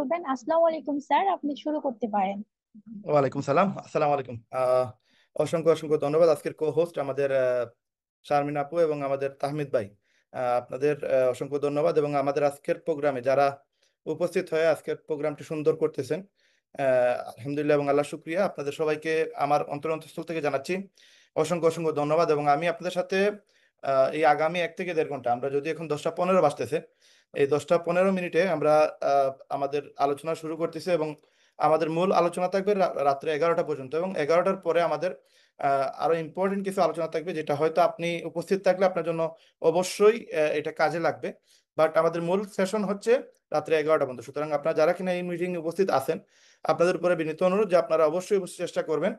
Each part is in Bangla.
করবেন। আসসালামু আলাইকুম স্যার, আপনি শুরু করতে পারেন। ওয়ালাইকুম সালাম, আসসালামু আলাইকুম। অসংখ্য অসংখ্য ধন্যবাদ আজকের কো হোস্ট আমাদের শারমিন আপু এবং আমাদের তাহমিদ ভাই। আপনাদের অসংখ্য ধন্যবাদ এবং আমাদের আজকের প্রোগ্রামে যারা উপস্থিত হয়ে আজকের প্রোগ্রামটি সুন্দর করতেছেন, আলহামদুলিল্লাহ এবং আল্লাহ শুক্রিয়া। আপনাদের সবাইকে আমার অন্তরস্থল থেকে জানাচ্ছি অসংখ্য অসংখ্য ধন্যবাদ। এবং আমি আপনাদের সাথে এই আগামী 1 থেকে দেড় ঘন্টা, আমরা যদি এখন 10টা 15 বাজতেছে, এই 10টা 15 মিনিটে আমরা আমাদের আলোচনা শুরু করতেছি এবং আমাদের মূল আলোচনা থাকবে রাত্রে 11টা পর্যন্ত, এবং 11টার পরে আমাদের আরো ইম্পর্টেন্ট কিছু আলোচনা থাকবে, যেটা হয়তো আপনি উপস্থিত থাকলে আপনার জন্য অবশ্যই এটা কাজে লাগবে। বাট আমাদের মূল সেশন হচ্ছে রাত্রে 11টা পর্যন্ত। সুতরাং আপনারা যারা কিনা এই মিটিং উপস্থিত আছেন, আপনাদের উপরে বিনীত অনুরোধ যে আপনারা অবশ্যই অবশ্যই চেষ্টা করবেন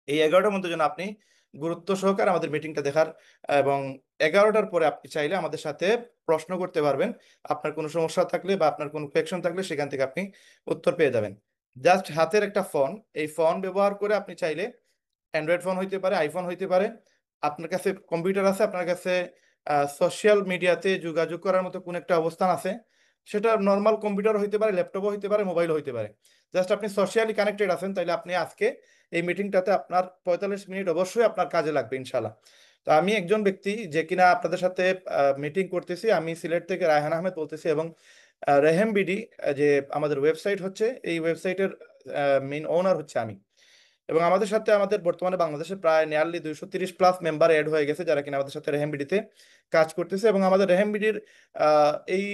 এই 11টার মধ্যে যেন আপনি গুরুত্ব সহকারে আমাদের মিটিংটা দেখার। এবং 11টার পরে আপনি চাইলে আমাদের সাথে প্রশ্ন করতে পারবেন। আপনার কোনো সমস্যা থাকলে বা আপনার কোনো কোয়েকশন থাকলে সেখান থেকে আপনি উত্তর পেয়ে যাবেন। জাস্ট হাতের একটা ফোন, এই ফোন ব্যবহার করে আপনি চাইলে, অ্যান্ড্রয়েড ফোন হইতে পারে, আইফোন হইতে পারে, আপনার কাছে কম্পিউটার আছে, আপনার কাছে সোশ্যাল মিডিয়াতে যোগাযোগ করার মতো কোন একটা অবস্থান আছে, সেটা নর্মাল কম্পিউটার হইতে পারে, ল্যাপটপও হইতে পারে, মোবাইল হইতে পারে। জাস্ট আপনি সোশ্যালি কানেক্টেড আছেন, তাইলে আপনি আজকে এই মিটিংটাতে আপনার 45 মিনিট অবশ্যই আপনার কাজে লাগবে ইনশাল্লাহ। তো আমি একজন ব্যক্তি যে কিনা আপনাদের সাথে মিটিং করতেছি, আমি সিলেট থেকে রায়হান আহমেদ বলতেছি। এবং রেহেম বিডি যে আমাদের ওয়েবসাইট হচ্ছে, এই ওয়েবসাইটের মেইন ওনার হচ্ছে আমি। এবং আমাদের সাথে আমাদের বর্তমানে বাংলাদেশে প্রায় নিয়ারলি 230+ মেম্বার এড হয়ে গেছে, যারা কিনা আমাদের সাথে রেহেমবিডিতে কাজ করতেছে। এবং আমাদের রেহেমবিডির এই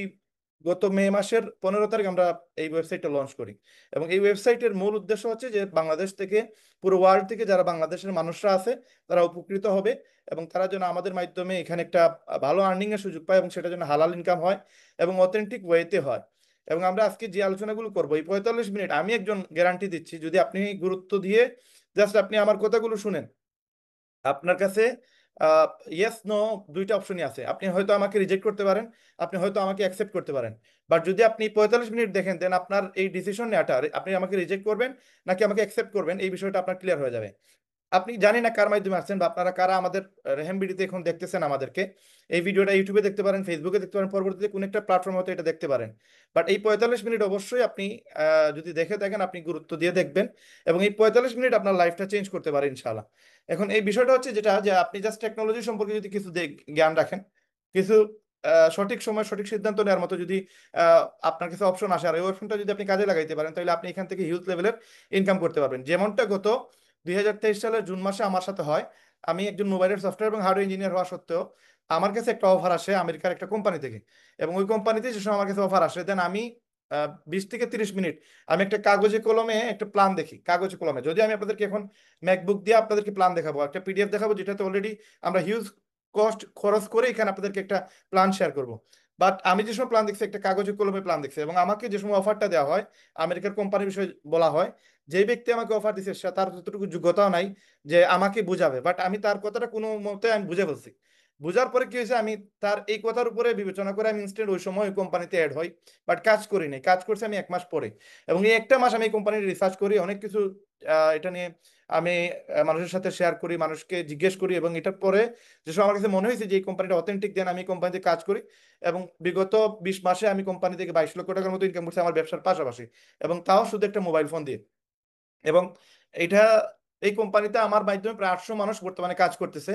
গত মে মাসের 15 তারিখ আমরা এই ওয়েবসাইটটা লঞ্চ করি। এবং এই ওয়েবসাইটের মূল উদ্দেশ্য হচ্ছে যে বাংলাদেশ থেকে, পুরো ওয়ার্ল্ড থেকে যারা বাংলাদেশের মানুষরা আছে তারা উপকৃত হবে, এবং তারা যেন আমাদের মাধ্যমে এখানে একটা ভালো আর্নিং এর সুযোগ পায়, এবং সেটা যেন হালাল ইনকাম হয় এবং অথেন্টিক ওয়েতে হয়। এবং আমরা আজকে যে আলোচনাগুলো করবো এই 45 মিনিট, আমি একজন গ্যারান্টি দিচ্ছি, যদি আপনি গুরুত্ব দিয়ে জাস্ট আপনি আমার কথাগুলো শুনেন, আপনার কাছে ইয়েস নো দুইটা অপশনই আছে। আপনি হয়তো আমাকে রিজেক্ট করতে পারেন, আপনি হয়তো আমাকে অ্যাকসেপ্ট করতে পারেন। বাট যদি আপনি 45 মিনিট দেখেন, দেন আপনার এই ডিসিশন নেওয়াটা, আপনি আমাকে রিজেক্ট করবেন নাকি আমাকে অ্যাকসেপ্ট করবেন, এই বিষয়টা আপনার ক্লিয়ার হয়ে যাবে। আপনি জানি না কার মাধ্যমে আসছেন বা আপনারা কারা আমাদের রেহেম ভিডিওতে এখন দেখতেছেন আমাদেরকে। এই ভিডিওটা ইউটিউবে দেখতে পারেন, ফেসবুকে দেখতে পারেন, পরবর্তীতে কোনো একটা প্ল্যাটফর্ম হতে এটা দেখতে পারেন। বাট এই 45 মিনিট অবশ্যই আপনি যদি দেখে থাকেন, আপনি গুরুত্ব দিয়ে দেখবেন, এবং এই 45 মিনিট আপনার লাইফটা চেঞ্জ করতে পারে ইনশাআল্লাহ। এখন এই বিষয়টা হচ্ছে যেটা, যে আপনি জাস্ট টেকনোলজি সম্পর্কে যদি কিছু জ্ঞান রাখেন, কিছু সঠিক সময় সঠিক সিদ্ধান্ত নেওয়ার মতো যদি আপনার কাছে অপশন আসে, আর এই অপশনটা যদি আপনি কাজে লাগাইতে পারেন, তাহলে আপনি এখান থেকে হিউজ লেভেলের ইনকাম করতে পারবেন। যেমনটা গত 2023 সালের জুন মাসে আমার সাথে হয়। আমি একজন মোবাইলের সফটওয়্যার এবং হার্ডওয়্যার ইঞ্জিনিয়ার হওয়া সত্ত্বেও আমার কাছে একটা অফার আসে আমেরিকার একটা কোম্পানি থেকে। এবং ওই কোম্পানিতে যে সময় আমার কাছে অফার আসে, দেন আমি 20 থেকে 30 মিনিট আমি একটা কাগজে কলমে একটা প্ল্যান দেখি, কাগজে কলমে। যদি আমি আপনাদেরকে এখন ম্যাকবুক দিয়ে আপনাদেরকে প্ল্যান দেখাবো, একটা পিডিএফ দেখাবো, যেটাতে অলরেডি আমরা হিউজ কস্ট খরচ করে এখানে আপনাদেরকে একটা প্ল্যান শেয়ার করব। বাট আমি যে সময় প্ল্যান দেখছি, একটা কাগজে কলমে প্ল্যান দেখছি, এবং আমাকে যে সময় অফারটা দেওয়া হয়, আমেরিকার কোম্পানির বিষয়ে বলা হয়, যে ব্যক্তি আমাকে অফার দিচ্ছে সে তার যতটুকু যোগ্যতাও নাই যে আমাকে বুঝাবে। বাট আমি তার কথাটা কোনো মতে আমি বুঝে ফেলছি। বুঝার পরে কি হয়েছে, আমি তার এই কথার উপরে বিবেচনা করে আমি ইনস্ট্যান্ট ওই সময় ওই কোম্পানিতে অ্যাড হই। বাট কাজ করি নাই, কাজ করছি আমি 1 মাস পরে। এবং এই একটা মাস আমি এই কোম্পানির রিসার্চ করি, অনেক কিছু এটা নিয়ে আমি মানুষের সাথে শেয়ার করি, মানুষকে জিজ্ঞেস করি, এবং এটার পরে যেসব আমার কাছে মনে হয়েছে যে এই কোম্পানিটা অথেন্টিক, দেন আমি কোম্পানিতে কাজ করি। এবং বিগত 20 মাসে আমি কোম্পানি থেকে 22 লক্ষ টাকার মতো ইনকাম করছি আমার ব্যবসার পাশাপাশি, এবং তাও শুধু একটা মোবাইল ফোন দিয়ে। এবং এটা, এই কোম্পানিতে আমার মাধ্যমে প্রায় 800 মানুষ বর্তমানে কাজ করতেছে,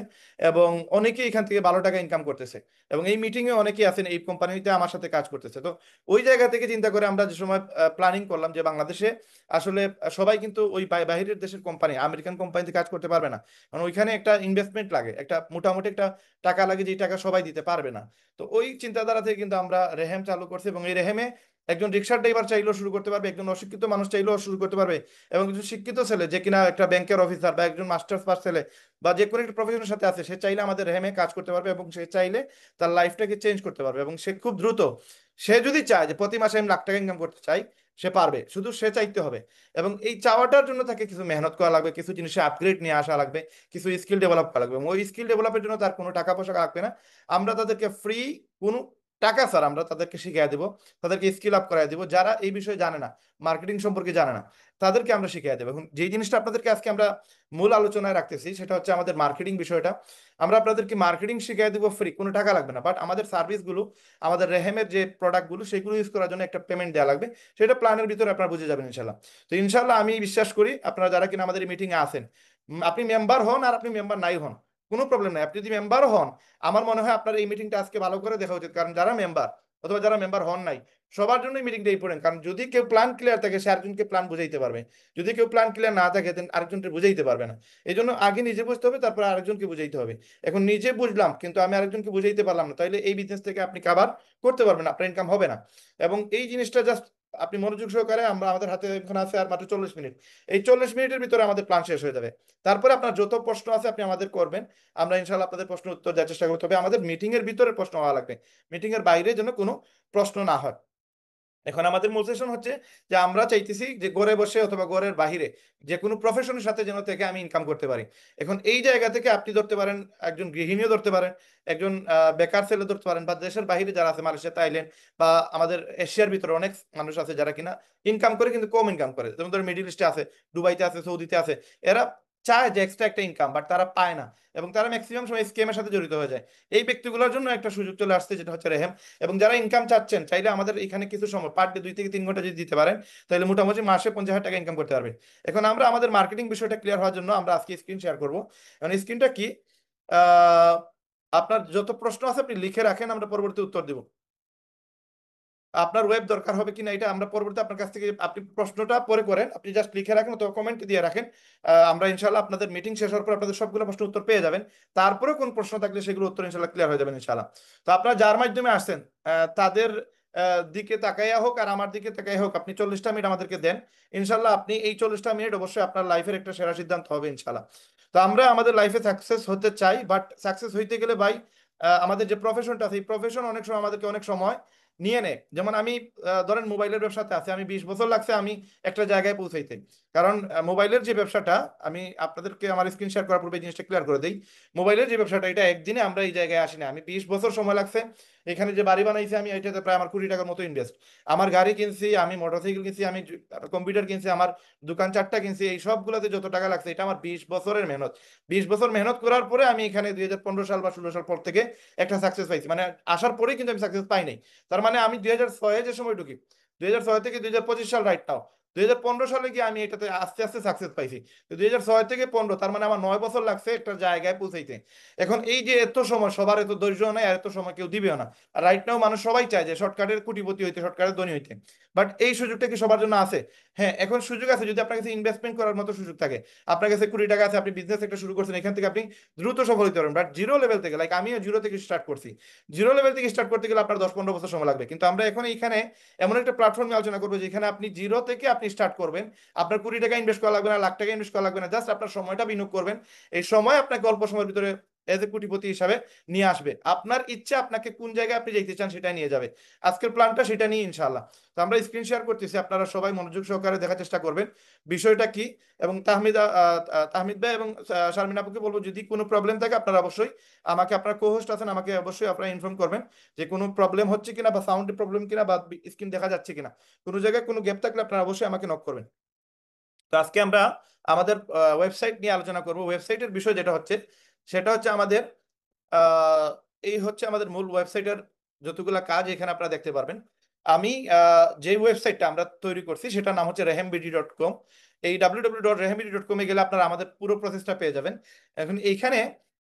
এবং অনেকেই এখান থেকে ভালো টাকা ইনকাম করতেছে। এবং এই মিটিং এ অনেকেই আছেন এই কোম্পানিতে আমার সাথে কাজ করতেছে। তো ওই জায়গা থেকে চিন্তা করে আমরা যে সময় প্ল্যানিং করলাম যে বাংলাদেশে আসলে সবাই কিন্তু ওই বাইরের দেশের কোম্পানি, আমেরিকান কোম্পানিতে কাজ করতে পারবে না, কারণ ওইখানে একটা ইনভেস্টমেন্ট লাগে, একটা মোটামুটি একটা টাকা লাগে, যে টাকা সবাই দিতে পারবে না। তো ওই চিন্তাধারা থেকে কিন্তু আমরা রেহেম চালু করছি, এবং এই রেহেমে একজন রিক্সার ড্রাইভার চাইলেও শুরু করতে পারবে, একজন অশিক্ষিত মানুষ চাইলেও শুরু করতে পারবে, এবং কিছু শিক্ষিত ছেলে যে কিনা একটা ব্যাংকের অফিসার বা একজন মাস্টার্স পাস ছেলে বা যে কোনো একটা প্রফেশনের সাথে আছে, সে চাইলে আমাদের রেহেমে কাজ করতে পারবে, এবং সে চাইলে তার লাইফটাকে চেঞ্জ করতে পারবে। এবং সে খুব দ্রুত, সে যদি চায় যে প্রতি মাসে আমি লাখ টাকা ইনকাম করতে চাই, সে পারবে, শুধু সে চাইতে হবে। এবং এই চাওয়াটার জন্য তাকে কিছু মেহনত করা লাগবে, কিছু জিনিসে আপগ্রেড নিয়ে আসা লাগবে, কিছু স্কিল ডেভেলপ করা লাগবে, এবং ওই স্কিল ডেভেলপের জন্য তার কোনো টাকা পয়সা লাগবে না। আমরা তাদেরকে ফ্রি, কোনো টাকা স্যার আমরা তাদেরকে শিখিয়ে দিব, তাদেরকে স্কিল আপ করাই দিব। যারা এই বিষয়ে জানে না, মার্কেটিং সম্পর্কে জানে না, তাদেরকে আমরা শিখিয়ে দেবো। এখন যে জিনিসটা আপনাদেরকে আজকে আমরা মূল আলোচনায় রাখতেছি সেটা হচ্ছে আমাদের মার্কেটিং বিষয়টা। আমরা আপনাদেরকে মার্কেটিং শিখিয়ে দিব ফ্রি, কোনো টাকা লাগবে না। বাট আমাদের সার্ভিসগুলো, আমাদের রেহেমের যে প্রোডাক্টগুলো সেগুলো ইউজ করার জন্য একটা পেমেন্ট দেওয়া লাগবে। সেটা প্ল্যানের ভিতরে আপনারা বুঝে যাবেন ইনশাল্লাহ। তো ইনশাল্লাহ আমি বিশ্বাস করি আপনারা যারা কিনা আমাদের এই মিটিংয়ে আসেন, আপনি মেম্বার হন আর আপনি মেম্বার নাই হন, কোনো প্রবলেম নাই। আপনি যদি মেম্বারও হন, আমার মনে হয় আপনার এই মিটিংটা আজকে ভালো করে দেখা উচিত। কারণ যারা মেম্বার অথবা যারা মেম্বার হন নাই, সবার জন্য মিটিংটা ইম্পর্টেন্ট। কারণ যদি কেউ প্ল্যান ক্লিয়ার থাকে সে আরেকজনকে প্ল্যান বুঝাইতে পারবে, যদি কেউ প্ল্যান ক্লিয়ার না থাকে দেন আরেকজনকে বুঝাইতে পারবে না। এই জন্য আগে নিজে বুঝতে হবে, তারপর আরেকজনকে বুঝাইতে হবে। এখন নিজে বুঝলাম কিন্তু আমি আরেকজনকে বুঝাইতে পারলাম না, তাহলে এই বিজনেস থেকে আপনি কাভার করতে পারবেন না, আপনার ইনকাম হবে না। এবং এই জিনিসটা জাস্ট আপনি মনোযোগ সহকারে, আমরা আমাদের হাতে এখন আছে আর মাত্র 40 মিনিট, এই 40 মিনিটের ভিতরে আমাদের প্ল্যান শেষ হয়ে যাবে। তারপরে আপনার যত প্রশ্ন আছে আপনি আমাদের করবেন, আমরা ইনশাল্লাহ আপনাদের প্রশ্নের উত্তর দেওয়ার চেষ্টা করতে হবে। আমাদের মিটিং এর ভিতরে প্রশ্ন হওয়া লাগবে, মিটিং এর বাইরে যেন কোনো প্রশ্ন না হয়। এখন আমাদের মূল সেশন হচ্ছে যে আমরা চাইতেছি যে ঘরে বসে অথবা ঘরের বাহিরে যে কোনো প্রফেশনের সাথে যেন থেকে আমি ইনকাম করতে পারি। এখন এই জায়গা থেকে আপনি ধরতে পারেন, একজন গৃহিণীও ধরতে পারেন, একজন বেকার ছেলে ধরতে পারেন, বা দেশের বাইরে যারা আছে মালয়েশিয়া, থাইল্যান্ড বা আমাদের এশিয়ার ভিতরে অনেক মানুষ আছে যারা কিনা ইনকাম করে কিন্তু কম ইনকাম করে। যেমন ধর মিডিল ইস্টে আছে, দুবাইতে আছে, সৌদিতে আছে। এরা চায় যে এক্সট্রা একটা ইনকাম, বাট তারা পায় না, এবং তারা ম্যাক্সিমাম সময় স্কেমের সাথে জড়িত হয়ে যায়। এই ব্যক্তিগুলোর জন্য একটা সুযোগ চলে আসছে যেটা হচ্ছে রেহেম। এবং যারা ইনকাম চাচ্ছেন, চাইলে আমাদের এখানে কিছু সময় পার ডে 2 থেকে 3 ঘন্টা যদি দিতে পারেন, তাহলে মোটামুটি মাসে 50,000 টাকা ইনকাম করতে পারবেন। এখন আমরা আমাদের মার্কেটিং বিষয়টা ক্লিয়ার হওয়ার জন্য আমরা আজকে স্ক্রিন শেয়ার করবো। এখন স্ক্রিনটা কি, আহ, আপনার যত প্রশ্ন আছে আপনি লিখে রাখেন, আমরা পরবর্তী উত্তর দিব। আপনার ওয়েব দরকার হবে কিনা এটা আমরা পরবর্তী আপনার কাছ থেকে, আপনি প্রশ্নটা পরে করেন, আপনি জাস্ট লিখে রাখেন অথবা কমেন্ট দিয়ে রাখেন। আমরা ইনশাল্লাহ আপনাদের মিটিং শেষ হওয়ার পর আপনাদের সবগুলো প্রশ্ন উত্তর পেয়ে যাবেন। তারপরে কোন প্রশ্ন থাকলে সেগুলো উত্তর ইনশাল্লাহ ক্লিয়ার হয়ে যাবেন ইনশাল্লাহ। তো আপনারা যার মাধ্যমে আসছেন তাদের দিকে তাকাইয়া হোক আর আমার দিকে তাকাইয়া হোক, আপনি 40টা মিনিট আমাদেরকে দেন। ইনশাল্লাহ আপনি এই 40টা মিনিট অবশ্যই আপনার লাইফের একটা সেরা সিদ্ধান্ত হবে ইনশাল্লাহ। তো আমরা আমাদের লাইফে সাকসেস হতে চাই, বাট সাকসেস হইতে গেলে ভাই আমাদের যে প্রফেশনটা আছে এই প্রফেশন অনেক সময় আমাদেরকে অনেক সময় নিয়ে নেয়। যেমন আমি ধরেন মোবাইলের ব্যবসাতে আছে, আমি 20 বছর লাগছে আমি একটা জায়গায় পৌঁছাইতে। কারণ মোবাইলের যে ব্যবসাটা, আমি আপনাদেরকে আমার স্ক্রিন শেয়ার করার পূর্বে এই জিনিসটা ক্লিয়ার করে দিই। মোবাইলের যে ব্যবসাটা এটা একদিনে আমরা এই জায়গায় আসি না, আমি 20 বছর সময় লাগছে। এখানে যে বাড়ি বানাইছি আমি, এটাতে প্রায় আমার 20 টাকার মতো ইনভেস্ট। আমার গাড়ি কিনছি, আমি মোটরসাইকেল কিনছি, আমি কম্পিউটার কিনছি, আমার দোকান 4টা কিনছি, এই সবগুলোতে যত টাকা লাগছে এটা আমার 20 বছরের মেহনত। 20 বছর মেহনত করার পরে আমি এখানে 2015 সাল বা 16 সাল পর থেকে একটা সাকসেস পাইছি। মানে আসার পরেই কিন্তু আমি সাকসেস পাই নাই। তার মানে আমি 2006-এ যে সময় ঢুকি, 2006 থেকে 2025 সাল, রাইট নাও 2015 সালে গিয়ে আমি এটাতে আস্তে আস্তে সাকসেস পাইছি। তো 2006 থেকে 2015, তার মানে আমার 9 বছর লাগছে একটা জায়গায় পৌঁছাইতে। এখন এই যে এত সময়, সবার এত ধৈর্য নাই আর এত সময় কেউ দিবেও না। আর রাইট নাও মানুষ সবাই চায় যে শর্টকাটের কোটিপতি হইতে, শর্টকাটের ধনী হইতে। বাট এই সুযোগটা কি সবার জন্য আছে? হ্যাঁ, এখন সুযোগ আছে যদি আপনার কাছে ইনভেস্টমেন্ট করার মতো সুযোগ থাকে। আপনার কাছে 20 টাকা আছে, আপনি বিজনেস একটা শুরু করছেন, এখান থেকে আপনি দ্রুত সফল হতে পারবেন। বাট জিরো লেভেল থেকে, লাইক আমিও জিরো থেকে স্টার্ট করছি, জিরো লেভেল থেকে স্টার্ট করতে গেলে আপনার 10-15 বছর সময় লাগবে। কিন্তু আমরা এখন এখানে এমন একটা প্ল্যাটফর্মে আলোচনা করবো যেখানে আপনি জিরো থেকে আপনি স্টার্ট করবেন। আপনার 20 টাকা ইনভেস্ট করা লাগবে না, লাখ টাকা ইনভেস্ট করা লাগবে না, জাস্ট আপনার সময়টা বিনিয়োগ করবেন। এই সময় আপনাকে অল্প সময়ের ভিতরে এজ এ কোটিপতি হিসাবে নিয়ে আসবে। আপনার ইচ্ছা আপনাকে কোন জায়গায় আপনি যেতে চান সেটা নিয়ে যাবে। আজকের প্ল্যানটা সেটা নিয়ে ইনশাআল্লাহ। তো আমরা স্ক্রিন শেয়ার করতেছি, আপনারা সবাই মনোযোগ সহকারে দেখার চেষ্টা করবেন বিষয়টা কি। এবং তাহমিদ ভাই এবং শারমিন আপুকে বলবো যদি কোনো প্রবলেম থাকে আপনারা অবশ্যই আমাকে, আপনার কোহোস্ট আছেন, আমাকে অবশ্যই আপনারা ইনফর্ম করবেন যে কোনো প্রবলেম হচ্ছে কিনা, বা সাউন্ডের প্রবলেম কিনা, বা স্ক্রিন দেখা যাচ্ছে কিনা। কোনো জায়গায় কোনো গ্যাপ থাকলে আপনারা অবশ্যই আমাকে নক করবেন। তো আজকে আমরা আমাদের ওয়েবসাইট নিয়ে আলোচনা করব। ওয়েবসাইটের বিষয় যেটা হচ্ছে সেটা হচ্ছে আমাদের আহ, এই হচ্ছে আমাদের মূল ওয়েবসাইটের যতগুলা কাজ এখানে আপনারা দেখতে পারবেন। আমি যে ওয়েবসাইটটা আমরা তৈরি করছি সেটার নাম হচ্ছে rehembidy.com। এই www.rehembidy.com-এ গেলে আপনারা আমাদের পুরো প্রসেসটা পেয়ে যাবেন। এখন এইখানে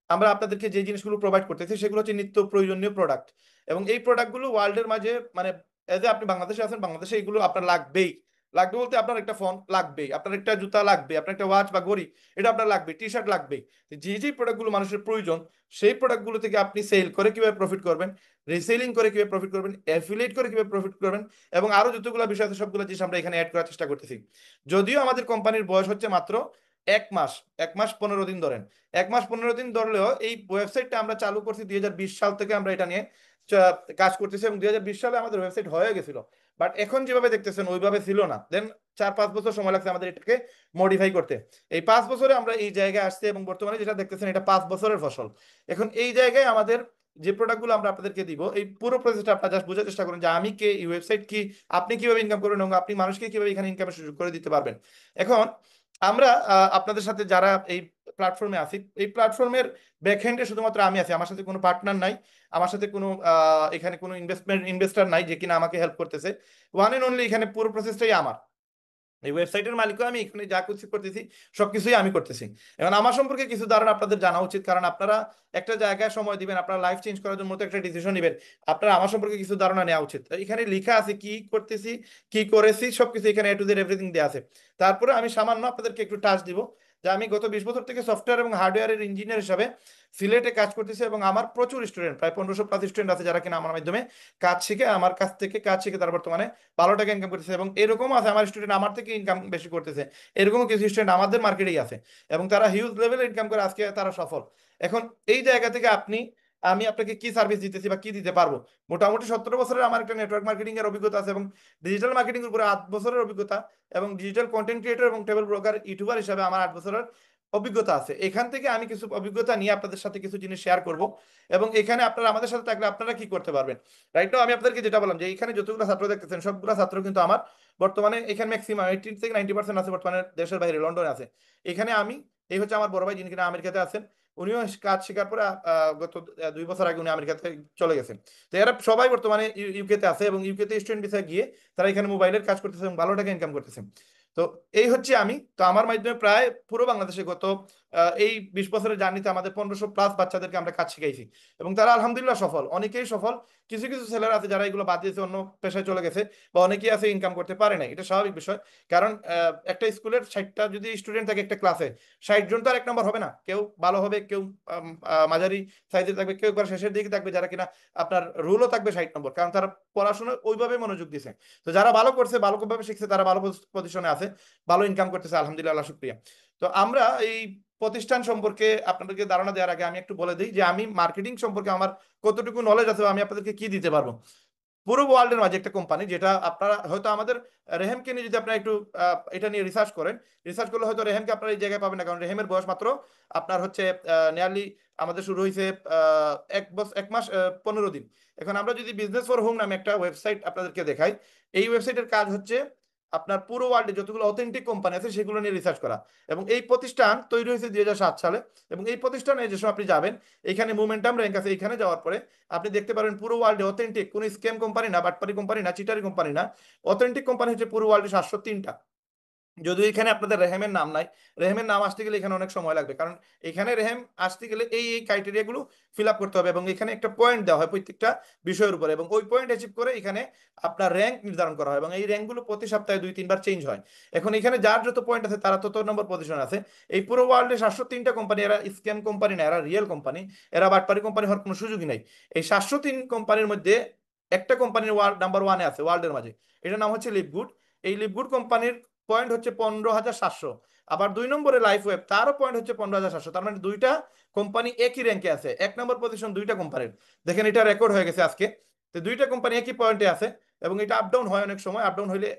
আমরা আপনাদেরকে যে জিনিসগুলো প্রোভাইড করতেছি সেগুলো হচ্ছে নিত্য প্রয়োজনীয় প্রোডাক্ট। এবং এই প্রোডাক্টগুলো ওয়ার্ল্ডের মাঝে, মানে এজ এ আপনি বাংলাদেশে আছেন, বাংলাদেশে এগুলো আপনার লাগবেই। লাগবে বলতে আপনার একটা ফোন লাগবেই, আপনার একটা জুতা লাগবে, আপনার একটা ওয়াচ বা ঘড়ি এটা আপনার লাগবে, টি শার্ট লাগবে। যে যে প্রোডাক্টগুলো মানুষের প্রয়োজন সেই প্রোডাক্টগুলো থেকে আপনি সেল করে কিভাবে প্রফিট করবেন, রিসেলিং করে কিভাবে প্রফিট করবেন, অ্যাফিলিয়েট করে কিভাবে প্রফিট করবেন, এবং আরো যতগুলো বিষয় আছে সবগুলো জিনিস আমরা এখানে অ্যাড করার চেষ্টা করতেছি। যদিও আমাদের কোম্পানির বয়স হচ্ছে মাত্র 1 মাস, 1 মাস 15 দিন ধরেন। 1 মাস 15 দিন ধরলেও এই ওয়েবসাইটটা আমরা চালু করছি 2020 সাল থেকে আমরা এটা নিয়ে কাজ করতেছি। এবং 2020 সালে আমাদের ওয়েবসাইট হয়ে গেছিল, বাট এখন যেভাবে দেখতেছেন ওইভাবে ছিল না। দেন 4-5 বছর সময় লাগছে আমাদের এটাকে মডিফাই করতে। এই 5 বছরে আমরা এই জায়গায় আসছি, এবং বর্তমানে যেটা দেখতেছেন এটা 5 বছরের ফসল। এখন এই জায়গায় আমাদের যে প্রোডাক্টগুলো আমরা আপনাদেরকে দিব, এই পুরো প্রসেসটা আপনারা জাস্ট বোঝার চেষ্টা করুন যে আমি কে, এই ওয়েবসাইট কি, আপনি কিভাবে ইনকাম করবেন এবং আপনি মানুষকে কিভাবে এখানে ইনকামের সুযোগ করে দিতে পারবেন। এখন আমরা আপনাদের সাথে যারা এই প্ল্যাটফর্মে আছি, এই প্ল্যাটফর্মের ব্যাকহ্যান্ডে শুধুমাত্র আমি আছি, আমার সাথে কোনো পার্টনার নাই, আমার সাথে কোনো এখানে কোনো ইনভেস্টার নাই যে কিনা আমাকে হেল্প করতেছে। ওয়ান এন্ড অনলি এখানে পুরো প্রসেসটাই আমার। এই ওয়েবসাইটের মালিকও আমি, এখানে যা কিছু করতেছি সবকিছুই আমি করতেছি। এখন আমার সম্পর্কে কিছু ধারণা আপনাদের জানা উচিত, কারণ আপনারা একটা জায়গায় সময় দিবেন, আপনারা লাইফ চেঞ্জ করার জন্য মতো একটা ডিসিশন নেবেন, আপনারা আমার সম্পর্কে কিছু ধারণা নেওয়া উচিত। এখানে লেখা আছে কি করতেছি, কি করেছি, সবকিছু এখানে এ টু জেড এভরিথিং দেওয়া আছে। তারপরে আমি সামান্য আপনাদেরকে একটু টাচ দিব যে আমি গত 20 বছর থেকে সফটওয়্যার এবং হার্ডওয়্যারের ইঞ্জিনিয়ার হিসাবে সিলেটে কাজ করতেছি, এবং আমার প্রচুর স্টুডেন্ট, প্রায় 1500+ স্টুডেন্ট আছে যারা কিনা আমার মাধ্যমে কাজ শিখে, আমার কাছ থেকে কাজ শিখে তার বর্তমানে ভালো টাকা ইনকাম করতেছে। এবং এরকম আছে আমার স্টুডেন্ট আমার থেকে ইনকাম বেশি করতেছে, এরকমও কিছু স্টুডেন্ট আমাদের মার্কেটেই আছে এবং তারা হিউজ লেভেলে ইনকাম করে আজকে তারা সফল। এখন এই জায়গা থেকে আমি আপনাকে কি সার্ভিস দিতেছি বা কি দিতে পারবো? মোটামুটি 17 বছরের আমার একটা নেটওয়ার্ক মার্কেটিং এর অভিজ্ঞতা আছে, এবং ডিজিটাল মার্কেটিং এর উপরে 8 বছরের অভিজ্ঞতা, এবং ডিজিটাল কন্টেন্ট ক্রিয়েটর এবং ট্রাভেল ব্লগার ইউটিউবার হিসাবে আমার 8 বছরের অভিজ্ঞতা আছে। এখান থেকে আমি কিছু অভিজ্ঞতা নিয়ে আপনাদের সাথে কিছু জিনিস শেয়ার করব, এবং এখানে আপনারা আমাদের সাথে থাকলে আপনারা কি করতে পারবেন। রাইট নাও আমি আপনাদেরকে যেটা বললাম যে এখানে যতগুলো ছাত্র দেখতেছেন সবগুলো ছাত্র কিন্তু আমার বর্তমানে এখানে ম্যাক্সিমাম 80 থেকে 90% আছে বর্তমানে দেশের বাইরে, লন্ডনে আছে। এখানে আমি, এই হচ্ছে আমার বড় ভাই যিনি কিনা আমেরিকাতে আছেন, উনিও কাজ শেখার পরে গত 2 বছর আগে উনি আমেরিকাতে চলে গেছেন। তো এরা সবাই বর্তমানে ইউকেতে আছে, এবং ইউকেতে স্টুডেন্ট ভিসা গিয়ে তারা এখানে মোবাইলের কাজ করতেছে এবং ভালো টাকা ইনকাম করতেছে। তো এই হচ্ছে আমি, তো আমার মাধ্যমে প্রায় পুরো বাংলাদেশে গত এই 20 বছরের জার্নিতে আমাদের 1500+ বাচ্চাদেরকে আমরা কাজ শিখাইছি, এবং তারা আলহামদুলিল্লাহ সফল, অনেকেই সফল। কিছু কিছু ছেলেরা আছে যারা এগুলো বাদ দিয়েছে, অন্য পেশায় চলে গেছে, বা অনেকেই আছে ইনকাম করতে পারে না, এটা স্বাভাবিক বিষয়। কারণ একটা স্কুলের 60টা যদি স্টুডেন্ট থাকে একটা ক্লাসে, 60 জন তো আর এক নম্বর হবে না, কেউ ভালো হবে, কেউ মাঝারি সাইজের থাকবে, কেউ একবার শেষের দিকে থাকবে, যারা কিনা আপনার রুলও থাকবে 60 নম্বর, কারণ তারা পড়াশোনা ওইভাবে মনোযোগ দিছে। তো যারা ভালো করছে, ভালোভাবে শিখছে, তারা ভালো পজিশনে আছে, ভালো ইনকাম করতেছে, আলহামদুলিল্লাহ, আল্লাহ শুক্রিয়া। তো আমরা এই প্রতিষ্ঠান সম্পর্কে আপনাদেরকে ধারণা দেওয়ার আগে আমি একটু বলে দিই যে আমি মার্কেটিং সম্পর্কে আমার কতটুকু নলেজ আছে, বা আমি আপনাদেরকে কি দিতে পারবো। পুরো ওয়ার্ল্ডের মাঝে একটা কোম্পানি, যেটা আপনারা হয়তো আমাদের রেহেমকে নিয়ে যদি আপনারা একটু এটা নিয়ে রিসার্চ করেন, রিসার্চ করলে হয়তো রেহেমকে আপনারা এই জায়গায় পাবেন না, কারণ রেহেমের বয়স মাত্র আপনার হচ্ছে নিয়ারলি, আমাদের শুরু হয়েছে 1 মাস 15 দিন। এখন আমরা যদি বিজনেস ফর হোম নামে একটা ওয়েবসাইট আপনাদেরকে দেখাই, এই ওয়েবসাইটের কাজ হচ্ছে আপনার পুরো ওয়ার্ল্ডে যতগুলো অথেন্টিক কোম্পানি আছে সেগুলো নিয়ে রিসার্চ করা। এবং এই প্রতিষ্ঠান তৈরি হয়েছে 2007 সালে, এবং এই প্রতিষ্ঠানে যে সময় আপনি যাবেন, এখানে মোমেন্টাম র্যাঙ্ক আছে, এখানে যাওয়ার পরে আপনি দেখতে পারেন পুরো ওয়ার্ল্ডে অথেন্টিক কোন স্ক্যাম কোম্পানি না, বাটপারি কোম্পানি না, চিটারি কোম্পানি না, অথেন্টিক কোম্পানি হচ্ছে পুরো ওয়ার্ল্ডে 703টা। যদিও এখানে আপনাদের রেহেমের নাম নাই, রেহেমের নাম আসতে গেলে এখানে অনেক সময় লাগবে, কারণ এখানে রেহেম আসতে গেলে এই ক্রাইটেরিয়া গুলো ফিল আপ করতে হবে, এবং এখানে একটা পয়েন্ট দেওয়া হয় প্রত্যেকটা বিষয়ের উপরে, এবং ওই পয়েন্ট অ্যাচিভ করে এখানে আপনার র্যাঙ্ক নির্ধারণ করা হয়, এবং এই র্যাঙ্কগুলো প্রতি সপ্তাহে 2-3 বার চেঞ্জ হয়। এখন এখানে যার যত পয়েন্ট আছে তারা তত নম্বর পজিশন আছে। এই পুরো ওয়ার্ল্ডে 703টা কোম্পানি, এরা স্ক্যাম কোম্পানি না, এরা রিয়েল কোম্পানি, এরা বাটপারি কোম্পানি হওয়ার কোনো সুযোগই নাই। এই 703 কোম্পানির মধ্যে একটা কোম্পানির ওয়ার্ল্ড নাম্বার 1-এ আছে ওয়ার্ল্ডের মাঝে, এটার নাম হচ্ছে লিভগুড। এই লিভগুড কোম্পানির পয়েন্ট হচ্ছে 15,700। আবার 2 নম্বরে লাইফ ওয়েব, তারও পয়েন্ট হচ্ছে 15,700। তার মানে দুইটা কোম্পানি একই র্যাঙ্কে আছে, 1 নম্বর পজিশন দুইটা কোম্পানির। দেখেন এটা রেকর্ড হয়ে গেছে আজকে। তো দুইটা কোম্পানি একই পয়েন্টে আছে, এবং এটা আপ ডাউন হয়, অনেক সময় আপ ডাউন হইলে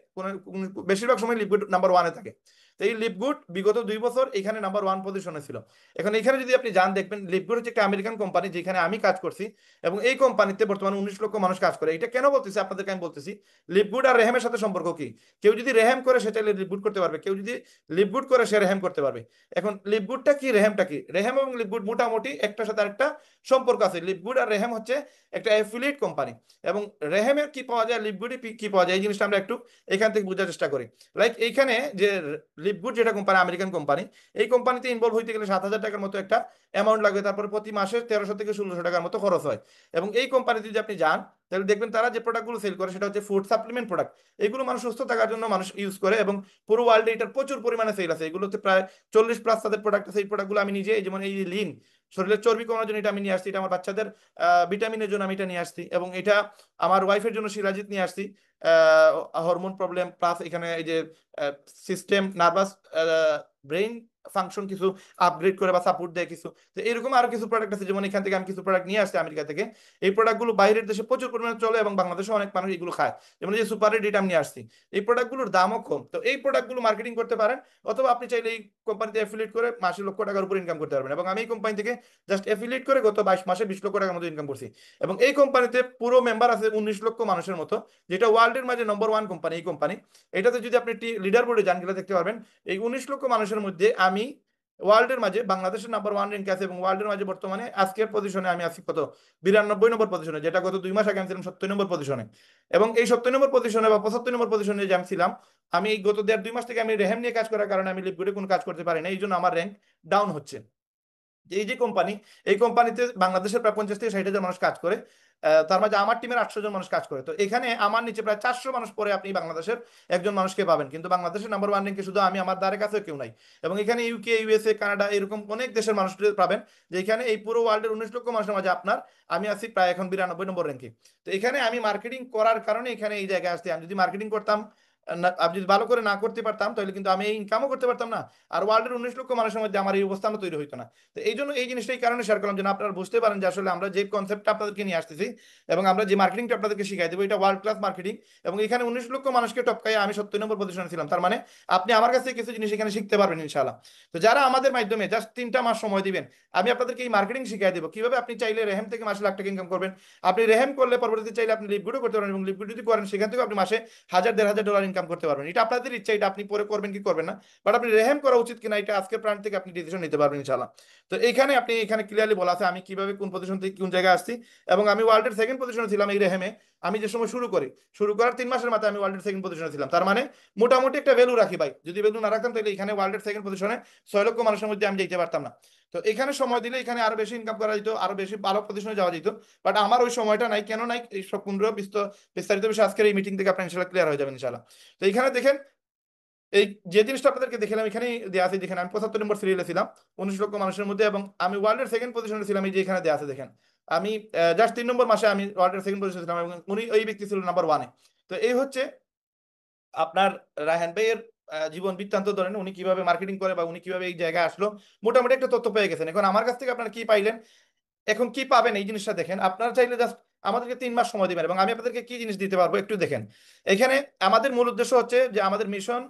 বেশিরভাগ সময় লিপগুড নাম্বার 1-এ থাকে। তো এই লিপগুড বিগত 2 বছর এখানে নাম্বার 1 পজিশনে ছিল। এখন এখানে যদি আপনি যান, দেখবেন লিপগুড হচ্ছে একটা আমেরিকান কোম্পানি, যেখানে আমি কাজ করছি, এবং এই কোম্পানিতে বর্তমানে 19 লক্ষ মানুষ কাজ করে। এটা কেন বলতেছি আপনাদেরকে, আমি বলতেছি লিপগুড আর রেহেমের সাথে সম্পর্ক কি। কেউ যদি রেহেম করে সে চাইলে লিপগুড করতে পারবে, কেউ যদি লিপগুড করে সে রেহেম করতে পারবে। এখন লিপগুডটা কি, রেহেমটা কি? রেহেম এবং লিপগুড মোটামুটি একটার সাথে আরেকটা সম্পর্ক আছে। লিপগুড আর রেহেম হচ্ছে একটা অ্যাফিলিয়েট কোম্পানি, এবং রেহেমের কি পাওয়া যায়, লিপগুডে কি পাওয়া যায়, এই জিনিসটা আমরা একটু এখান থেকে বোঝার চেষ্টা করি। লাইক এইখানে যে লিপগুড যেটা কোম্পানি, আমেরিকান কোম্পানি, এই কোম্পানিতে ইনভলভ হইতে গেলে 7,000 টাকার মতো একটা অ্যামাউন্ট লাগবে, তারপরে প্রতি মাসে 1300 থেকে 1600 টাকার মতো খরচ হয়। এবং এই কোম্পানিতে যদি আপনি যান, তাহলে দেখবেন তারা যে প্রোডাক্টগুলো সেল করে সেটা হচ্ছে ফুড সাপ্লিমেন্ট প্রোডাক্ট। এগুলো মানুষ সুস্থ থাকার জন্য মানুষ ইউজ করে, এবং পুরো ওয়ার্ল্ডে এটার প্রচুর পরিমাণে সেল আছে। এগুলোতে প্রায় 40+ তাদের প্রোডাক্ট আছে। এই প্রোডাক্টগুলো আমি নিজে, যেমন এই লিন, শরীরের চর্বি কমানোর জন্য এটা আমি নিয়ে আসছি, এটা আমার বাচ্চাদের ভিটামিনের জন্য আমি এটা নিয়ে আসছি, এবং এটা আমার ওয়াইফের জন্য সিরাজিত নিয়ে আসছি। হরমোন প্রবলেম, প্লাস এখানে এই যে সিস্টেম, নার্ভাস, ব্রেইন ফাংশন কিছু আপগ্রেড করে বা সাপোর্ট দেয় কিছু। তো এরকম আরো কিছু প্রোডাক্ট আছে, যেমন এখান থেকে আমি কিছু প্রোডাক্ট নিয়ে আসছি আমেরিকা থেকে। এই প্রোডাক্টগুলো বাইরের দেশে প্রচুর পরিমাণে চলে এবং বাংলাদেশে অনেক মানুষ এগুলো খায়। যেমন এই যে সুপার রেড আমি নিয়ে আসছি, এই প্রোডাক্টগুলোর দামও কম। তো এই প্রোডাক্টগুলো মার্কেটিং করতে পারেন, অথবা আপনি চাইলে এই কোম্পানিতে অ্যাফিলিয়েট করে মাসে লক্ষ টাকার উপর ইনকাম করতে পারবেন। এবং আমি এই কোম্পানি থেকে জাস্ট অ্যাফিলিয়েট করে গত 22 মাসে 20 লক্ষ টাকার মতো ইনকাম করছি। এবং এই কোম্পানিতে পুরো মেম্বার আছে 19 লক্ষ মানুষের মতো, যেটা ওয়ার্ল্ডের মাঝে নম্বর 1 কোম্পানি এই কোম্পানি। এটাতে যদি আপনি লিডার বোর্ডে যান গেলে দেখতে পারবেন এই 19 লক্ষ মানুষের মধ্যে আমি ওয়ার্ল্ডের মাঝে বাংলাদেশের নাম্বার 1 র্যাঙ্কে আছে, এবং ওয়ার্ল্ডের মাঝে বর্তমানে আজকের পজিশনে আমি আছি কত, 92 নম্বর পজিশনে, যেটা গত 2 মাস আগে আমি ছিলাম 70 নম্বর পজিশনে। এবং এই 70 নম্বর পজিশনে বা 75 নম্বর পজিশনে যে আমি ছিলাম, আমি এই গত 1.5-2 মাস থেকে আমি রেহেম নিয়ে কাজ করার কারণে আমি লিপগুডে কোনো কাজ করতে পারি না, এই জন্য আমার র্যাঙ্ক ডাউন হচ্ছে। এই যে কোম্পানি, এই কোম্পানিতে বাংলাদেশের প্রায় 50 থেকে 60 হাজার মানুষ কাজ করে। তার মাঝে আমার টিমের 800 জন মানুষ কাজ করে। তো এখানে আমার নিচে প্রায় 400 মানুষ পরে আপনি বাংলাদেশের একজন মানুষকে পাবেন, কিন্তু বাংলাদেশের নাম্বার 1 র্যাঙ্কে শুধু আমি, আমার দ্বারে কাছেও কেউ নাই। এবং এখানে ইউকে, ইউএসএ, কানাডা এরকম অনেক দেশের মানুষদের পাবেন, যে এখানে এই পুরো ওয়ার্ল্ডের 19 লক্ষ মানুষের মাঝে আপনার আমি আছি প্রায় এখন 92 নম্বর র্যাঙ্কে। তো এখানে আমি মার্কেটিং করার কারণে এখানে এই জায়গায় আসছি। আমি যদি মার্কেটিং করতাম আমি যদি ভালো করে না করতে পারতাম, তাহলে কিন্তু আমি এই ইনকামও করতে পারতাম না, আর ওয়ার্ল্ডের 19 লক্ষ মানুষের মধ্যে আমার এই অবস্থানও তৈরি হতো না। তো এই জন্য এই জিনিসটা এই কারণে শেয়ার করলাম, যেন আপনারা বুঝতে পারেন যে আসলে আমরা যে কনসেপ্টটা আপনাদেরকে নিয়ে আসতেছি এবং আমরা যে মার্কেটিংটা আপনাদেরকে শিখাই দেবো, এটা ওয়ার্ল্ড ক্লাস মার্কেটিং। এবং এখানে 19 লক্ষ মানুষকে টপকাই আমি 70 নম্বর পজিশনে ছিলাম। তার মানে আপনি আমার কাছে কিছু জিনিস এখানে শিখতে পারবেন ইনশাআল্লাহ। তো যারা আমাদের মাধ্যমে জাস্ট 3টা মাস সময় দিবেন, আমি আপনাদেরকে এই মার্কেটিং শিখাই দেবো কিভাবে আপনি চাইলে রেহেম থেকে মাসে লাখ টাকা ইনকাম করবেন। আপনি রেহেম করলে পরবর্তীতে চাইলে আপনি লিপগুডও করতে পারবেন, এবং লিপগুড যদি করেন সেখান থেকে আপনি মাসে 1000-1500 ডলার ইনকাম করতে পারবেন। এটা আপনাদের ইচ্ছা, এটা আপনি পরে করবেন কি করবেন না, বাট আপনি রেহেম করা উচিত কিনা এটা আজকের প্ল্যান থেকে আপনি ডিসিশন নিতে পারবেন ইনশাআল্লাহ। তো এইখানে আপনি এখানে ক্লিয়ারলি বলা আছে আমি কিভাবে কোন পজিশন থেকে কোন জায়গায় আসছি। এবং আমি ওয়ার্ল্ডের সেকেন্ড পজিশনে ছিলাম এই রেহেমে। আমি যে সময় শুরু করি, শুরু করার 3 মাসের মাথায় আমি ওয়ার্ল্ডের সেকেন্ড পজিশনে ছিলাম। তার মানে মোটামুটি একটা ভ্যালু রাখি ভাই, যদি ভ্যালু না রাখতাম তাহলে এখানে ওয়ার্ল্ডের সেকেন্ড পজিশনে 6 লক্ষ মানুষের মধ্যে আমি যেতে পারতাম না। তো এখানে সময় দিলে এখানে আরো বেশি ইনকাম করা যেত, আরো বেশি ভালো পজিশনে যাওয়া যেত। বাট আমার ওই সময়টা নাই, কেন নাই এই সব পুনর বিস্তারিত বিষয় আজকের এই মিটিং থেকে আপনার ইনশাল্লাহ ক্লিয়ার হয়ে যাবে ইনশাল্লাহ। তো এখানে দেখেন এই যে জিনিসটা আপনাদেরকে দেখালাম এখানে দেওয়া আছে, দেখেন আমি 75 নম্বর সিরিয়ালে ছিলাম 19 লক্ষ মানুষের মধ্যে, এবং আমি ওয়ার্ল্ডের সেকেন্ড পজিশনে ছিলাম। এই যে এখানে দেওয়া আছে দেখেন, আমি জাস্ট 3 নম্বর মাসে আমি ওয়ার্ল্ডের সেকেন্ড পজিশনে ছিলাম, এবং উনি ওই ব্যক্তি ছিল নাম্বার 1-এ। তো এই হচ্ছে আপনার রায়হান ভাইয়ের জীবন বৃত্তান্ত। ধরেন উনি কিভাবে মার্কেটিং করে বা উনি কিভাবে এই জায়গায় আসলো, মোটামুটি একটা তথ্য পেয়ে গেছেন। এখন আমার কাছ থেকে আপনারা কি পাইলেন, এখন কি পাবেন এই জিনিসটা দেখেন। আপনারা চাইলে জাস্ট আমাদেরকে 3 মাস সময় দিবেন, এবং আমি আপনাদেরকে কি জিনিস দিতে পারবো একটু দেখেন। এখানে আমাদের মূল উদ্দেশ্য হচ্ছে যে আমাদের মিশন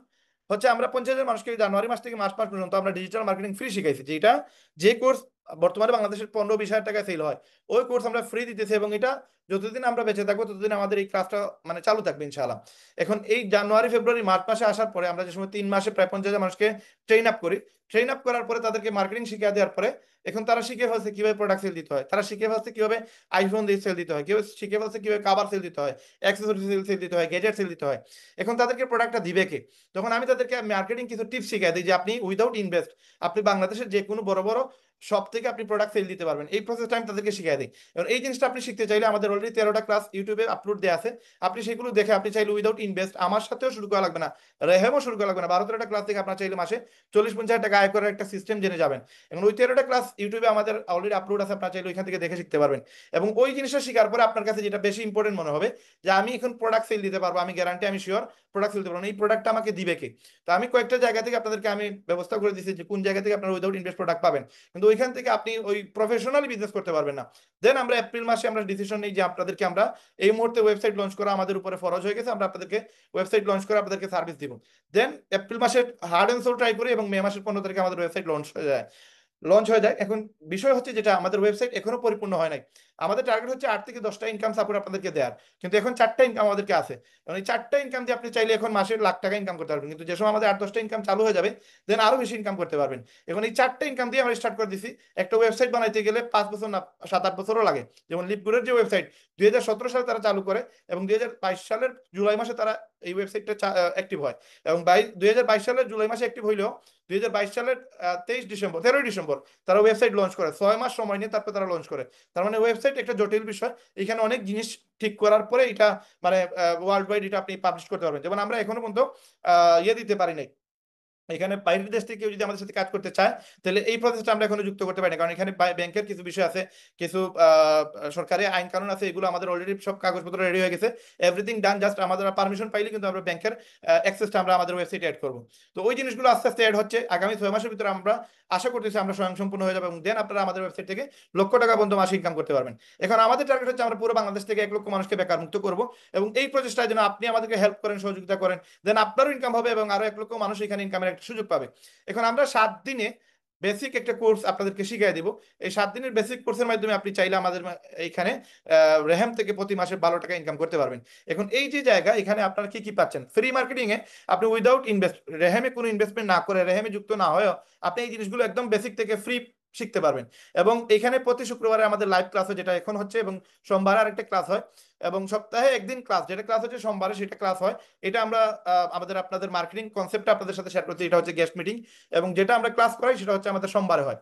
হচ্ছে আমরা 50,000 মানুষকে জানুয়ারি মাস থেকে মার্চ মাস পর্যন্ত আমরা ডিজিটাল মার্কেটিং ফ্রি শিখাইছি, যেটা যে কোর্স বর্তমানে বাংলাদেশের 15-20 হাজার টাকায় সেল হয়, ওই কোর্স আমরা ফ্রি দিতেছি। এবং এটা যতদিন আমরা বেঁচে থাকবো ততদিন আমাদের এই ক্লাসটা মানে চালু থাকবে ইনশাআল্লাহ। এখন এই জানুয়ারি ফেব্রুয়ারি মার্চ মাসে আসার পরে আমরা যে সময় 3 মাসে প্রায় 50,000 মানুষকে ট্রেন আপ করি, ট্রেন আপ করার পরে তাদেরকে মার্কেটিং শিখিয়ে দেওয়ার পরে এখন তারা শিখে ফেলছে কিভাবে প্রোডাক্ট সেল দিতে হয়, তারা শিখে ফেলছে কিভাবে আইফোন দিয়ে সেল দিতে হয়, কিভাবে শিখে ফেলছে কিভাবে কাভার সেল দিতে হয়, অ্যাক্সেসরি সেল দিতে হয়, গ্যাজেট সেল দিতে হয়। এখন তাদেরকে প্রোডাক্টটা দিবে কে? তখন আমি তাদেরকে মার্কেটিং কিছু টিপস শিখাই দিই, যে আপনি উইদাউট ইনভেস্ট আপনি বাংলাদেশের যে কোনো বড় বড় সব থেকে আপনি প্রোডাক্ট সেল দিতে পারবেন। এই প্রসেসটা আমি তাদেরকে শিখিয়ে দিই। এবং এই জিনিসটা আপনি শিখতে চাইলে আমাদের অলরেডি 13টা ক্লাস ইউটিউবে আপলোড দেওয়া আছে, আপনি সেগুলো দেখে আপনি চাইলে উইদাউট ইনভেস্ট আমার সাথেও শুরু করা লাগবে না, রেহেমও শুরু করা লাগবে না, 12-13টা ক্লাস থেকে আপনার চাইলে মাসে 40-50 হাজার টাকা আয় করার একটা সিস্টেম জেনে যাবেন। এবং ওই 13টা ক্লাস ইউটিউবে আমাদের অলরেডি আপলোড আছে, আপনার চাইলে ওইখান থেকে দেখে শিখতে পারবেন। এবং ওই জিনিসটা শেখার পরে আপনার কাছে যেটা বেশি ইম্পর্টেন্ট মনে হবে, যে আমি এখন প্রোডাক্ট সেল দিতে পারবো, আমি গ্যারান্টি, আমি শিওর প্রোডাক্ট সেল দিতে পারবো, এই প্রোডাক্টটা আমাকে দিবে কে? তো আমি কয়েকটা জায়গা থেকে আপনাদেরকে আমি ব্যবস্থা করে দিচ্ছি যে কোন জায়গা থেকে আপনারা উইদাউট ইনভেস্ট প্রোডাক্ট পাবেন, কিন্তু ওইখান থেকে আপনি ওই প্রফেশনালি বিজনেস করতে পারবেন না। দেন আমরা এপ্রিল মাসে আমরা ডিসিশন নিই যে আপনাদেরকে আমরা এই মুহূর্তে ওয়েবসাইট লঞ্চ করা আমাদের উপরে ফরজ হয়ে গেছে, আমরা আপনাদেরকে ওয়েবসাইট লঞ্চ করে আপনাদেরকে সার্ভিস দিব। দেন এপ্রিল মাসে হার্ড অ্যান্ড সোল ট্রাই করি, এবং মে মাসের 15 তারিখে আমাদের ওয়েবসাইট লঞ্চ হয়ে যায়। এখন বিষয় হচ্ছে যেটা আমাদের ওয়েবসাইট এখনো পরিপূর্ণ হয় নাই। আমাদের টার্গেট হচ্ছে 8 থেকে 10টা ইনকাম সাপোর্ট আপনাদেরকে দেওয়ার, কিন্তু এখন 4টা ইনকাম আমাদেরকে আছে। এবং এই 4টা ইনকাম দিয়ে আপনি চাইলে এখন মাসে লাখ টাকা ইনকাম করতে পারবেন, কিন্তু যে সময় আমাদের 8-10টা ইনকাম চালু হয়ে যাবে দেন আরো বেশি ইনকাম করতে পারবেন। এখন এই 4টা ইনকাম দিয়ে আমরা স্টার্ট করে দিছি। একটা ওয়েবসাইট বানাইতে গেলে 5 বছর না 7-8 বছরও লাগে। যেমন লিপগুলোর যে ওয়েবসাইট 2017 সালে তারা চালু করে, এবং 2022 সালের জুলাই মাসে তারা এই ওয়েবসাইটটা অ্যাক্টিভ হয়। এবং 2022 সালের জুলাই মাসে অ্যাক্টিভ হইলেও 2022 সালের 23 ডিসেম্বর 13ই ডিসেম্বর তারা ওয়েবসাইট লঞ্চ করে, 6 মাস সময় নিয়ে তারপর তারা লঞ্চ করে। তার মানে ওয়েবসাইট একটা জটিল বিষয়, এখানে অনেক জিনিস ঠিক করার পরে এটা মানে ওয়ার্ল্ড ওয়াইড এটা আপনি পাবলিশ করতে পারবেন। যেমন আমরা এখনো পর্যন্ত ইয়ে দিতে পারি নাই, এখানে বাইরের দেশ থেকে কেউ যদি আমাদের সাথে কাজ করতে চায়, তাহলে এই প্রসেসটা আমরা এখনো যুক্ত করতে পারি না, কারণ এখানে ব্যাংকের কিছু বিষয় আছে, কিছু সরকারি আইন কানুন আছে, এগুলো আমাদের অলরেডি সব কাগজপত্র রেডি হয়ে গেছে, এভরিথিং ডান, জাস্ট আমাদের পারমিশন পাইলে কিন্তু আমরা ব্যাংকের অ্যাক্সেসটা আমরা আমাদের ওয়েবসাইটে অ্যাড করবো। তো ওই জিনিসগুলো আস্তে আস্তে অ্যাড হচ্ছে, আগামী 6 মাসের ভিতরে আমরা আশা করতেছি আমরা স্বয়ংসম্পূর্ণ হয়ে যাবে, এবং দেন আপনারা আমাদের ওয়েবসাইট থেকে লক্ষ টাকা পর্যন্ত মাসে ইনকাম করতে পারবেন। এখন আমাদের টার্গেট হচ্ছে আমরা পুরো বাংলাদেশ থেকে 1 লক্ষ মানুষকে বেকার মুক্ত করবো, এবং এই প্রচেষ্টায় যেন আপনি আমাদেরকে হেল্প করেন, সহযোগিতা করেন, দেন আপনারও ইনকাম হবে এবং আরো 1 লক্ষ মানুষ এখানে ইনকামের একটা সুযোগ পাবে। এখন আমরা 7 দিনে বেসিক একটা কোর্স আপনাদেরকে শিখিয়ে দিব। এই 7 দিনের বেসিক কোর্সের মাধ্যমে আপনি চাইলে আমাদের এইখানে রেহেম থেকে প্রতি মাসে 12 টাকা ইনকাম করতে পারবেন। এখন এই যে জায়গা, এখানে আপনারা কি কি পাচ্ছেন ফ্রি মার্কেটিং এ, আপনি উইদাউট ইনভেস্ট, রেহেমে কোনো ইনভেস্টমেন্ট না করে, রেহেমে যুক্ত না হয়েও আপনি এই জিনিসগুলো একদম বেসিক থেকে ফ্রি শিখতে পারবেন। এবং এখানে প্রতি শুক্রবারে আমাদের লাইভ ক্লাস হয়, যেটা এখন হচ্ছে, এবং সোমবারে আরেকটা ক্লাস হয়, এবং সপ্তাহে একদিন ক্লাস, যেটা ক্লাস হচ্ছে সোমবারে সেটা ক্লাস হয়। এটা আমরা আমাদের আপনাদের মার্কেটিং কনসেপ্টটা আপনাদের সাথে শেয়ার করছি, এটা হচ্ছে গেস্ট মিটিং, এবং যেটা আমরা ক্লাস করাই সেটা হচ্ছে আমাদের সোমবারে হয়।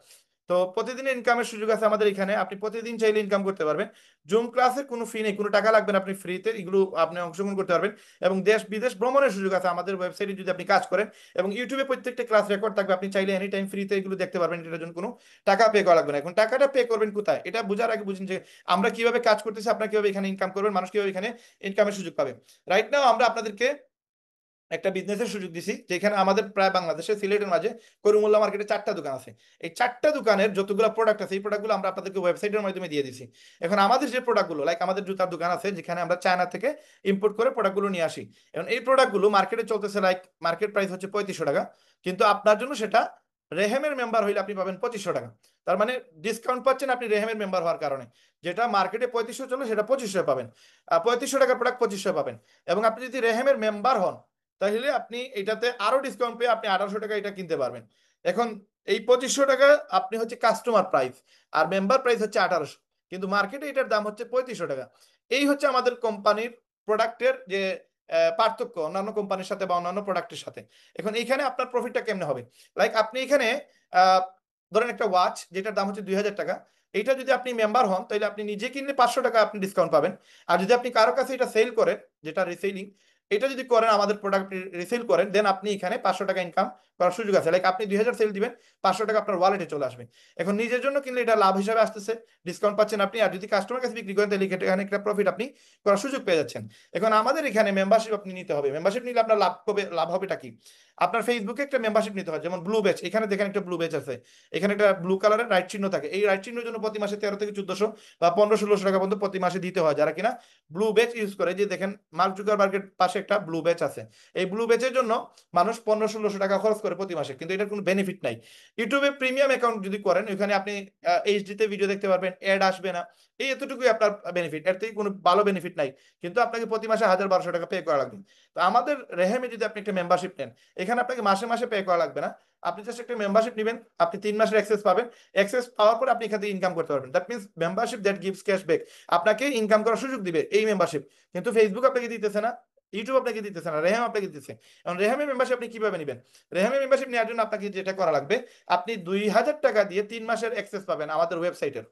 তো প্রতিদিনের ইনকামের সুযোগ আছে আমাদের এখানে, আপনি প্রতিদিন চাইলে ইনকাম করতে পারবেন। জুম ক্লাসের কোনো ফি নেই, কোনো টাকা লাগবে না, আপনি ফ্রিতে এগুলো আপনি অংশগ্রহণ করতে পারবেন। এবং দেশ বিদেশ ভ্রমণের সুযোগ আছে আমাদের ওয়েবসাইটে যদি আপনি কাজ করেন, এবং ইউটিউবে প্রত্যেকটা ক্লাস রেকর্ড থাকবে, আপনি চাইলে এনি টাইম ফ্রিতে এগুলো দেখতে পারবেন, এটার জন্য কোনো টাকা পে করা লাগবে না। এখন টাকাটা পে করবেন কোথায়, এটা বোঝার আগে বুঝুন যে আমরা কিভাবে কাজ করতেছি, আপনারা কিভাবে এখানে ইনকাম করবেন, মানুষ কিভাবে এখানে ইনকামের সুযোগ পাবে। রাইট নাও আমরা আপনাদেরকে একটা বিজনেসের সুযোগ দিছি, যেখানে আমাদের প্রায় বাংলাদেশে সিলেটের মাঝে করিমুল্লাহ মার্কেটে 4টা দোকান আছে। এই 4টা দোকানের যতগুলো প্রোডাক্ট আছে, এই প্রোডাক্টগুলো আমরা আপনাদেরকে ওয়েবসাইটের মাধ্যমে দিয়ে দিছি। এখন আমাদের যে প্রোডাক্টগুলো, লাইক আমাদের জুতার দোকান আছে যেখানে আমরা চায়না থেকে ইম্পোর্ট করে প্রোডাক্টগুলো নিয়ে আসি, এবং এই প্রোডাক্টগুলো মার্কেটে চলতেছে, লাইক মার্কেট প্রাইস হচ্ছে 3500 টাকা, কিন্তু আপনার জন্য সেটা রেহেমের মেম্বার হইলে আপনি পাবেন 2500 টাকা। তার মানে ডিসকাউন্ট পাচ্ছেন আপনি রেহেমের মেম্বার হওয়ার কারণে। যেটা মার্কেটে 3500 চলে সেটা 2500 পাবেন, 3500 টাকার প্রোডাক্ট 2500 পাবেন। এবং আপনি যদি রেহেমের মেম্বার হন, তাহলে আপনি এটাতে আরো ডিসকাউন্ট পেয়ে আপনি 1800 টাকা এটা কিনতে পারবেন। এখন এই 2500 টাকা আপনি হচ্ছে কাস্টমার প্রাইস, আর মেম্বার প্রাইস হচ্ছে 1800, কিন্তু মার্কেটে এটার দাম হচ্ছে 3500 টাকা। এই হচ্ছে আমাদের কোম্পানির প্রোডাক্টের যে পার্থক্য অন্যান্য কোম্পানির সাথে বা অন্যান্য প্রোডাক্টের সাথে। এখন এইখানে আপনার প্রফিটটা কেমনে হবে, লাইক আপনি এখানে আহ, ধরেন একটা ওয়াচ যেটার দাম হচ্ছে 2000 টাকা, এইটা যদি আপনি মেম্বার হন তাহলে আপনি নিজে কিনলে 500 টাকা আপনি ডিসকাউন্ট পাবেন। আর যদি আপনি কারো কাছে এটা সেল করেন, যেটা রিসেলিং, এটা যদি করেন, আমাদের প্রোডাক্ট রিসেল করেন, দেন আপনি এখানে 500 টাকা ইনকাম করার সুযোগ আছে। লাইক আপনি 2000 সেল দিবেন, 500 টাকা আপনার ওয়ালেটে চলে আসবে। এখন নিজের জন্য কিনলে এটা লাভ হিসাবে আসতেছে, ডিসকাউন্ট পাচ্ছেন আপনি। আর যদি কাস্টমার কাছে বিক্রি করেন তাহলে এখানে একটা প্রফিট আপনি করার সুযোগ পেয়ে যাচ্ছেন। এখন আমাদের এখানে মেম্বারশিপ আপনি নিতে হবে, মেম্বারশিপ নিলে আপনার লাভ হবে, লাভ হবেটা কি, আপনার ফেসবুকে একটা মেম্বারশিপ নিতে হয়, যেমন ব্লু ব্যাচ, এখানে দেখেন একটা ব্লু ব্যাচ আছে, এখানে একটা ব্লু কালারের রাইট চিহ্ন থাকে, এই রাইট চিহ্নের জন্য প্রতি মাসে 13 থেকে 1400 বা 1500-1600 টাকা পর্যন্ত প্রতি মাসে দিতে হয় যারা কিনা ব্লু ব্যাচ ইউজ করে। যে দেখেন মার্ক জুকারবার্গের পাশে একটা ব্লু ব্যাচ আছে, এই ব্লু ব্যাচের জন্য মানুষ 1500-1600 টাকা খরচ করে প্রতি মাসে, কিন্তু এটার কোনো বেনিফিট নাই। ইউটিউবে প্রিমিয়াম অ্যাকাউন্ট যদি করেন, ওইখানে আপনি এইচডিতে ভিডিও দেখতে পারবেন, অ্যাড আসবে না, এই এতটুকুই আপনার বেনিফিট, এর থেকে কোনো ভালো বেনিফিট নাই। কিন্তু আপনাকে প্রতি মাসে 1000-1200 টাকা পে করা লাগবে। তো আমাদের রেহেমে যদি আপনি একটা মেম্বারশিপ নেন, এখানে আপনাকে মাসে মাসে পে করা লাগবে না, আপনি জাস্ট একটা মেম্বারশিপ নেবেন, আপনি 3 মাসের অ্যাক্সেস পাবেন। অ্যাক্সেস পাওয়ার পর আপনি এখান থেকে ইনকাম করতে পারবেন। That means membership that gives cashback, আপনাকে ইনকাম করার সুযোগ দিবে এই মেম্বারশিপ। কিন্তু ফেসবুক আপনাকে দিতেছে না, ইউটিউব আপনাকে দিতেছে না, রেহাম আপনাকে দিতেছে। এখন রেহামের মেম্বারশিপ আপনি কিভাবে নেবেন, রেহামের মেম্বারশিপ নেওয়ার জন্য আপনাকে যেটা করা লাগবে, আপনি 2000 টাকা দিয়ে 3 মাসের অ্যাক্সেস পাবেন আমাদের ওয়েবসাইটের।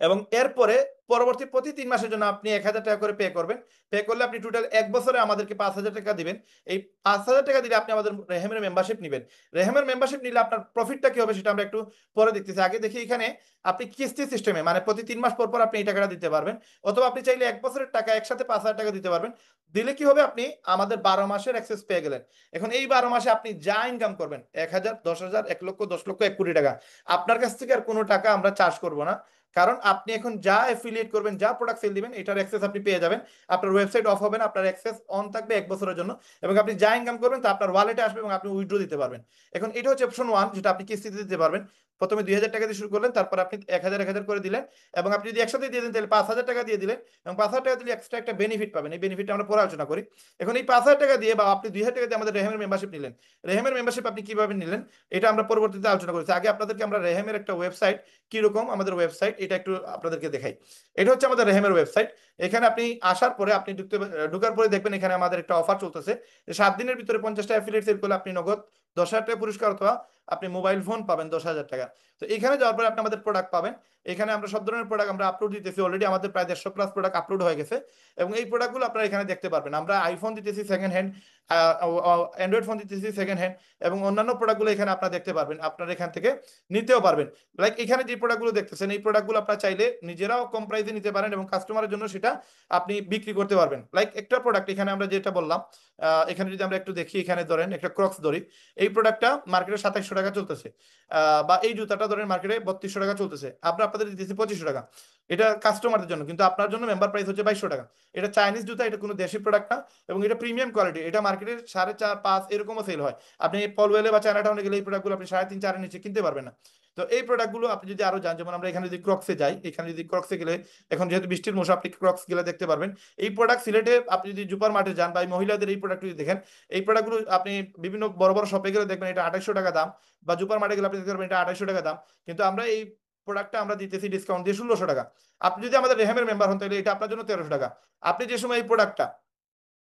এবং এরপরে পরবর্তী প্রতি 3 মাসের জন্য আপনি 1000 টাকা করে পে করবেন। পে করলে আপনি টোটাল 1 বছরে আমাদেরকে 5000 টাকা দিবেন। এই 5000 টাকা দিলে আপনি আমাদের রেহেমের মেম্বারশিপ নেবেন। রেহেমের মেম্বারশিপ নিলে আপনার প্রফিটটা কি হবে সেটা আমরা একটু পরে দেখতেছি। আগে দেখি এখানে আপনি কিস্তি সিস্টেমে, মানে প্রতি 3 মাস পর পর আপনি এই টাকাটা দিতে পারবেন, অথবা আপনি চাইলে 1 বছরের টাকা একসাথে 5000 টাকা দিতে পারবেন। দিলে কি হবে, আপনি আমাদের 12 মাসের অ্যাক্সেস পেয়ে গেলেন। এখন এই 12 মাসে আপনি যা ইনকাম করবেন, 1000, 10,000, 1 লক্ষ, 10 লক্ষ, 1 কোটি টাকা, আপনার কাছ থেকে আর কোনো টাকা আমরা চার্জ করবো না। কারণ আপনি এখন যা অ্যাফিলিয়েট করবেন, যা প্রোডাক্ট সেল দিবেন, এটার অ্যাক্সেস আপনি পেয়ে যাবেন। আপনার ওয়েবসাইট অফ হবে না, আপনার অ্যাক্সেস অন থাকবে 1 বছরের জন্য। এবং আপনি যা ইনকাম করবেন তা আপনার ওয়ালেটে আসবে এবং আপনি উইথড্র দিতে পারবেন। এখন এটা হচ্ছে অপশন 1, যেটা আপনি কিস্তিতে দিতে পারবেন। প্রথমে 2000 টাকা দিয়ে শুরু করলেন, তারপর আপনি 1000 করে দিলেন, এবং আপনি যদি একসাথে দিয়ে দেন তাহলে 5000 টাকা দিয়ে দিলেন, এবং 5000 টাকা দিলে এক্সট্রা একটা বেনিফিট পাবেন। এই বেনিফিটটা আমরা পরে আলোচনা করি। এখন এই 5000 টাকা দিয়ে বা আপনি 2000 টাকা দিয়ে আমাদের রেহেমের মেম্বারশিপ নিলেন, রেহেমের মেম্বারশিপ আপনি কিভাবে নিলেন এটা আমরা পরবর্তীতে আলোচনা করেছি। আগে আপনাদেরকে আমরা রেহেমের একটা ওয়েবসাইট, কিরকম আমাদের ওয়েবসাইট, এটা একটু আপনাদেরকে দেখাই। এটা হচ্ছে আমাদের রেহেমের ওয়েবসাইট। এখানে আপনি আসার পরে আপনি ঢুকার পরে দেখবেন এখানে আমাদের একটা অফার চলতেছে, যে 7 দিনের ভিতরে 50টা অ্যাফিলিয়েট সেল করলে আপনি নগদ 10,000 টাকা পুরস্কার অথবা আপনি মোবাইল ফোন পাবেন 10,000 টাকা। তো এখানে যাওয়ার পরে আপনি আমাদের প্রোডাক্ট পাবেন। এখানে আমরা সব ধরনের প্রোডাক্ট আমরা আপলোড দিতেছি, অলরেডি আমাদের প্রায় 150+ প্রোডাক্ট আপলোড হয়ে গেছে, এবং এই প্রোডাক্টগুলো আপনারা এখানে দেখতে পারবেন। আমরা আইফোন দিতেছি সেকেন্ড হ্যান্ড, অ্যান্ড্রয়েড ফোন দিতেছি সেকেন্ড হ্যান্ড, এবং অন্যান্য প্রোডাক্টগুলো এখানে আপনারা দেখতে পারবেন, আপনারা এখান থেকে নিতেও পারবেন। লাইক এখানে যে প্রোডাক্টগুলো দেখতেছেন, এই প্রোডাক্টগুলো আপনারা চাইলে নিজেরাও কম প্রাইসে নিতে পারেন এবং কাস্টমারের জন্য সেটা আপনি বিক্রি করতে পারবেন। লাইক একটা প্রোডাক্ট এখানে আমরা যেটা বললাম, এখানে যদি আমরা একটু দেখি, এখানে ধরেন একটা ক্রক্স ধরি, এই প্রোডাক্টটা মার্কেটে 2700 টাকা চলতেছে, বা এই জুতাটা ধরেন মার্কেটে 3200 টাকা চলতেছে, আমরা আপনাদের দিতেছি 2500 টাকা। এটা কাস্টমারদের জন্য, কিন্তু আপনার জন্য মেম্বার প্রাইস হচ্ছে 2200 টাকা। এটা চাইনিজ জুতা, এটা কোনো দেশি প্রোডাক্ট না, এবং এটা প্রিমিয়াম কোয়ালিটি। এটা মার্কেটে 4.5 5 এরকমও সেল হয়। আপনি পলওয়েলে বা চায়না টাউনে গেলে এই প্রোডাক্টগুলো আপনি 3.5 4 নিচে কিনতে পারবেন না। তো এই প্রোডাক্টগুলো আপনি যদি আরো জান, যেমন আমরা এখানে যদি ক্রক্সে যাই, এখানে যদি ক্রক্সে গেলে, এখন যেহেতু বৃষ্টির মৌসুম, আপনি ক্রক্স গেলে দেখতে পারবেন এই প্রোডাক্ট সিলেটে। আপনি যদি সুপার মার্কেটে যান বা এই মহিলাদের এই প্রোডাক্ট যদি দেখেন, এই প্রোডাক্টগুলো আপনি বিভিন্ন বড় বড় শপে গেলে দেখবেন এটা 2800 টাকা দাম, বা সুপার মার্কেটে গেলে আপনি দেখতে পারবেন এটা 2800 টাকা দাম। কিন্তু আমরা এই প্রোডাক্টটা আমরা দিতেছি ডিসকাউন্ট দিয়ে 1600 টাকা। আপনি যদি আমাদের রেহেমের মেম্বার হন, তাহলে এটা আপনার জন্য 1300 টাকা। আপনি যে সময় এই প্রোডাক্টটা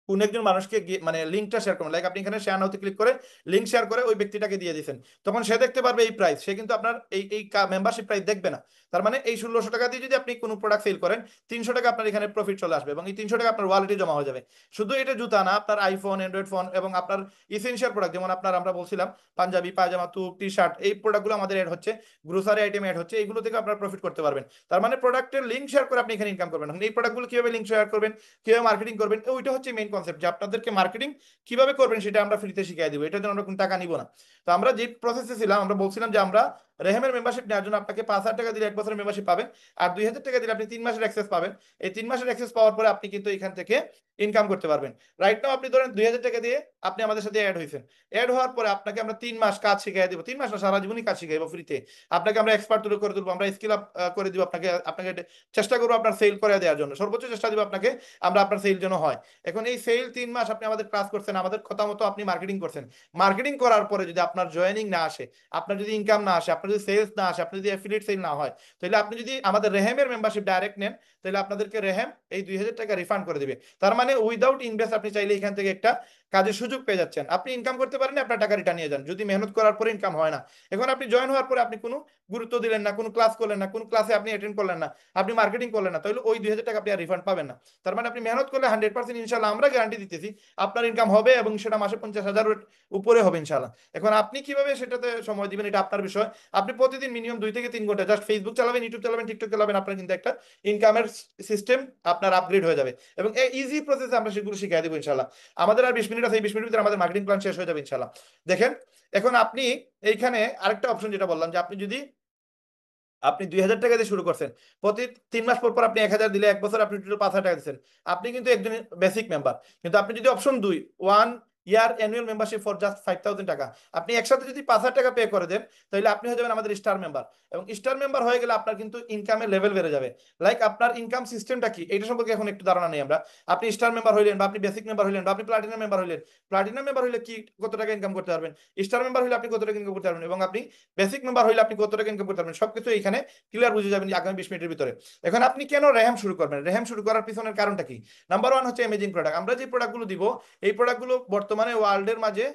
কোন একজন মানুষকে মানে লিঙ্কটা শেয়ার করবেন, লাইক আপনি এখানে শেয়ার নাওতে ক্লিক করে লিঙ্ক শেয়ার করে ওই ব্যক্তিটাকে দিয়ে দিয়েছেন, তখন সে দেখতে পারবে এই প্রাইস, সে কিন্তু আপনার এই মেম্বারশিপ প্রাইস দেখবে না। তার মানে এই 1600 টাকা দিয়ে যদি আপনি কোনো প্রোডাক্ট সেল করেন, 300 টাকা আপনার এখানে প্রফিট চলে আসবে, এবং এই 300 টাকা আপনার ওয়ালেটে জমা হয়ে যাবে। শুধু এটা জুতা না, আপনার আইফোন, অ্যান্ড্রয়েড ফোন এবং আপনার ইসেনশিয়াল প্রোডাক্ট, যেমন আপনার আমরা বলছিলাম পাঞ্জাবি, পায়জামা, টুপ, টি শার্ট, এই প্রোডাক্টগুলো আমাদের অ্যাড হচ্ছে, গ্রোসারি আইটেম অ্যাড হচ্ছে, এইগুলো থেকে আপনার প্রফিট করতে পারবেন। তার মানে প্রোডাক্টের লিঙ্ক শেয়ার করে আপনি এখানে ইনকাম করবেন। এখন এই প্রোডাক্টগুলো কিভাবে লিঙ্ক শেয়ার করবেন, কিভাবে মার্কেটিং করবেন, ওইটা হচ্ছে মেইন কনসেপ্ট, যে আপনাদেরকে মার্কেটিং কিভাবে করবেন সেটা আমরা ফ্রিতে শিখিয়ে দিব, এটার জন্য আমরা কোনো টাকা নিব না। তো আমরা যে প্রসেসে ছিলাম, আমরা বলছিলাম যে আমরা রেহেমের মেম্বারশিপ নেওয়ার জন্য আপনাকে 5,000 টাকা দিলে 1 বছরের মেম্বারশিপ পাবেন, আর 2,000 টাকা দিলে আপনি 3 মাসের অ্যাক্সেস পাবেন। এই 3 মাসের অ্যাক্সেস পাওয়ার পরে আপনি কিন্তু এখান থেকে ইনকাম করতে পারবেন। রাইট নাও আপনি ধরেন 2,000 টাকা দিয়ে আপনি আমাদের সাথে অ্যাড হয়েছেন। অ্যাড হওয়ার পরে আপনাকে আমরা 3 মাস কাজ শিখিয়ে দিব, 3 মাস না, সারা জীবনই কাজ শিখাইবো ফ্রিতে। আপনাকে আমরা এক্সপার্ট তৈরি করে তুলবো, আমরা স্কিল আপ করে দিব আপনাকে। আপনাকে চেষ্টা করবো আপনার সেল করে দেওয়ার জন্য, সর্বোচ্চ চেষ্টা দিব আপনাকে আমরা, আপনার সেল যেন হয়। এখন এই সেল 3 মাস আপনি আমাদের ক্লাস করছেন, আমাদের কথা মতো আপনি মার্কেটিং করছেন। মার্কেটিং করার পরে যদি আপনার জয়েনিং না আসে, আপনার যদি ইনকাম না আসে, আপনার যদি সেলস না আসে, আপনার যদি অ্যাফিলিয়েট সেল না হয়, তাহলে আপনি যদি আমাদের রেহেমের মেম্বারশিপ ডাইরেক্ট নেন, তাহলে আপনাদেরকে রেহেম এই 2,000 টাকা রিফান্ড করে দিবে। তার মানে উইদাউট ইনভেস্ট আপনি চাইলে এখান থেকে একটা কাজের সুযোগ পেয়ে যাচ্ছেন। আপনি ইনকাম করতে পারেন, আপনার টাকা রিটার্ন নিয়ে যান, যদি মেহনত করার পরে ইনকাম হয় না। এখন আপনি জয়েন হওয়ার পরে আপনি কোনো গুরুত্ব দিলেন না, কোনো ক্লাস করলেন না, কোনো ক্লাসে আপনি অ্যাটেন্ড করলেন না, আপনি মার্কেটিং করলেন না, তাহলে ওই 2,000 টাকা আপনি আর রিফান্ড পাবেন না। তার মানে আপনি মেহনত করলে 100% ইনশাল্লাহ আমরা গ্যারান্টি দিতেছি আপনার ইনকাম হবে, এবং সেটা মাসে 50,000 উপরে হবে ইনশাল্লাহ। এখন আপনি কিভাবে সেটাতে সময় দিবেন এটা আপনার বিষয়। আপনি প্রতিদিন মিনিমাম 2 থেকে 3 ঘন্টা জাস্ট ফেসবুক চালাবেন, ইউটিউব চালাবেন, টিকটক চালাবেন, আপনার কিন্তু একটা ইনকামের সিস্টেম আপনার আপগ্রেড হয়ে যাবে, এবং এই ইজি প্রসেসে আমরা সেগুলো শিখিয়ে দেবো ইনশাল্লাহ। আমাদের আর 20 মিনিট আছে, এই 20 মিনিটের ভিতরে আমাদের মার্কেটিং প্ল্যান শেষ হয়ে যাবে ইনশাল্লাহ। দেখেন, এখন আপনি এইখানে আরেকটা অপশন যেটা বললাম, যে আপনি 2,000 টাকা দিয়ে শুরু করছেন, প্রতি 3 মাস পর পর আপনি 1,000 দিলে 1 বছর আপনি টোটাল 5,000 টাকা দিচ্ছেন, আপনি কিন্তু একজন বেসিক মেম্বার। কিন্তু আপনি যদি option 2, 1 year annual membership for just 5,000 টাকা, আপনি একসাথে যদি 5,000 টাকা পে করে দেন, তাহলে আপনি হয়ে যাবেন আমাদের স্টার মেম্বার। এবং স্টার মেম্বার হয়ে গেলে আপনার কিন্তু ইনকামের লেভেল বেড়ে যাবে। লাইক আপনার ইনকাম সিস্টেমটা কি এটা সম্পর্কে এখন একটু ধারণা নেই আমরা। আপনি স্টার মেম্বার হইলেন, বা আপনি বেসিক মেম্বার হইলেন, বা আপনি প্লাটিনাম মেম্বার হইলেন। প্লাটিনাম মেম্বার হইলে কি কত টাকা ইনকাম করতে পারবেন, স্টার মেম্বার হইলে আপনি কত টাকা ইনকাম করতে পারবেন, এবং আপনি বেসিক মেম্বার হইলে আপনি কত টাকা ইনকাম করতে পারবেন, সবকিছু এখানে ক্লিয়ার বুঝে যাবেন আগামী 20 মিনিটের ভিতরে। এখন আপনি কেন রেহেম শুরু করবেন, রেহেম শুরু করার পিছনের কারণটা কি? নাম্বার 1 হচ্ছে অ্যামেজিং প্রোডাক্ট। আমরা যে প্রোডাক্টগুলো দিব, এই প্রোডাক্টগুলো বর্তমানে ওয়ার্ল্ডের মাঝে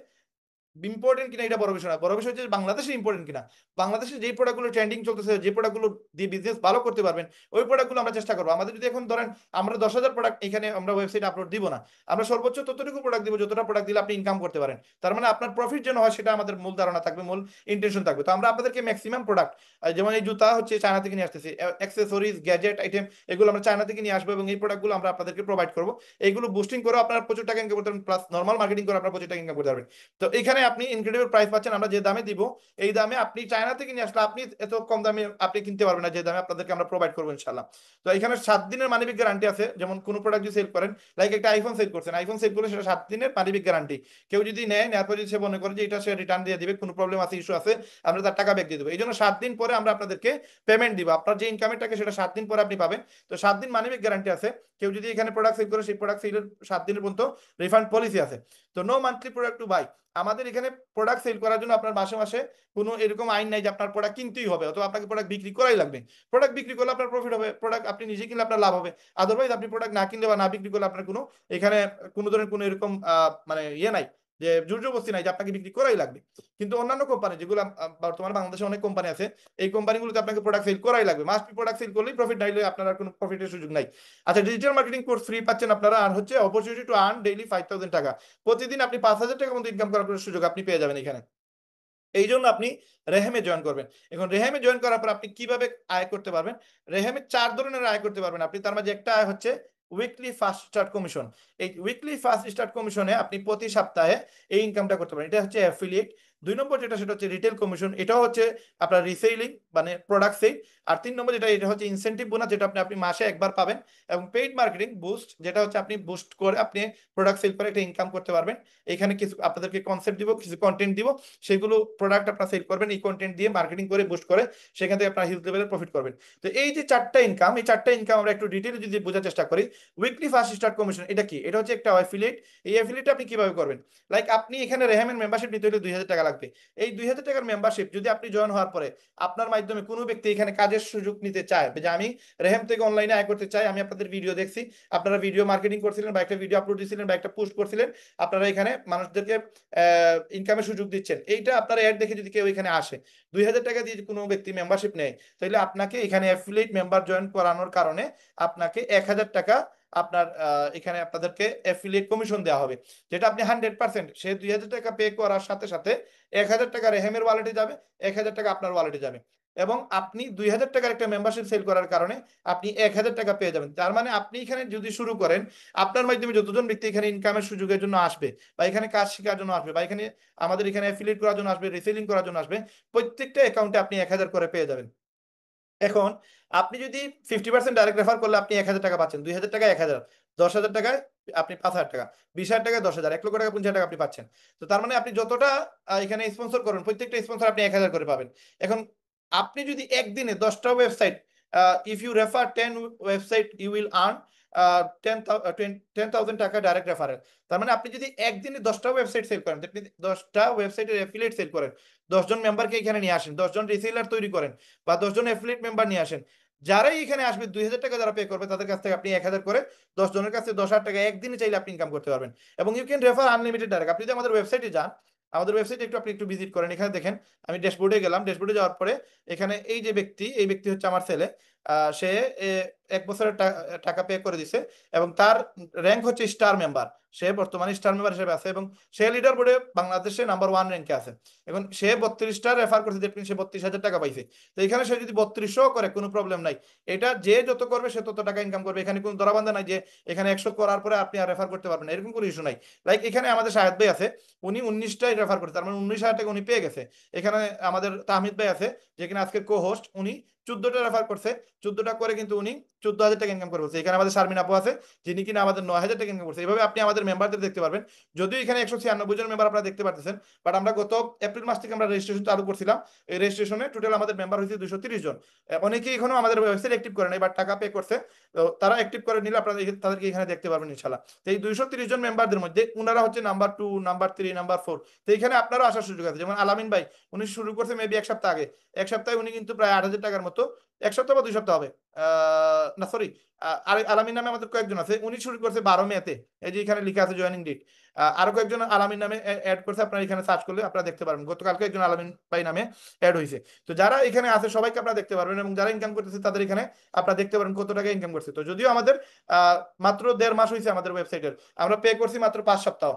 ইম্পর্টেন্ট কিনা এটা বড় বিষয় না, বড় বিষয় হচ্ছে বাংলাদেশে ইম্পর্টেন্ট কিনা। বাংলাদেশে যে প্রোডাক্টগুলো ট্রেন্ডিং চলতেছে, যে প্রোডাক্টগুলো দিয়ে বিজনেস ভালো করতে পারবেন, ওই প্রোডাক্টগুলো আমরা চেষ্টা করবো। আমাদের যদি এখন ধরেন আমরা 10,000 প্রোডাক্ট এখানে আমরা ওয়েবসাইট আপলোড দিব না, আমরা সর্বোচ্চ ততটুকু প্রোডাক্ট দিব যতটা প্রোডাক্ট দিলে আপনি ইনকাম করতে পারেন। তার মানে আপনার প্রফিট যেন হয় সেটা আমাদের মূল ধারণা থাকবে, মূল ইন্টেনশন থাকবে। তো আমরা আপনাদেরকে ম্যাক্সিমাম প্রোডাক্ট, যেমন এই জুতা হচ্ছে চায়না থেকে নিয়ে আসতেছি, অ্যাক্সেসরিজ, গ্যাজেট আইটেম, এগুলো আমরা চায়না থেকে নিয়ে আসবো, এবং এই প্রোডাক্টগুলো আমরা আপনাদেরকে প্রোভাইড করবো। এইগুলো বুস্টিং করে আপনারা প্রচুর টাকা ইনকাম করতে পারবেন, প্লাস নর্মাল মার্কেটিং করে আপনারা প্রচুর টাকা ইনকাম করতে পারবেন। তো এখানে আপনি ইনক্রেডিবল প্রাইস পাচ্ছেন। আমরা যে দামে দিব, এই দামে আপনি চায়না থেকে নিয়ে আসলে আপনি এত কম দামে আপনি কিনতে পারবেন না, যে দামে আপনাদেরকে আমরা প্রোভাইড করবো ইনশাল্লাহ। তো এখানে 7 দিনের মানিব্যাগ গ্যারান্টি আছে। যেমন কোনো প্রোডাক্ট যদি সেল করেন, লাইক একটা আইফোন সেল করছেন, আইফোন সেল করলে সেটা 7 দিনের মানিব্যাগ গ্যারান্টি। কেউ যদি নেয়, নেওয়ার পর যদি সে মনে করে যে এটা সে রিটার্ন দিয়ে দিবে, কোনো প্রবলেম আছে, ইস্যু আছে, আমরা তার টাকা ব্যাক দিয়ে দেবো। এই জন্য 7 দিন পরে আমরা আপনাদেরকে পেমেন্ট দিব। আপনার যে ইনকামের টাকা সেটা 7 দিন পরে আপনি পাবেন। তো 7 দিন মানিব্যাগ গ্যারান্টি আছে। কেউ যদি এখানে প্রোডাক্ট সেল করে, সেই প্রোডাক্ট সেলের 7 দিনের পর্যন্ত রিফান্ড পলিসি আছে। তো no monthly product to buy. আমাদের এখানে প্রোডাক্ট সেল করার জন্য আপনার মাসে মাসে কোনো এরকম আইন নাই যে আপনার প্রোডাক্ট কিনতেই হবে, অথবা আপনাকে প্রোডাক্ট বিক্রি করাই লাগবে। প্রোডাক্ট বিক্রি করলে আপনার প্রফিট হবে, প্রোডাক্ট আপনি নিজে কিনলে আপনার লাভ হবে। আদারওয়াইজ আপনি প্রোডাক্ট না কিনলে বা না বিক্রি করলে আপনার কোনো এখানে কোনো ধরনের কোনো এরকম মানে ইয়ে নাই, যে জোর জবরদস্তি নাই যে আপনাকে বিক্রি করাই লাগবে। কিন্তু অন্যান্য কোম্পানি যেগুলো বর্তমানে বাংলাদেশে অনেক কোম্পানি আছে, এই কোম্পানিগুলোতে আপনাকে প্রোডাক্ট সেল করাই লাগবে, মাস্ট বি প্রোডাক্ট সেল করলেই প্রফিট, নাইলে আপনার আর কোনো প্রফিটের সুযোগ নাই। আচ্ছা, ডিজিটাল মার্কেটিং কোর্স ফ্রি পাচ্ছেন আপনারা, আর হচ্ছে অপরচুনিটি টু আর্ন ডেইলি 5,000 টাকা, প্রতিদিন আপনি 5,000 টাকা মতো ইনকাম করার সুযোগ আপনি পেয়ে যাবেন এখানে। এই জন্য আপনি রেহেমে জয়েন করবেন। এখন রেহেমে জয়েন করার পর আপনি কিভাবে আয় করতে পারবেন? রেহেমে 4 ধরনের আয় করতে পারবেন আপনি। তার মাঝে একটা আয় হচ্ছে উইকলি ফার্স্ট স্টার্ট কমিশন। এই উইকলি ফার্স্ট স্টার্ট কমিশনে আপনি প্রতি সপ্তাহে এই ইনকামটা করতে পারেন, এটা হচ্ছে অ্যাফিলিয়েট। 2 নম্বর যেটা, সেটা হচ্ছে রিটেল কমিশন, এটাও হচ্ছে আপনার রিসেলিং মানে প্রোডাক্ট সেল। আর 3 নম্বর যেটা, এটা হচ্ছে ইনসেন্টিভ বোনাস, যেটা আপনি আপনি মাসে একবার পাবেন। এবং পেইড মার্কেটিং বুস্ট, যেটা হচ্ছে আপনি বুস্ট করে আপনি প্রোডাক্ট সেল করে একটা ইনকাম করতে পারবেন। এখানে কিছু আপনাদেরকে কনসেপ্ট দিব, কিছু কন্টেন্ট দিব, সেগুলো প্রোডাক্ট আপনারা সেল করবেন, এই কন্টেন্ট দিয়ে মার্কেটিং করে বুস্ট করে সেখান থেকে আপনারা হিউজ লেভেলের প্রফিট করবেন। তো এই যে 4টা ইনকাম, এই 4টা ইনকাম আমরা একটু ডিটেইলে যদি বোঝার চেষ্টা করি। উইকলি ফার্স্ট স্টার্ট কমিশন এটা কি? এটা হচ্ছে একটা অ্যাফিলিয়েট। এই অ্যাফিলিয়েট আপনি কিভাবে করবেন? লাইক আপনি এখানে রেহামের মেম্বারশিপ নিতে হলে 2,000 টাকা লাগবে। এই 2,000 টাকার মেম্বারশিপ যদি আপনি জয়েন হওয়ার পরে আপনার মাধ্যমে কোনো ব্যক্তি এখানে কাজের সুযোগ নিতে চায়, যে আমি রেহাম থেকে অনলাইনে আয় করতে চাই, আমি আপনাদের ভিডিও দেখছি, আপনারা ভিডিও মার্কেটিং করছিলেন বা একটা ভিডিও আপলোড দিয়েছিলেন বা একটা পোস্ট করছিলেন, আপনারা এখানে মানুষদেরকে ইনকামের সুযোগ দিচ্ছেন, এইটা আপনারা অ্যাড দেখে যদি কেউ এখানে আসে, 2,000 টাকা দিয়ে কোনো ব্যক্তি মেম্বারশিপ নেয়, তাহলে আপনাকে এখানে অ্যাফিলিয়েট মেম্বার জয়েন করানোর কারণে আপনাকে 1,000 টাকা আপনার এখানে আপনাদেরকে অ্যাফিলিয়েট কমিশন দেওয়া হবে, যেটা আপনি 100%, সে 2,000 টাকা পে করার সাথে সাথে 1,000 টাকা রেহেমের ওয়ালেটে যাবে, 1,000 টাকা আপনার ওয়ালেটে যাবে। এবং আপনি 2,000 টাকার একটা মেম্বারশিপ সেল করার কারণে আপনি 1,000 টাকা পেয়ে যাবেন। তার মানে আপনি এখানে যদি শুরু করেন, আপনার মাধ্যমে যতজন ব্যক্তি এখানে ইনকামের সুযোগের জন্য আসবে বা এখানে কাজ শেখার জন্য আসবে বা এখানে আমাদের এখানে অ্যাফিলিয়েট করার জন্য আসবে, রিসেলিং করার জন্য আসবে, প্রত্যেকটা অ্যাকাউন্টে আপনি 1,000 করে পেয়ে যাবেন। এখন আপনি যদি 50% ডাইরেক্ট রেফার করলে আপনি 1,000 টাকা পাচ্ছেন, 2,000 টাকায় 1,000, 10,000 টাকায় আপনি 5,000 টাকা, 20,000 টাকায় 10,000, 1 লক্ষ টাকা 50,000 টাকা আপনি পাচ্ছেন। তো তার মানে আপনি যতটা এখানে স্পন্সর করবেন, প্রত্যেকটা স্পন্সর আপনি 1,000 করে পাবেন। এখন আপনি যদি একদিনে 10টা website, if you refer 10 website you will earn 10,000 টাকা ডাইরেক্ট রেফারেল। তার মানে আপনি যদি একদিনে 10টা ওয়েবসাইট সেল করেন, আপনি 10টা ওয়েবসাইটের অ্যাফিলিয়েট সেল করেন, 10 জন মেম্বারকে এখানে নিয়ে আসেন, 10 জন রিসেলার তৈরি করেন বা 10 জন অ্যাফিলিয়েট মেম্বার নিয়ে আসেন, যারাই এখানে আসবে 2,000 টাকা যারা পে করবে তাদের কাছ থেকে আপনি 1,000 করে, 10 জনের কাছে 10,000 টাকা একদিনে চাইলে আপনি ইনকাম করতে পারবেন। এবং you can refer unlimited direct. আপনি যদি আমাদের ওয়েবসাইটে যান, আমাদের ওয়েবসাইটে একটু আপনি একটু ভিজিট করেন, এখানে দেখেন আমি ড্যাশবোর্ডে গেলাম, ড্যাশবোর্ডে যাওয়ার পরে এখানে এই যে ব্যক্তি, এই ব্যক্তি হচ্ছে আমার ছেলে, সে 1 বছরের টাকা পে করে দিছে এবং তার র্যাঙ্ক হচ্ছে স্টার মেম্বার, সে বর্তমানে স্টার মেম্বার হিসেবে আছে এবং সে লিডার বোর্ডে বাংলাদেশে নাম্বার 1 র্যাঙ্কে আছে। এখন সে 32টা রেফার করছে, দ্যাট মিনস সে 32,000 টাকা পাইছে। তো এখানে সে যদি 3200 করে কোনো প্রবলেম নাই, এটা যে যত করবে সে তত টাকা ইনকাম করবে, এখানে কোনো ধরাবান্ধা নাই যে এখানে 100 করার পরে আপনি আর রেফার করতে পারবেন না, এরকম কোনো ইস্যু নাই। লাইক এখানে আমাদের শাহেদ ভাই আছে, উনি 19টাই রেফার করছে, তার মানে 19,000 টাকা উনি পেয়ে গেছে। এখানে আমাদের তাহমিদ ভাই আছে, যেখানে আজকের কো হোস্ট, উনি 14টা রেফার করছে, 14টা করে কিন্তু উনি 14,000 টাকা ইনকাম করছে। এখানে আমাদের শারমিন আপু আছে, যিনি কিনা আমাদের 9,000 টাকা ইনকাম করছে। এইভাবে আপনি আমাদের মেম্বারদের দেখতে পারবেন। যদিও এখানে 196 জন মেম্বার আপনারা দেখতে পাচ্ছেন, বাট আমরা গত এপ্রিল মাস থেকে আমরা রেজিস্ট্রেশন চালু করছিলাম। এই রেজিস্ট্রেশনে টোটাল আমাদের মেম্বার হয়েছে 230 জন। অনেকেই এখনো আমাদের ওয়েবসাইট অ্যাক্টিভ করে নাই, বাট টাকা পে করছে। তো তারা অ্যাক্টিভ করে নিলে আপনারা তাদেরকে এখানে দেখতে পারবেন ইনশাল্লাহ। তো এই 230 জন মেম্বারদের মধ্যে উনারা হচ্ছে নাম্বার 2, নাম্বার 3, নাম্বার 4। তো এখানে আপনারও আসার সুযোগ আছে। যেমন আলামিন ভাই, উনি শুরু করছে মেবি 1 সপ্তাহ আগে, 1 সপ্তাহে উনি কিন্তু প্রায় 8,000 টাকার মতো, 1 সপ্তাহ বা 2 সপ্তাহ হবে, না সরি, আর আলামিন নামে আমাদের কয়েকজন আছে, উনি শুরু করছে 12 মেতে, এই যে এখানে লেখা আছে জয়েনিং ডেট। আরো কয়েকজন আলামিন নামে অ্যাড করছে, আপনারা এখানে সার্চ করলে আপনারা দেখতে পারবেন, গতকালকে একজন আলামিন ভাই নামে অ্যাড হয়েছে। তো যারা এখানে আছে সবাইকে আপনারা দেখতে পারবেন এবং যারা ইনকাম করতেছে তাদের এখানে আপনারা দেখতে পারেন কত টাকা ইনকাম করছে। তো যদিও আমাদের মাত্র 1.5 মাস হয়েছে আমাদের ওয়েবসাইটের, আমরা পে করছি মাত্র 5 সপ্তাহ।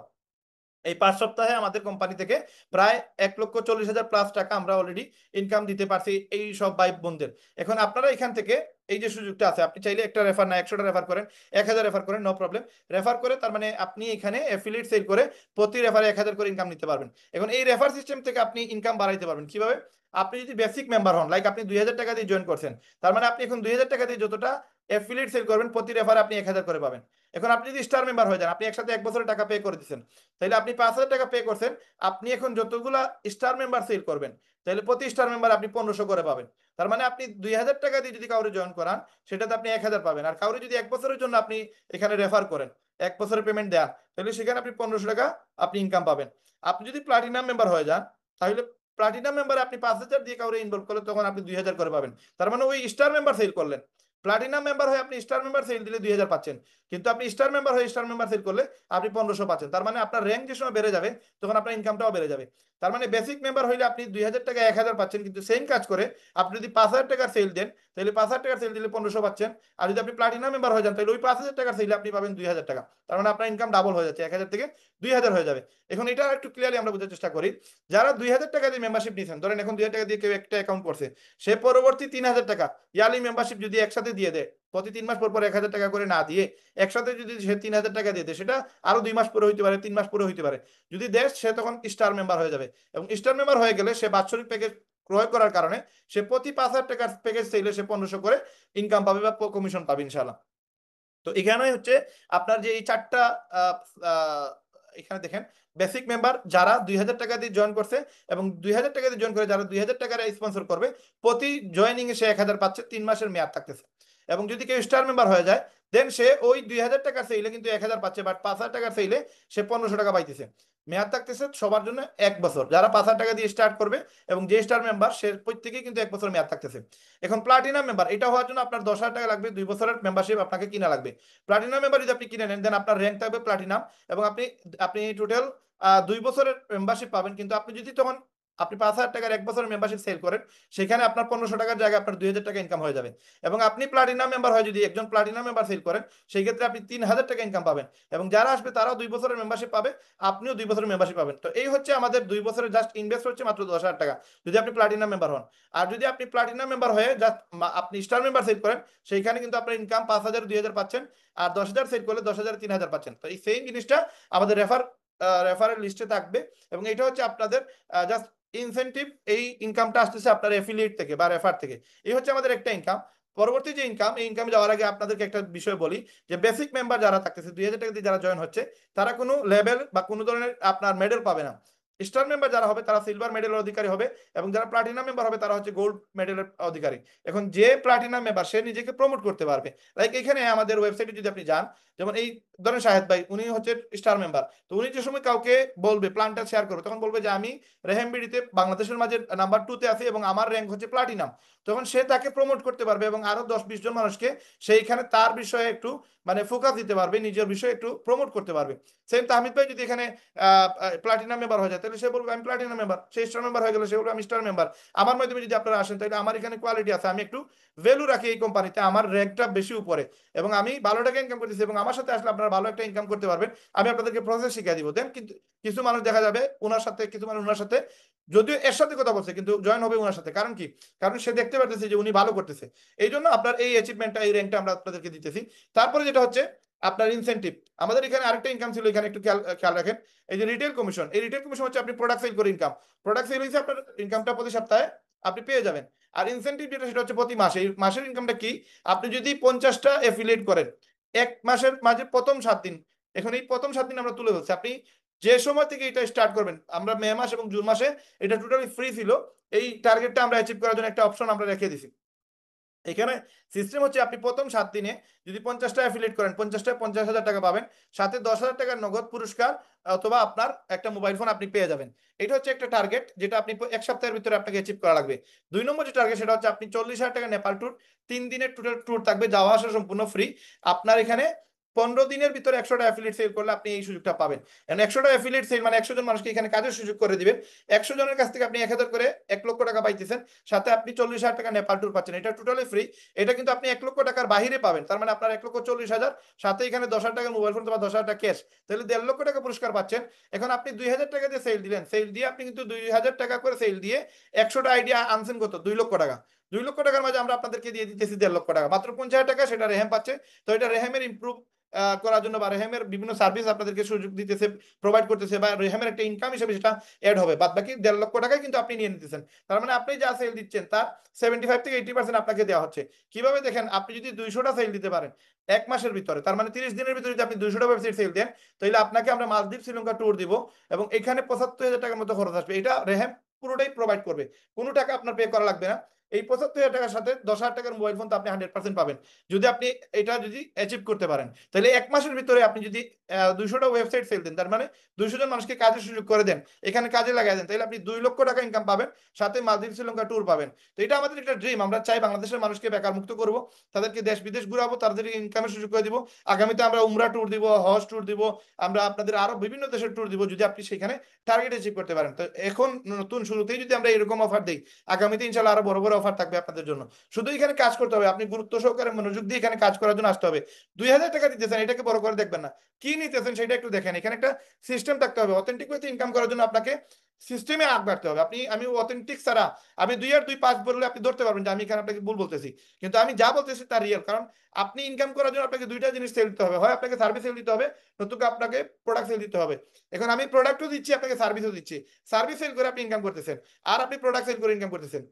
এই 5 সপ্তাহে আমাদের কোম্পানি থেকে প্রায় 1,40,000 প্লাস টাকা আমরা অলরেডি ইনকাম দিতে পারছি এই সব ভাই বোনদের। এখন আপনারা এখান থেকে এই যে সুযোগটা আছে, আপনি চাইলে একটা রেফার না 100টা রেফার করেন, 1,000 রেফার করেন, নো প্রবলেম। রেফার করে তার মানে আপনি এখানে অ্যাফিলিয়েট সেল করে প্রতি রেফারে 1,000 করে ইনকাম নিতে পারবেন। এখন এই রেফার সিস্টেম থেকে আপনি ইনকাম বাড়াইতে পারবেন কিভাবে? আপনি যদি বেসিক মেম্বার হন, লাইক আপনি 2,000 টাকা দিয়ে জয়েন করছেন, তার মানে আপনি এখন 2,000 টাকা দিয়ে যতটা অ্যাফিলিয়েট সেল করবেন প্রতি রেফারে আপনি 1,000 করে পাবেন। এখন আপনি যদি স্টার মেম্বার হয়ে যান, আপনি একসাথে 1 বছরের টাকা পে করে দিচ্ছেন, তাহলে আপনি 5,000 টাকা পে করছেন, আপনি এখন যতগুলা স্টার মেম্বার সেল করবেন, তাহলে প্রতি স্টার মেম্বার আপনি 1,500 করে পাবেন। তার মানে আপনি 2,000 টাকা দিয়ে যদি কাউরে জয়েন করান, সেটাতে আপনি 1,000 পাবেন। আর কাউরে যদি 1 বছরের জন্য আপনি এখানে রেফার করেন, 1 বছরের পেমেন্ট দেন, তাহলে সেখানে আপনি 1,500 টাকা আপনি ইনকাম পাবেন। আপনি যদি প্লাটিনাম মেম্বার হয়ে যান, তাহলে প্লাটিনাম মেম্বারে আপনি 5,000 দিয়ে কাউরে ইনভলভ করলে তখন আপনি 2,000 করে পাবেন। তার মানে ওই স্টার মেম্বার সেল করলেন, প্লাটিনাম মেম্বার হয়ে আপনি স্টার মেম্বার সেল দিলে 2000 পাচ্ছেন, কিন্তু আপনি স্টার মেম্বার হয়ে স্টার মেম্বার সেল করলে আপনি 1500 পাচ্ছেন। তার মানে আপনার র্যাঙ্ক যে সময় বেড়ে যাবে তখন আপনার ইনকামটাও বেড়ে যাবে। তার মানে বেসিক মেম্বার হইলে আপনি 2000 টাকা 1000 পাচ্ছেন, কিন্তু সেম কাজ করে আপনি যদি 5000 টাকার সেল দেন তাহলে 5000 টাকার সেল দিলে 1500 পাচ্ছেন। আর যদি আপনি প্লাটিনাম মেম্বার হয়ে যান তাহলে ওই 5000 টাকার সেলে আপনি পাবেন 2000 টাকা। তার মানে আপনার ইনকাম ডাবল হয়ে যাচ্ছে, 1000 থেকে 2000 হয়ে যাবে। এখন এটা একটু ক্লিয়ারলি আমরা বোঝার চেষ্টা করি। যারা 2000 টাকা দিয়ে মেম্বারশিপ নিয়েছেন, ধরেন এখন 2000 টাকা দিয়ে কেউ একটা অ্যাকাউন্ট করছে, সে পরবর্তী 3000 টাকা ইয়ারলি মেম্বারশিপ যদি একসাথে দিয়ে দেয়, প্রতি 3 মাস পর পর 1000 টাকা করে না দিয়ে একসাথে যদি সে 3000 টাকা দিয়ে দেয়, সেটা আরো 2 মাস পরে হইতে পারে, 3 মাস পরে হইতে পারে, যদি দেয় সে তখন স্টার মেম্বার হয়ে যাবে। এবং স্টার মেম্বার হয়ে গেলে সে বাৎসরিক প্যাকেজ ক্রয় করার কারণে সে প্রতি 5000 টাকার প্যাকেজ চাইলে সে 1500 করে ইনকাম পাবে বা কমিশন পাবে ইনশাল্লাহ। তো এখানে হচ্ছে আপনার যে এই চারটা আহ, আহ, এখানে দেখেন, বেসিক মেম্বার যারা 2000 টাকা দিয়ে জয়েন করছে এবং 2000 টাকা দিয়ে জয়েন করে যারা 2000 টাকার স্পন্সর করবে, প্রতি জয়েনিং এ সে 1000 পাচ্ছে, 3 মাসের মেয়াদ থাকতেছে। এবং যদি কেউ স্টার মেম্বার হয়ে যায় দেন সে ওই 2000 টাকার সেইলে কিন্তু 1000 পাচ্ছে, বাট 5000 টাকার সেইলে সে 1500 টাকা পাইতেছে। মেয়াদ থাকতেছে সবার জন্য 1 বছর, যারা 5000 টাকা দিয়ে স্টার্ট করবে এবং যে স্টার মেম্বার সে প্রত্যেকেই কিন্তু 1 বছর মেয়াদ থাকতেছে। এখন প্লাটিনাম মেম্বার এটা হওয়ার জন্য আপনার 10,000 টাকা লাগবে, 2 বছরের মেম্বারশিপ আপনাকে কিনা লাগবে। প্লাটিনাম মেম্বার যদি আপনি কিনে নেন দেন আপনার র্যাঙ্ক থাকবে প্লাটিনাম, এবং আপনি আপনি টোটাল 2 বছরের মেম্বারশিপ পাবেন। কিন্তু আপনি যদি তখন আপনি 5000 টাকার 1 বছরের মেম্বারশিপ সেল করেন, সেখানে আপনার 1500 টাকার জায়গায় আপনার 2000 টাকা ইনকাম হয়ে যাবে। এবং আপনি প্লাটিনাম মেম্বার হয় যদি একজন প্লাটিনাম মেম্বার সেল করেন, সেই ক্ষেত্রে আপনি 3000 টাকা ইনকাম পাবেন। এবং যারা আসবে তারাও 2 বছরের মেম্বারশিপ পাবে, আপনিও 2 বছরের মেম্বারশিপ পাবেন। তো এই হচ্ছে আমাদের 2 বছরের জাস্ট ইনভেস্ট হচ্ছে মাত্র 10,000 টাকা, যদি আপনি প্লাটিনাম মেম্বার হন। আর যদি আপনি প্লাটিনাম মেম্বার হয়ে জাস্ট আপনি স্টার মেম্বার সেল করেন, সেইখানে কিন্তু আপনার ইনকাম 5000 2000 পাচ্ছেন, আর 10,000 সেল করলে 10,000 3000 পাচ্ছেন। তো এই সেম জিনিসটা আমাদের রেফারেল লিস্টে থাকবে। এবং এটা হচ্ছে আপনাদের জাস্ট ইনসেনটিভ, এই ইনকামটা আসতেছে আপনার এফিলিয়েট থেকে বা রেফার থেকে। এই হচ্ছে আমাদের একটা ইনকাম। পরবর্তী যে ইনকাম, এই ইনকামে যাওয়ার আগে আপনাদেরকে একটা বিষয় বলি, যে বেসিক মেম্বার যারা থাকতেছে 2000 টাকা দিয়ে যারা জয়েন হচ্ছে, তারা কোনো লেভেল বা কোনো ধরনের আপনার মেডেল পাবে না। স্টার মেম্বার যারা হবে তারা সিলভার মেডেলের অধিকারী হবে, এবং যারা প্লাটিনাম মেম্বার হবে তারা হচ্ছে গোল্ড মেডেলের অধিকারী। এখন যে প্লাটিনাম মেম্বার সে নিজেকে প্রমোট করতে পারবে। লাইক এখানে আমাদের ওয়েবসাইটে যদি আপনি যান, যেমন এই ধরেন শাহেদ ভাই, উনি হচ্ছে স্টার মেম্বার। তো উনি যে সময় কাউকে বলবে প্ল্যানটা শেয়ার করবে, তখন বলবে যে আমি রেহেমবিডিতে বাংলাদেশের মাঝে নাম্বার 2-তে আছি এবং আমার র্যাঙ্ক হচ্ছে প্লাটিনাম। তখন সে তাকে প্রমোট করতে পারবে এবং আরো 10-20 জন মানুষকে সেইখানে তার বিষয়ে একটু মানে ফোকাস দিতে পারবে, নিজের বিষয়ে একটু প্রমোট করতে পারবে। সেম তাহমিদ ভাই যদি এখানে প্লাটিনাম মেম্বার হয়ে যায়, তাহলে সে বলবে আমি প্লাটিনাম মেম্বার, সে স্টার মেম্বার হয়ে গেলে সে বলবে আমি স্টার মেম্বার। আমার মাধ্যমে যদি আপনারা আসেন তাহলে আমার এখানে কোয়ালিটি আছে, আমি একটু ভ্যালু রাখি এই কোম্পানিতে, আমার র্যাঙ্কটা বেশি উপরে এবং আমি ভালো টাকা ইনকাম করতেছি, এবং আমার সাথে আসলে আপনারা ভালো একটা ইনকাম করতে পারবেন। আমি আপনাদেরকে প্রসেস শিখিয়ে দিব। দেন কিন্তু কিছু মানুষ দেখা যাবে ওনার সাথে, কিছু মানুষ ওনার সাথে যদিও এর সাথে কথা বলছে কিন্তু জয়েন হবে ওনার সাথে, কারণ কি? কারণ সে দেখতে পারতেছে যে উনি ভালো করতেছে। এই জন্য আপনার এই অ্যাচিভমেন্টটা, এই র্যাঙ্কটা আমরা আপনাদেরকে দিতেছি। তারপরে যেটা হচ্ছে আপনার ইনসেন্টিভ। আমাদের এখানে আরেকটা ইনকাম ছিল, এখানে একটু খেয়াল খেয়াল রাখেন। এই যে রিটেল কমিশন, এই রিটেল কমিশন হচ্ছে আপনি প্রোডাক্ট সেল করে ইনকাম। প্রোডাক্ট সেল হচ্ছে আপনার ইনকামটা প্রতি সপ্তাহে আপনি পেয়ে যাবেন। আর ইনসেন্টিভ যেটা, সেটা হচ্ছে প্রতি মাসে। এই মাসের ইনকামটা কি? আপনি যদি 50টা এফিলিয়েট করেন 1 মাসের মাঝে প্রথম 7 দিন, এখন এই প্রথম 7 দিন আমরা তুলে ধরছি, আপনি যে সময় থেকে এটা স্টার্ট করবেন, আমরা মে মাস এবং জুন মাসে এটা টোটালি ফ্রি ছিল, এই টার্গেটটা আমরা অ্যাচিভ করার জন্য একটা অপশন আমরা রেখে দিছি। এখানে সিস্টেম হচ্ছে আপনি প্রথম 7 দিনে যদি 50টা অ্যাফিলিয়েট করেন, 50টায় 50,000 টাকা পাবেন, সাথে 10,000 টাকার নগদ পুরস্কার অথবা আপনার একটা মোবাইল ফোন আপনি পেয়ে যাবেন। এটা হচ্ছে একটা টার্গেট যেটা আপনি 1 সপ্তাহের ভিতরে আপনাকে অ্যাচিভ করা লাগবে। 2 নম্বর যে টার্গেট, সেটা হচ্ছে আপনি 40,000 টাকা নেপাল ট্যুর, 3 দিনের টোটাল ট্যুর থাকবে, যাওয়া আসা সম্পূর্ণ ফ্রি। আপনার এখানে 15 দিনের ভিতরে 100টা অ্যাফিলিয়েট সেল করলে আপনি এই সুযোগটা পাবেন। এখন 100টা অ্যাফিলিয়েট সেল মানে 100 জন মানুষকে এখানে কাজের সুযোগ করে দিবেন। 100 জনের কাছ থেকে আপনি 1,000 করে 1 লক্ষ টাকা পাইতেছেন, সাথে আপনি 40,000 টাকা নেপাল ট্যুর পাচ্ছেন। এটা টোটালি ফ্রি। এটা কিন্তু আপনি 1 লক্ষ টাকার বাহিরে পাবেন, তার মানে আপনার 1,40,000, সাথে এখানে 10,000 টাকার মোবাইল ফোন অথবা 10,000 টাকা ক্যাশ, তাহলে 1.5 লক্ষ টাকা পুরস্কার পাচ্ছেন। এখন আপনি 2,000 টাকা দিয়ে সেল দিলেন, সেল দিয়ে আপনি কিন্তু 2,000 টাকা করে সেল দিয়ে 100টা আইডিয়া আনছেন কত? 2 লক্ষ টাকা। 2 লক্ষ টাকার মাঝে আমরা আপনাদেরকে দিয়ে দিতেছি 1.5 লক্ষ টাকা, মাত্র 50,000 টাকা সেটা রেহেম পাচ্ছে। তো এটা রেহেমের ইমপ্রুভ করার জন্য বা রেহেমের বিভিন্ন সার্ভিস আপনাদেরকে সুযোগ দিতেছে, প্রোভাইড করতেছে, বা রেহেমের একটা ইনকাম হিসেবে সেটা অ্যাড হবে। বাদ বাকি 1.5 লক্ষ টাকায় কিন্তু আপনি নিয়ে নিতেছেন। তার মানে আপনি যা সেল দিচ্ছেন তার 75 থেকে 80% আপনাকে দেওয়া হচ্ছে। কিভাবে? দেখেন, আপনি যদি 200টা সেল দিতে পারেন 1 মাসের ভিতরে, তার মানে 30 দিনের ভিতরে যদি আপনি 200টা ওয়েবসাইট সেল দেন, তাহলে আপনাকে আমরা মালদ্বীপ শ্রীলঙ্কা ট্যুর দিব, এবং এখানে 75,000 টাকার মতো খরচ আসবে। এটা রেহেম পুরোটাই প্রোভাইড করবে, কোনো টাকা আপনার পে করা লাগবে না। এই 75,000 টাকার সাথে 10,000 টাকার মোবাইল ফোন তো আপনি 100% পাবেন যদি আপনি এটা যদি অ্যাচিভ করতে পারেন। তাহলে এক মাসের ভিতরে আপনি যদি 200টা ওয়েবসাইট সেল দেন, তার মানে 200 জন মানুষকে কাজের সুযোগ করে দেন, এখানে কাজে লাগাই দেন, তাহলে আপনি 2 লক্ষ টাকা ইনকাম পাবেন, সাথে মালদ্বীপ শ্রীলঙ্কা ট্যুর পাবেন। তো এটা আমাদের একটা ড্রিম। আমরা চাই বাংলাদেশের মানুষকে বেকার মুক্ত করব, তাদেরকে দেশ বিদেশ ঘুরাবো, তাদের ইনকামের সুযোগ করে দিব। আগামীতে আমরা উমরা ট্যুর দিব, হজ ট্যুর দিব, আমরা আপনাদের আরো বিভিন্ন দেশের ট্যুর দিব যদি আপনি সেখানে টার্গেট অ্যাচিভ করতে পারেন। তো এখন নতুন শুরুতেই যদি আমরা এরকম অফার দিই, আগামীতে ইনশাল্লাহ আরো বড় বড় অফার থাকবে আপনাদের জন্য। শুধু এখানে কাজ করতে হবে, আপনি গুরুত্ব সহকারে মনোযোগ দিয়ে এখানে কাজ করার জন্য আসতে হবে। 2,000 টাকা দিতেছেন, এটাকে বড় করে দেখবেন না, কি নিতেছেন সেটা একটু দেখেন। এখানে একটা সিস্টেম থাকতে হবে। অথেন্টিক ওয়েতে ইনকাম করার জন্য আপনাকে সিস্টেমে আগ বাড়তে হবে। আমি অথেন্টিক ছাড়া আমি 2 আর 2 5 বললে আপনি ধরতে পারবেন যে আমি এখানে আপনাকে ভুল বলতেছি, কিন্তু আমি যা বলতেছি তার রিয়েল। কারণ আপনি ইনকাম করার জন্য আপনাকে দুইটা জিনিস সেল দিতে হবে, হয় আপনাকে সার্ভিস সেল দিতে হবে, নতুবা আপনাকে প্রোডাক্ট সেল দিতে হবে। এখন আমি প্রোডাক্টও দিচ্ছি, আপনাকে সার্ভিসও দিচ্ছি। সার্ভিস সেল করে আপনি ইনকাম করতেছেন, আর আপনি প্রোডাক্ট সেল করে ইনকাম করতেছেন।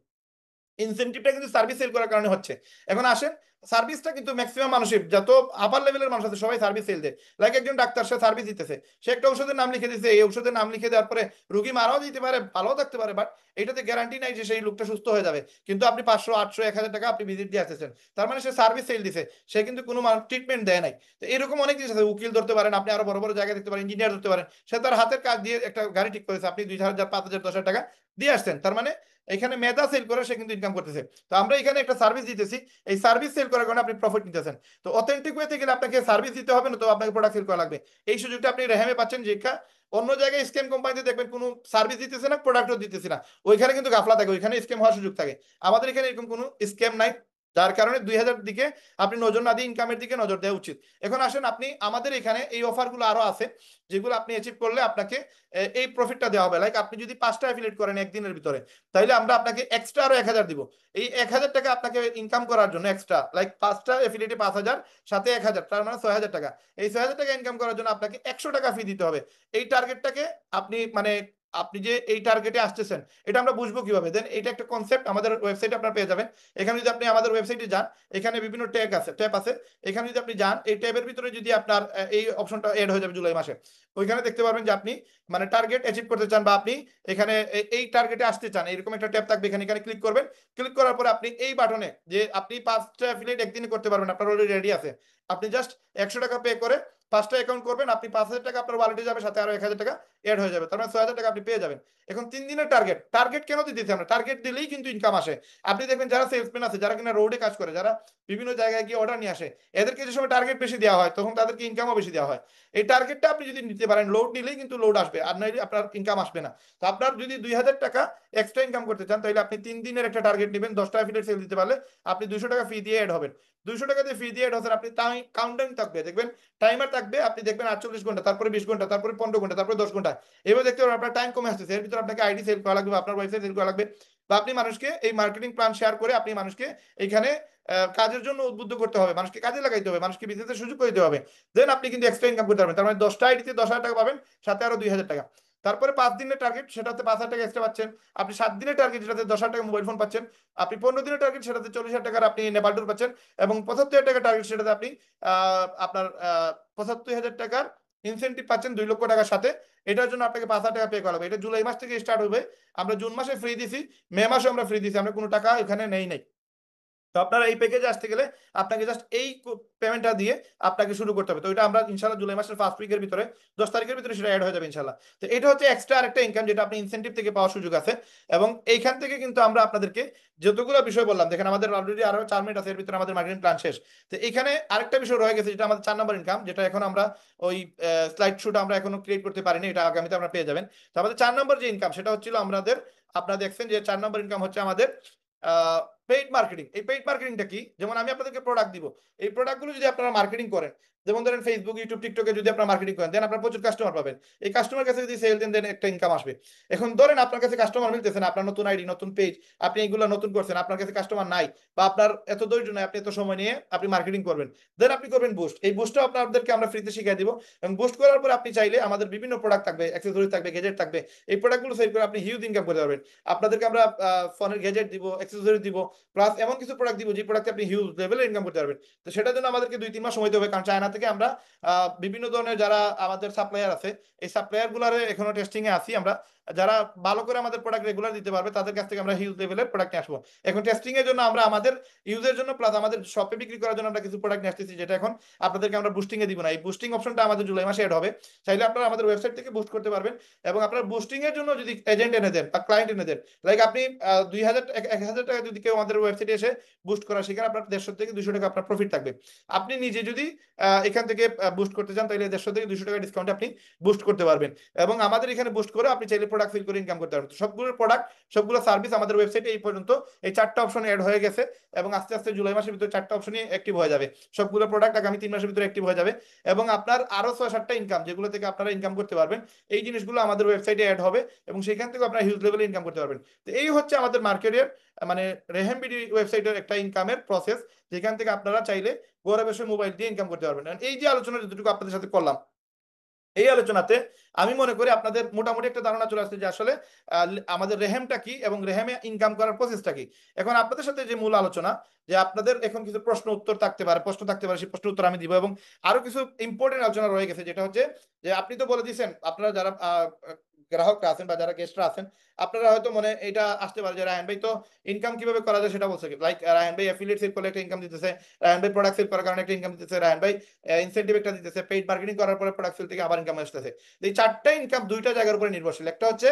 ইনসেন্টিভটা কিন্তু সার্ভিস সেল করার কারণে হচ্ছে। এখন আসেন, সার্ভিসটা কিন্তু ম্যাক্সিমাম মানুষের, যত আপার লেভেলের মানুষ আছে সবাই সার্ভিস সেল দেয়। লাইক একজন ডাক্তার, সে সার্ভিস দিতেছে, সে একটা ওষুধের নাম লিখে দিচ্ছে, এই ওষুধের নাম লিখে দেওয়ার পরে রুগী মারাও যেতে পারে, ভালোও থাকতে পারে, বাট এটাতে গ্যারান্টি নাই যে সেই লোকটা সুস্থ হয়ে যাবে। কিন্তু আপনি 500, 800, 1,000 টাকা আপনি ভিজিট দিয়ে আসতেছেন, তার মানে সে সার্ভিস সেল দিছে, সে কিন্তু কোনো ট্রিটমেন্ট দেয় নাই। তো এরকম অনেক জিনিস আছে। উকিল ধরতে পারেন আপনি, আরো বড় বড় জায়গায় দেখতে পারেন, ইঞ্জিনিয়ার ধরতে পারেন, সে তার হাতের কাজ দিয়ে একটা গাড়ি ঠিক করেছে, আপনি 2,000, 5,000, 10,000 টাকা দিয়ে আসছেন, তার মানে এখানে মেধা সেল করে সে কিন্তু ইনকাম করতেছে। তো আমরা এখানে একটা সার্ভিস দিতেছি, এই সার্ভিস সেল করার কারণে আপনি প্রফিট নিতেছেন। তো অথেন্টিক ওয়েতে গেলে আপনাকে সার্ভিস দিতে হবে না, তো আপনাকে প্রোডাক্ট সেল করা লাগবে। এই সুযোগটা আপনি রেহামে পাচ্ছেন, যেটা অন্য জায়গায় স্ক্যাম কোম্পানিতে দেখবেন কোনো সার্ভিস দিতেছে না, প্রোডাক্টও দিতেছে না, ওইখানে কিন্তু গাফলা থাকে, ওইখানে স্ক্যাম হওয়ার সুযোগ থাকে। আমাদের এখানে এরকম কোনো স্ক্যাম নাই, যার কারণে 2,000 দিকে আপনি নজর না দিয়ে ইনকামের দিকে নজর দেওয়া উচিত। এখন আসেন, আপনি আমাদের এখানে এই অফারগুলো আরো আছে, যেগুলো আপনি অ্যাচিভ করলে আপনাকে এই প্রফিটটা দেওয়া হবে। লাইক আপনি যদি 5টা অ্যাফিলিয়েট করেন একদিনের ভিতরে, তাহলে আমরা আপনাকে এক্সট্রা আরো 1,000 দিব। এই 1,000 টাকা আপনাকে ইনকাম করার জন্য এক্সট্রা, লাইক 5টা এফিলিয়েটে 5,000, সাথে 1,000, তার মানে 6,000 টাকা। এই 6,000 টাকা ইনকাম করার জন্য আপনাকে 100 টাকা ফি দিতে হবে। এই টার্গেটটাকে আপনি মানে আপনি যে এই টার্গেটে আসতেছেন, এটা আমরা বুঝবো কিভাবে? দেন এটা একটা কনসেপ্ট আমাদের ওয়েবসাইটে আপনারা পেয়ে যাবেন। এখানে যদি আপনি আমাদের ওয়েবসাইটে যান, এখানে বিভিন্ন ট্যাব আছে। এখানে যদি আপনি যান, এই ট্যাবের ভিতরে যদি আপনার এই অপশনটা এড হয়ে যাবে জুলাই মাসে, ওইখানে দেখতে পারবেন যে আপনি মানে টার্গেট অ্যাচিভ করতে চান, বা আপনি এখানে এই টার্গেটে আসতে চান, এরকম একটা ট্যাব থাকবে। এখানে এখানে ক্লিক করবেন। ক্লিক করার পরে আপনি এই বাটনে যে আপনি 5টা অ্যাফিলিয়েট একদিনে করতে পারবেন, আপনার অলরেডি রেডি আছে। আপনি জাস্ট 100 টাকা পে করে 5টা অ্যাকাউন্ট করবেন, আপনি 5,000 টাকা আপনার ওয়ালেটে যাবে, সাথে আরো 1,000 টাকা এড হয়ে যাবে, তার মানে 6,000 টাকা আপনি পেয়ে যাবেন। এখন 3 দিনের টার্গেট। টার্গেট কেন দিতেছি আমরা? টার্গেট দিলেই কিন্তু ইনকাম আসে। আপনি দেখবেন যারা সেলসম্যান আছে, যারা কিনা রোডে কাজ করে, যারা বিভিন্ন জায়গায় গিয়ে অর্ডার নিয়ে আসে, এদেরকে যে সময় টার্গেট বেশি দেওয়া হয়, তখন তাদেরকে ইনকামও বেশি দেওয়া হয়। এই টার্গেটটা আপনি যদি নিতে পারেন, লোড নিলেই কিন্তু লোড আসবে, আর নাইলে আপনার ইনকাম আসবে না। তো আপনার যদি 2,000 টাকা এক্সট্রা ইনকাম করতে চান, তাহলে আপনি 3 দিনের একটা টার্গেট নেবেন। 10টা অ্যাফিলিয়েট সেল দিতে পারলে আপনি 200 টাকা ফি দিয়ে এড হবেন। 200 টাকা দিয়ে ফি দিয়ে এড হচ্ছেন, আপনি কাউন্টার থাকবে, দেখবেন টাইমার থাকবে, আপনি দেখবেন 48 ঘন্টা, তারপরে 20 ঘন্টা, তারপরে 15 ঘন্টা, তারপরে 10 ঘন্টা, এবার দেখতে পাবেন আপনার টাইম কমে আসতেছে। এর ভিতরে আপনাকে আইডি সেল করা লাগবে, আপনার ওয়েবসাইট সেল করা লাগবে, বা আপনি মানুষকে এই মার্কেটিং প্ল্যান শেয়ার করে আপনি মানুষকে এখানে কাজের জন্য উদ্বুদ্ধ করতে হবে, মানুষকে কাজে লাগাইতে হবে, মানুষকে বিজনেসের সুযোগ করে দিতে হবে। দেন আপনি কিন্তু এক্সট্রা ইনকাম করতে পারবেন। তার মানে 10টা আইডিতে 10,000 টাকা পাবেন, সাথে আরো 2,000 টাকা। তারপরে 5 দিনের টার্গেট, সেটাতে 5,000 টাকা এক্সট্রা পাচ্ছেন। আপনি 7 দিনের টার্গেট, যেটাতে 10,000 টাকা মোবাইল ফোন পাচ্ছেন। আপনি 15 দিনের টার্গেট, সেটাতে 40,000 টাকার আপনি নেপাল ট্যুর পাচ্ছেন। এবং 75,000 টাকা টার্গেট, সেটাতে আপনি আপনার 75,000 টাকার ইনসেন্টিভ পাচ্ছেন 2 লক্ষ টাকার সাথে। এটার জন্য আপনাকে 5,000 টাকা পে করা হবে। এটা জুলাই মাস থেকে স্টার্ট হবে। আমরা জুন মাসে ফ্রি দিছি, মে মাসে আমরা ফ্রি দিছি, আমরা কোনো টাকা এখানে নেই। তো আপনারা এই প্যাকেজে আসতে গেলে আপনাকে জাস্ট এই পেমেন্টটা দিয়ে আপনাকে শুরু করতে হবে। তো এটা আমরা ইনশাল্লাহ জুলাই মাসের ফার্স্ট উইকের ভিতরে, 10 তারিখের ভিতরে সেটা অ্যাড হয়ে যাবে ইনশাল্লাহ। তো এটা হচ্ছে এক্সট্রা আরেকটা ইনকাম, যেটা আপনি ইনসেন্টিভ থেকে পাওয়ার সুযোগ আছে। এবং এইখান থেকে কিন্তু আমরা আপনাদেরকে যতগুলো বিষয় বললাম, দেখেন আমাদের অলরেডি আরো 4 মিনিট আছে, এর ভিতরে আমাদের মার্কেটিং প্ল্যান শেষ। তো এখানে আরেকটা বিষয় রয়ে গেছে, যেটা আমাদের 4 নম্বর ইনকাম, যেটা এখন আমরা ওই স্লাইড শুটা আমরা এখনো ক্রিয়েট করতে পারিনি, এটা আগামীতে আমরা পেয়ে যাবেন। তো আমাদের 4 নম্বর যে ইনকাম, সেটা হচ্ছিল আমাদের, আপনারা দেখছেন যে 4 নম্বর ইনকাম হচ্ছে আমাদের পেইড মার্কেটিং। এই পেইড মার্কেটিংটা কি? যেমন আমি আপনাদেরকে প্রোডাক্ট দিব, এই প্রোডাক্টগুলো যদি আপনারা মার্কেটিং করেন, যেমন ধরেন ফেসবুক, ইউটিউব, টিকটকে যদি আপনারা মার্কেটিং করেন, দেন আপনারা প্রচুর কাস্টমার পাবেন। এই কাস্টমার কাছে যদি সেল দেন, দেন একটা ইনকাম আসবে। এখন ধরেন আপনার কাছে কাস্টমার মিলতেছে না, আপনার নতুন আইডি, নতুন পেজ, আপনি এগুলো নতুন করছেন, আপনার কাছে কাস্টমার নাই, বা আপনার এত ধৈর্য নাই, আপনি এত সময় নিয়ে আপনি মার্কেটিং করবেন, দেন আপনি করবেন বুস্ট। এই বুস্টটা আপনাদেরকে আমরা ফ্রিতে শিখিয়ে দিব। এবং বুস্ট করার পর আপনি চাইলে আমাদের বিভিন্ন প্রোডাক্ট থাকবে, অ্যাক্সেসরিজ থাকবে, গেজেট থাকবে, এই প্রোডাক্টগুলো সেল করে আপনি হিউজ ইনকাম করতে পারবেন। আপনাদেরকে আমরা ফোনের গেজেট দিব, অ্যাক্সেসরিজ দিব, প্লাস এমন কিছু প্রোডাক্ট দিব যে প্রোডাক্টে আপনি হিউজ লেভেলে ইনকাম করতে পারবেন। তো সেটার জন্য আমাদেরকে 2-3 মাস সময় দিতে হবে, কারণ চায়না থেকে আমরা বিভিন্ন ধরনের যারা আমাদের সাপ্লায়ার আছে, এই সাপ্লায়ার গুলারে এখনো টেস্টিং এ আছি আমরা। যারা ভালো করে আমাদের প্রোডাক্ট রেগুলার দিতে পারবে তাদের কাছ থেকে আমরা হিউজ লেভেলের প্রোডাক্ট নিয়ে আসবো। এখন টেস্টিং এর জন্য আমরা আমাদের ইউজের জন্য প্লাস আমাদের শপে বিক্রি করার জন্য আমরা কিছু প্রোডাক্ট নিয়ে আসতেছি, যেটা এখন আপনাদেরকে আমরা বুস্টিং এ দিব না। এই বুস্টিং অপশনটা আমাদের জুলাই মাসে এড হবে। চাইলে আপনারা আমাদের ওয়েবসাইট থেকে বুস্ট করতে পারবেন। এবং আপনারা বুস্টিং এর জন্য যদি এজেন্ট এনে দেন বা ক্লায়েন্ট এনে দেন, লাইক আপনি 2,000 1,000 টাকা যদি কেউ আমাদের ওয়েবসাইটে এসে বুস্ট করা, সেখানে আপনার 150 থেকে 200 টাকা আপনার প্রফিট থাকবে। আপনি নিজে যদি এখান থেকে বুস্ট করতে চান, তাহলে 150 থেকে 200 টাকা ডিসকাউন্টে আপনি বুস্ট করতে পারবেন। এবং আমাদের এখানে বুস্ট করে আপনি চাইলে প্রোডাক্ট সেল করে ইনকাম করতে পারবেন। তো সবগুলো প্রোডাক্ট, সবগুলো সার্ভিস আমাদের ওয়েবসাইটে এই পর্যন্ত এই 4টা অপশন এড হয়ে গেছে। এবং আস্তে আস্তে জুলাই মাসের ভিতরে 4টা অপশনই অ্যাক্টিভ হয়ে যাবে। সবগুলো প্রোডাক্ট আগামী 3 মাসের ভিতরে অ্যাক্টিভ হয়ে যাবে। এবং আপনার আরো 6-7টা ইনকাম, যেগুলো থেকে আপনারা ইনকাম করতে পারবেন, এই জিনিসগুলো আমাদের ওয়েবসাইটে অ্যাড হবে এবং সেখান থেকে আপনারা হিউজ লেভেলে ইনকাম করতে পারবেন। তো এই হচ্ছে আমাদের মার্কেটের মানে রেহেম বিডি ওয়েবসাইটের একটা ইনকামের প্রসেস, যেখান থেকে আপনারা চাইলে ঘরে বসে মোবাইল দিয়ে ইনকাম করতে পারবেন। And এই যে আলোচনা যতটুকু আপনাদের সাথে করলাম, এই আলোচনাতে আমি মনে করি আপনাদের মোটামুটি একটা ধারণা চলে আসছে যে আসলে আমাদের রেহেমটা কি এবং রেহেমে ইনকাম করার প্রসেসটা কি। এখন আপনাদের সাথে যে মূল আলোচনা, যে আপনাদের এখন কিছু প্রশ্ন উত্তর থাকতে পারে, সেই প্রশ্ন উত্তর আমি দিব। এবং আরো কিছু ইম্পর্টেন্ট আলোচনা রয়ে গেছে, যেটা হচ্ছে যে আপনি তো বলে দিয়েছেন আপনারা যারা গ্রাহকরা আছেন বা যারা গেস্টরা আছেন, আপনারা হয়তো মনে এটা আসতে পারে যে রায়হান ভাই তো ইনকাম কিভাবে করা যায় সেটা বলছে। লাইক রায়হান ভাই অ্যাফিলিয়েট সেল করলে একটা ইনকাম দিতেছে, রায়হান ভাই প্রোডাক্ট সেল করার কারণে একটা ইনকাম দিতেছে, রায়হান ভাই ইনসেন্টিভ একটা দিতেছে, পেইড মার্কেটিং করার পরে প্রোডাক্ট সেল থেকে আবার ইনকাম আসতেছে। এই 4টা ইনকাম 2টা জায়গার উপরে নির্ভরশীল। একটা হচ্ছে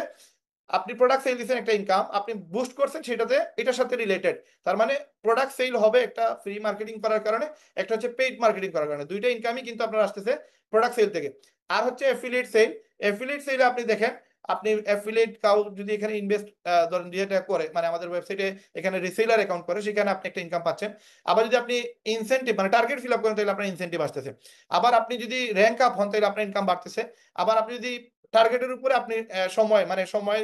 আপনি প্রোডাক্ট সেল দিচ্ছেন, একটা ইনকাম আপনি বুস্ট করছেন সেটাতে, এটার সাথে রিলেটেড। তার মানে প্রোডাক্ট সেল হবে একটা ফ্রি মার্কেটিং করার কারণে, একটা হচ্ছে পেইড মার্কেটিং করার কারণে। 2টা ইনকামই কিন্তু আপনার আসতেছে প্রোডাক্ট সেল থেকে। আর হচ্ছে অ্যাফিলিয়েট সেল। অ্যাফিলিয়েট সেলে আপনি দেখেন, আপনি অ্যাফিলিয়েট কাউ যদি এখানে ইনভেস্ট ধরেন 2 টাকা করে, মানে আমাদের ওয়েবসাইটে এখানে রিসেলার অ্যাকাউন্ট করে, সেখানে আপনি একটা ইনকাম পাচ্ছেন। আবার যদি আপনি ইনসেন্টিভ মানে টার্গেট ফিল আপ করেন, তাহলে আপনার ইনসেন্টিভ আসতেছে। আবার আপনি যদি র্যাঙ্ক আপ হন, তাহলে আপনার ইনকাম বাড়তেছে। আবার আপনি যদি টার্গেটের উপরে আপনি সময়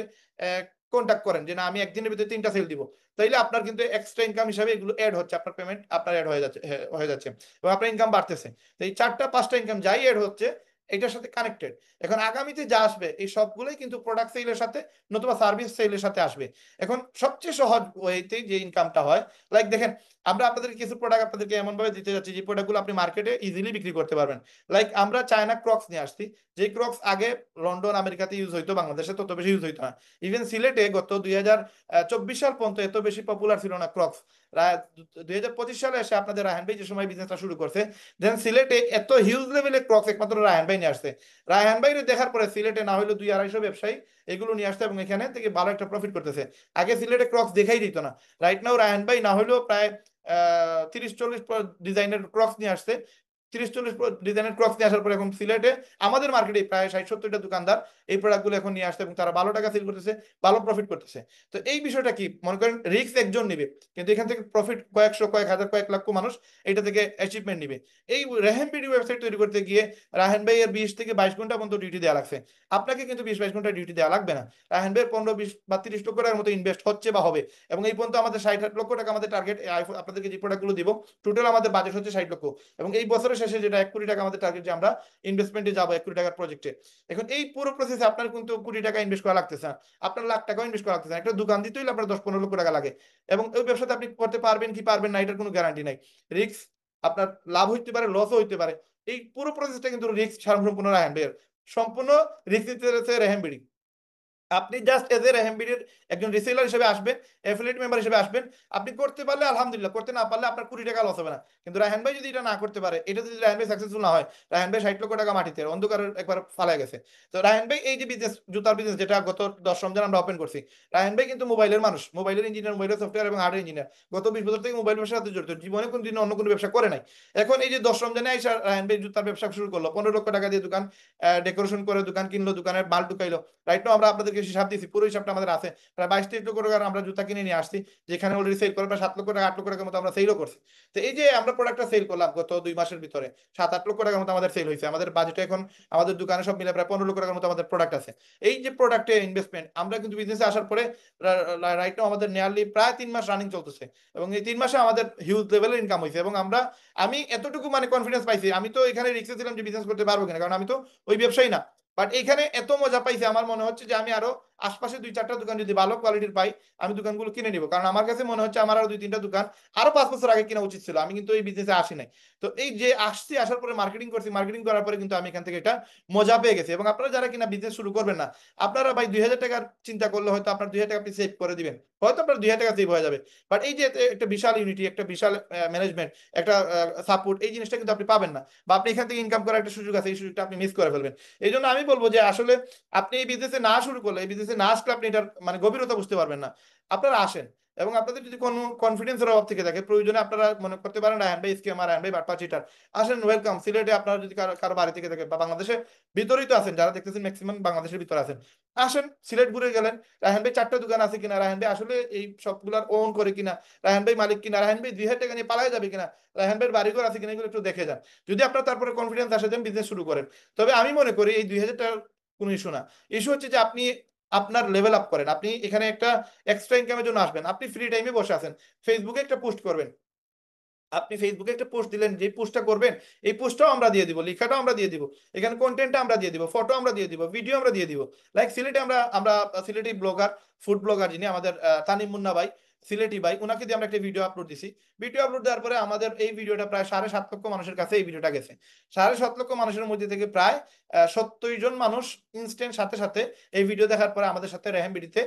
কন্ট্যাক্ট করেন যে না আমি একদিনের ভিতরে 3টা সেল দিব, তাইলে আপনার কিন্তু এক্সট্রা ইনকাম হিসাবে এগুলো এড হচ্ছে, আপনার পেমেন্ট আপনার এড হয়ে যাচ্ছে এবং আপনার ইনকাম বাড়তেছে। তো এই 4টা 5টা ইনকাম যাই এড হচ্ছে এটার সাথে কানেক্টেড। এখন আগামীতে যা আসবে এই সবগুলোই কিন্তু প্রোডাক্ট সেলের সাথে নতুবা সার্ভিস সেলের সাথে আসবে। এখন সবচেয়ে সহজ ওয়েতে যে ইনকামটা হয়, লাইক দেখেন আমরা আপনাদের কিছু প্রোডাক্ট আপনাদেরকে এমন ভাবে দিতে যাচ্ছি যে প্রোডাক্টগুলো আপনি মার্কেটে ইজিলি বিক্রি করতে পারবেন। লাইক আমরা চায়না ক্রক্স নিয়ে আসছি, যে ক্রক্স আগে লন্ডন আমেরিকাতে ইউজ হইতো, বাংলাদেশে তত বেশি ইউজ হইতো না। ইভেন সিলেটে গত 2024 সাল পর্যন্ত এত বেশি পপুলার ছিল না ক্রক্স। 2025 সালে এসে আপনাদের রায়হান ভাই যে সময় বিজনেসটা শুরু করছে, দেন সিলেটে এত হিউজ লেভেলে ক্রক্স একমাত্র রায়হান ভাই নিয়ে আসছে। রায়হান ভাই দেখার পরে সিলেটে না হইলো 200-250 ব্যবসায়ী এগুলো নিয়ে আসছে এবং এখানে থেকে ভালো একটা প্রফিট করতেছে। আগে সিলেটে ক্রক্স দেখাই দিত না। রাইট নাও রায়হান ভাই না হইলেও প্রায় 30-40 ডিজাইনের ক্রক্স নিয়ে আসছে। 30-40 ডিজাইনের ক্রক্স নিয়ে আসার পর এখন সিলেটে আমাদের মার্কেটে প্রায় 60-70টা দোকানদার এই প্রোডাক্টগুলো এখন নিয়ে আসছে এবং তারা ভালো টাকা সেল করতেছে, ভালো প্রফিট করতেছে। তো এই বিষয়টা কি মনে করেন, রিস্ক একজন নিবে কিন্তু এখান থেকে প্রফিট কয়েকশো, কয়েক হাজার, কয়েক লক্ষ মানুষ এটা থেকে অ্যাচিভমেন্ট নিবে। এই রেহেম পিডি ওয়েবসাইট তৈরি করতে গিয়ে রাহেন ভাই এর 20 থেকে 22 ঘন্টা পর্যন্ত ডিউটি দেওয়া লাগছে। আপনাকে কিন্তু 20-22 ঘন্টা ডিউটি দেওয়া লাগবে না। রাহেন ভাইয়ের 15-20 বা 30 লক্ষ টাকার মতো ইনভেস্ট হচ্ছে বা হবে। এবং এই পর্যন্ত আমাদের 60-60 লক্ষ টাকা আমাদের টার্গেট। আপনাদেরকে যে প্রোডাক্টগুলো দিব টোটাল আমাদের বাজেট হচ্ছে 60 লক্ষ। এবং এই বছরের শেষে যেটা 1 কোটি টাকা আমাদের টার্গেট, যে আমরা ইনভেস্টমেন্টে যাবো 1 কোটি টাকার প্রজেক্টে। এখন এই পুরো প্রসেসে আপনার কিন্তু কোটি টাকা ইনভেস্ট করা লাগতেছে না, আপনার লাখ টাকাও ইনভেস্ট করা লাগতেছে না। একটা দোকান দিতে হলে আপনার 10-15 লক্ষ টাকা লাগে। এবং ওই ব্যবসাতে আপনি করতে পারবেন কি পারবেন না এটার কোনো গ্যারান্টি নাই। রিস্ক, আপনার লাভ হইতে পারে, লসও হইতে পারে। এই পুরো প্রসেসটা কিন্তু রিস্ক সম্পূর্ণ রাহেন ভাইয়ের, সম্পূর্ণ রিস্ক নিতে রয়েছে রেহেম বিডি। আপনি জাস্ট এজ এ রেহেমবিডির একজন রিসেলার হিসেবে আসবেন, অ্যাফিলিয়েট মেম্বার হিসেবে আসবেন। আপনি করতে পারলে আলহামদুলিল্লাহ, করতে না পারলে আপনার কোটি টাকা লস হবে না। কিন্তু রায়হান ভাই যদি এটা না করতে পারে, এটা যদি রায়হান ভাই সাকসেসফুল না হয়, রায়হান ভাই 60 লক্ষ টাকা মাটিতে অন্ধকারের একবার ফালায় গেছে। তো রায়হান ভাই এই যে বিজনেস, জুতার বিজনেস যেটা গত 10 রমজান আমরা ওপেন করছি, রায়হান ভাই কিন্তু মোবাইলের মানুষ, মোবাইলের ইঞ্জিনিয়ার, মোবাইলের সফটওয়্যার এবং হার্ডওয়্যার ইঞ্জিনিয়ার। গত 20 বছর থেকে মোবাইল ব্যবসার সাথে জড়িত, জীবনে কোনো দিন অন্য কোনো ব্যবসা করে নাই। এখন এই যে 10 রমজানে আইসা রায়হান ভাই জুতার ব্যবসা শুরু করলো, 15 লক্ষ টাকা দিয়ে দোকান ডেকোরেশন করে দোকান কিনলো, দোকানের মাল ঢুকাইলো। রাইট নাও আমরা আপনাদেরকে হিসাব দিচ্ছি, পুরো হিসাবটা আমাদের আছে। প্রায় 22-23 লক্ষ টাকার আমরা জুতা কিনে নিয়ে আসছি, যেখানে অলরেডি সেল করে প্রায় 7 লক্ষ টাকা 8 লক্ষ টাকার মতো আমরা সেলও করছি। তো এই যে আমরা প্রোডাক্টটা সেল করলাম গত 2 মাসের ভিতরে 7-8 লক্ষ টাকার মতো আমাদের সেল হয়েছে। আমাদের বাজেটে এখন আমাদের দোকানে সব মিলে প্রায় 15 লক্ষ টাকার মতো আমাদের প্রোডাক্ট আছে। এই যে প্রোডাক্টে ইনভেস্টমেন্ট, আমরা কিন্তু বিজনেসে আসার পরে রাইট নাও আমাদের নিয়ারলি প্রায় 3 মাস রানিং চলতেছে এবং এই 3 মাসে আমাদের হিউজ লেভেলের ইনকাম হয়েছে। এবং আমি এতটুকু মানে কনফিডেন্স পাইছি, আমি তো এখানে রিস্কে ছিলাম যে বিজনেস করতে পারবো কিনা, কারণ আমি তো ওই ব্যবসায়ী না। বাট এখানে এত মজা পাইছি, আমার মনে হচ্ছে যে আমি আরো আশপাশে 2-4টা দোকান যদি ভালো কোয়ালিটির পাই আমি দোকানগুলো কিনে নিব, কারণ আমার কাছে মনে হচ্ছে আমার আরো 2-3টা দোকান আরো 5 বছর আগে কিনা উচিত ছিল। আমি কিন্তু এই বিজনেসে আসি নাই। তো এই যে আসছি, আসার পরে মার্কেটিং করছি, মার্কেটিং করার পরে কিন্তু আমি এখান থেকে এটা মজা পেয়ে গেছি। এবং আপনারা যারা কিনা বিজনেস শুরু করবেন না, আপনারা ভাই 2,000 টাকার চিন্তা করলে হয়তো আপনার 2,000 টাকা আপনি সেভ করে দিবেন, হয়তো আপনার 2,000 টাকা সেভ হয়ে যাবে। বাট এই যে একটা বিশাল ইউনিটি, একটা বিশাল ম্যানেজমেন্ট, একটা সাপোর্ট, এই জিনিসটা কিন্তু আপনি পাবেন না, বা আপনি এখান থেকে ইনকাম করার একটা সুযোগ আছে, এই সুযোগটা আপনি মিস করে ফেলবেন। এই জন্য আমি বলবো যে আসলে আপনি এই বিজনেসে না শুরু করলে, এই বিজনেসে না আসলে আপনি এটার মানে গভীরতা বুঝতে পারবেন না। আপনারা আসেন, এবং আপনাদের যদি কোনো কনফিডেন্সের অভাব থেকে থাকে, প্রয়োজনে আপনারা মনে করতে পারেন রায়হান ভাই স্ক্যামার, রায়হান ভাই বাটপা চিটার, আসেন, ওয়েলকাম। সিলেটে আপনারা যদি কারো কারো বাড়ি থেকে থাকে, বা বাংলাদেশে ভিতরেই তো আছেন, যারা দেখতেছেন ম্যাক্সিমাম বাংলাদেশের ভিতরে আছেন, আসেন। সিলেট ঘুরে গেলেন, রায়হান ভাই 4টা দোকান আছে কিনা, রায়হান ভাই আসলে এই সবগুলার ওন করে কিনা, রায়হান ভাই মালিক কিনা, রায়হান ভাই 2,000 টাকা নিয়ে পালায় যাবে কিনা, রায়হান ভাইয়ের বাড়িঘর আছে কিনা, এগুলো একটু দেখে যান। যদি আপনার তারপরে কনফিডেন্স আসে, দেন বিজনেস শুরু করেন। তবে আমি মনে করি এই 2,000 টাকার কোনো ইস্যু না। ইস্যু হচ্ছে যে আপনি আপনার লেভেল আপ করেন। আপনি এখানে একটা এক্সট্রা ইনকামের জন্য আসবেন, আপনি ফ্রি টাইমে বসে আছেন, ফেসবুকে একটা পোস্ট করবেন। আপনি ফেসবুকে একটা পোস্ট দিলেন, যে পোস্টটা করবেন এই পোস্টটাও আমরা দিয়ে দিব, লেখাটাও আমরা দিয়ে দিব, এখানে কন্টেন্টটা আমরা দিয়ে দিব, ফটো আমরা দিয়ে দিব, ভিডিও আমরা দিয়ে দিব। লাইক সিলেটে আমরা আমরা সিলেটি ব্লগার, ফুড ব্লগার যিনি আমাদের তানিম মুন্না ভাই, সিলেটি ভাই, ওনাকে দিয়ে আমরা একটা ভিডিও আপলোড দিছি। ভিডিও আপলোড দেওয়ার পরে আমাদের এই ভিডিওটা প্রায় 7.5 লক্ষ মানুষের কাছে এই ভিডিওটা গেছে। 7.5 লক্ষ মানুষের মধ্যে থেকে প্রায় 70 জন মানুষ ইনস্ট্যান্ট সাথে সাথে এই ভিডিও দেখার পরে আমাদের সাথে রেহেম বিডিতে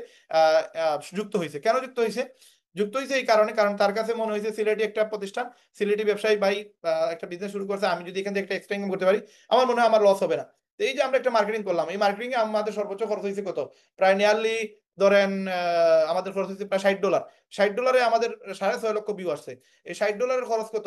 যুক্ত হয়েছে। কেন যুক্ত হয়েছে? যুক্ত হয়েছে এই কারণে, কারণ তার কাছে মনে হয়েছে সিলেটি একটা প্রতিষ্ঠান, সিলেটি ব্যবসায়ী ভাই একটা বিজনেস শুরু করছে, আমি যদি এখান থেকে একটা এক্সট্রা ইনকাম করতে পারি আমার মনে হয় আমার লস হবে না। তো এই যে আমরা একটা মার্কেটিং করলাম, এই মার্কেটিং এ আমাদের সর্বোচ্চ খরচ হয়েছে কত, প্রায় নিয়ারলি ধরেন আমাদের খরচ হয়েছে প্রায় $60। $60 আমাদের 6.5 লক্ষ ভিউ আসছে। এই $60 খরচ কত,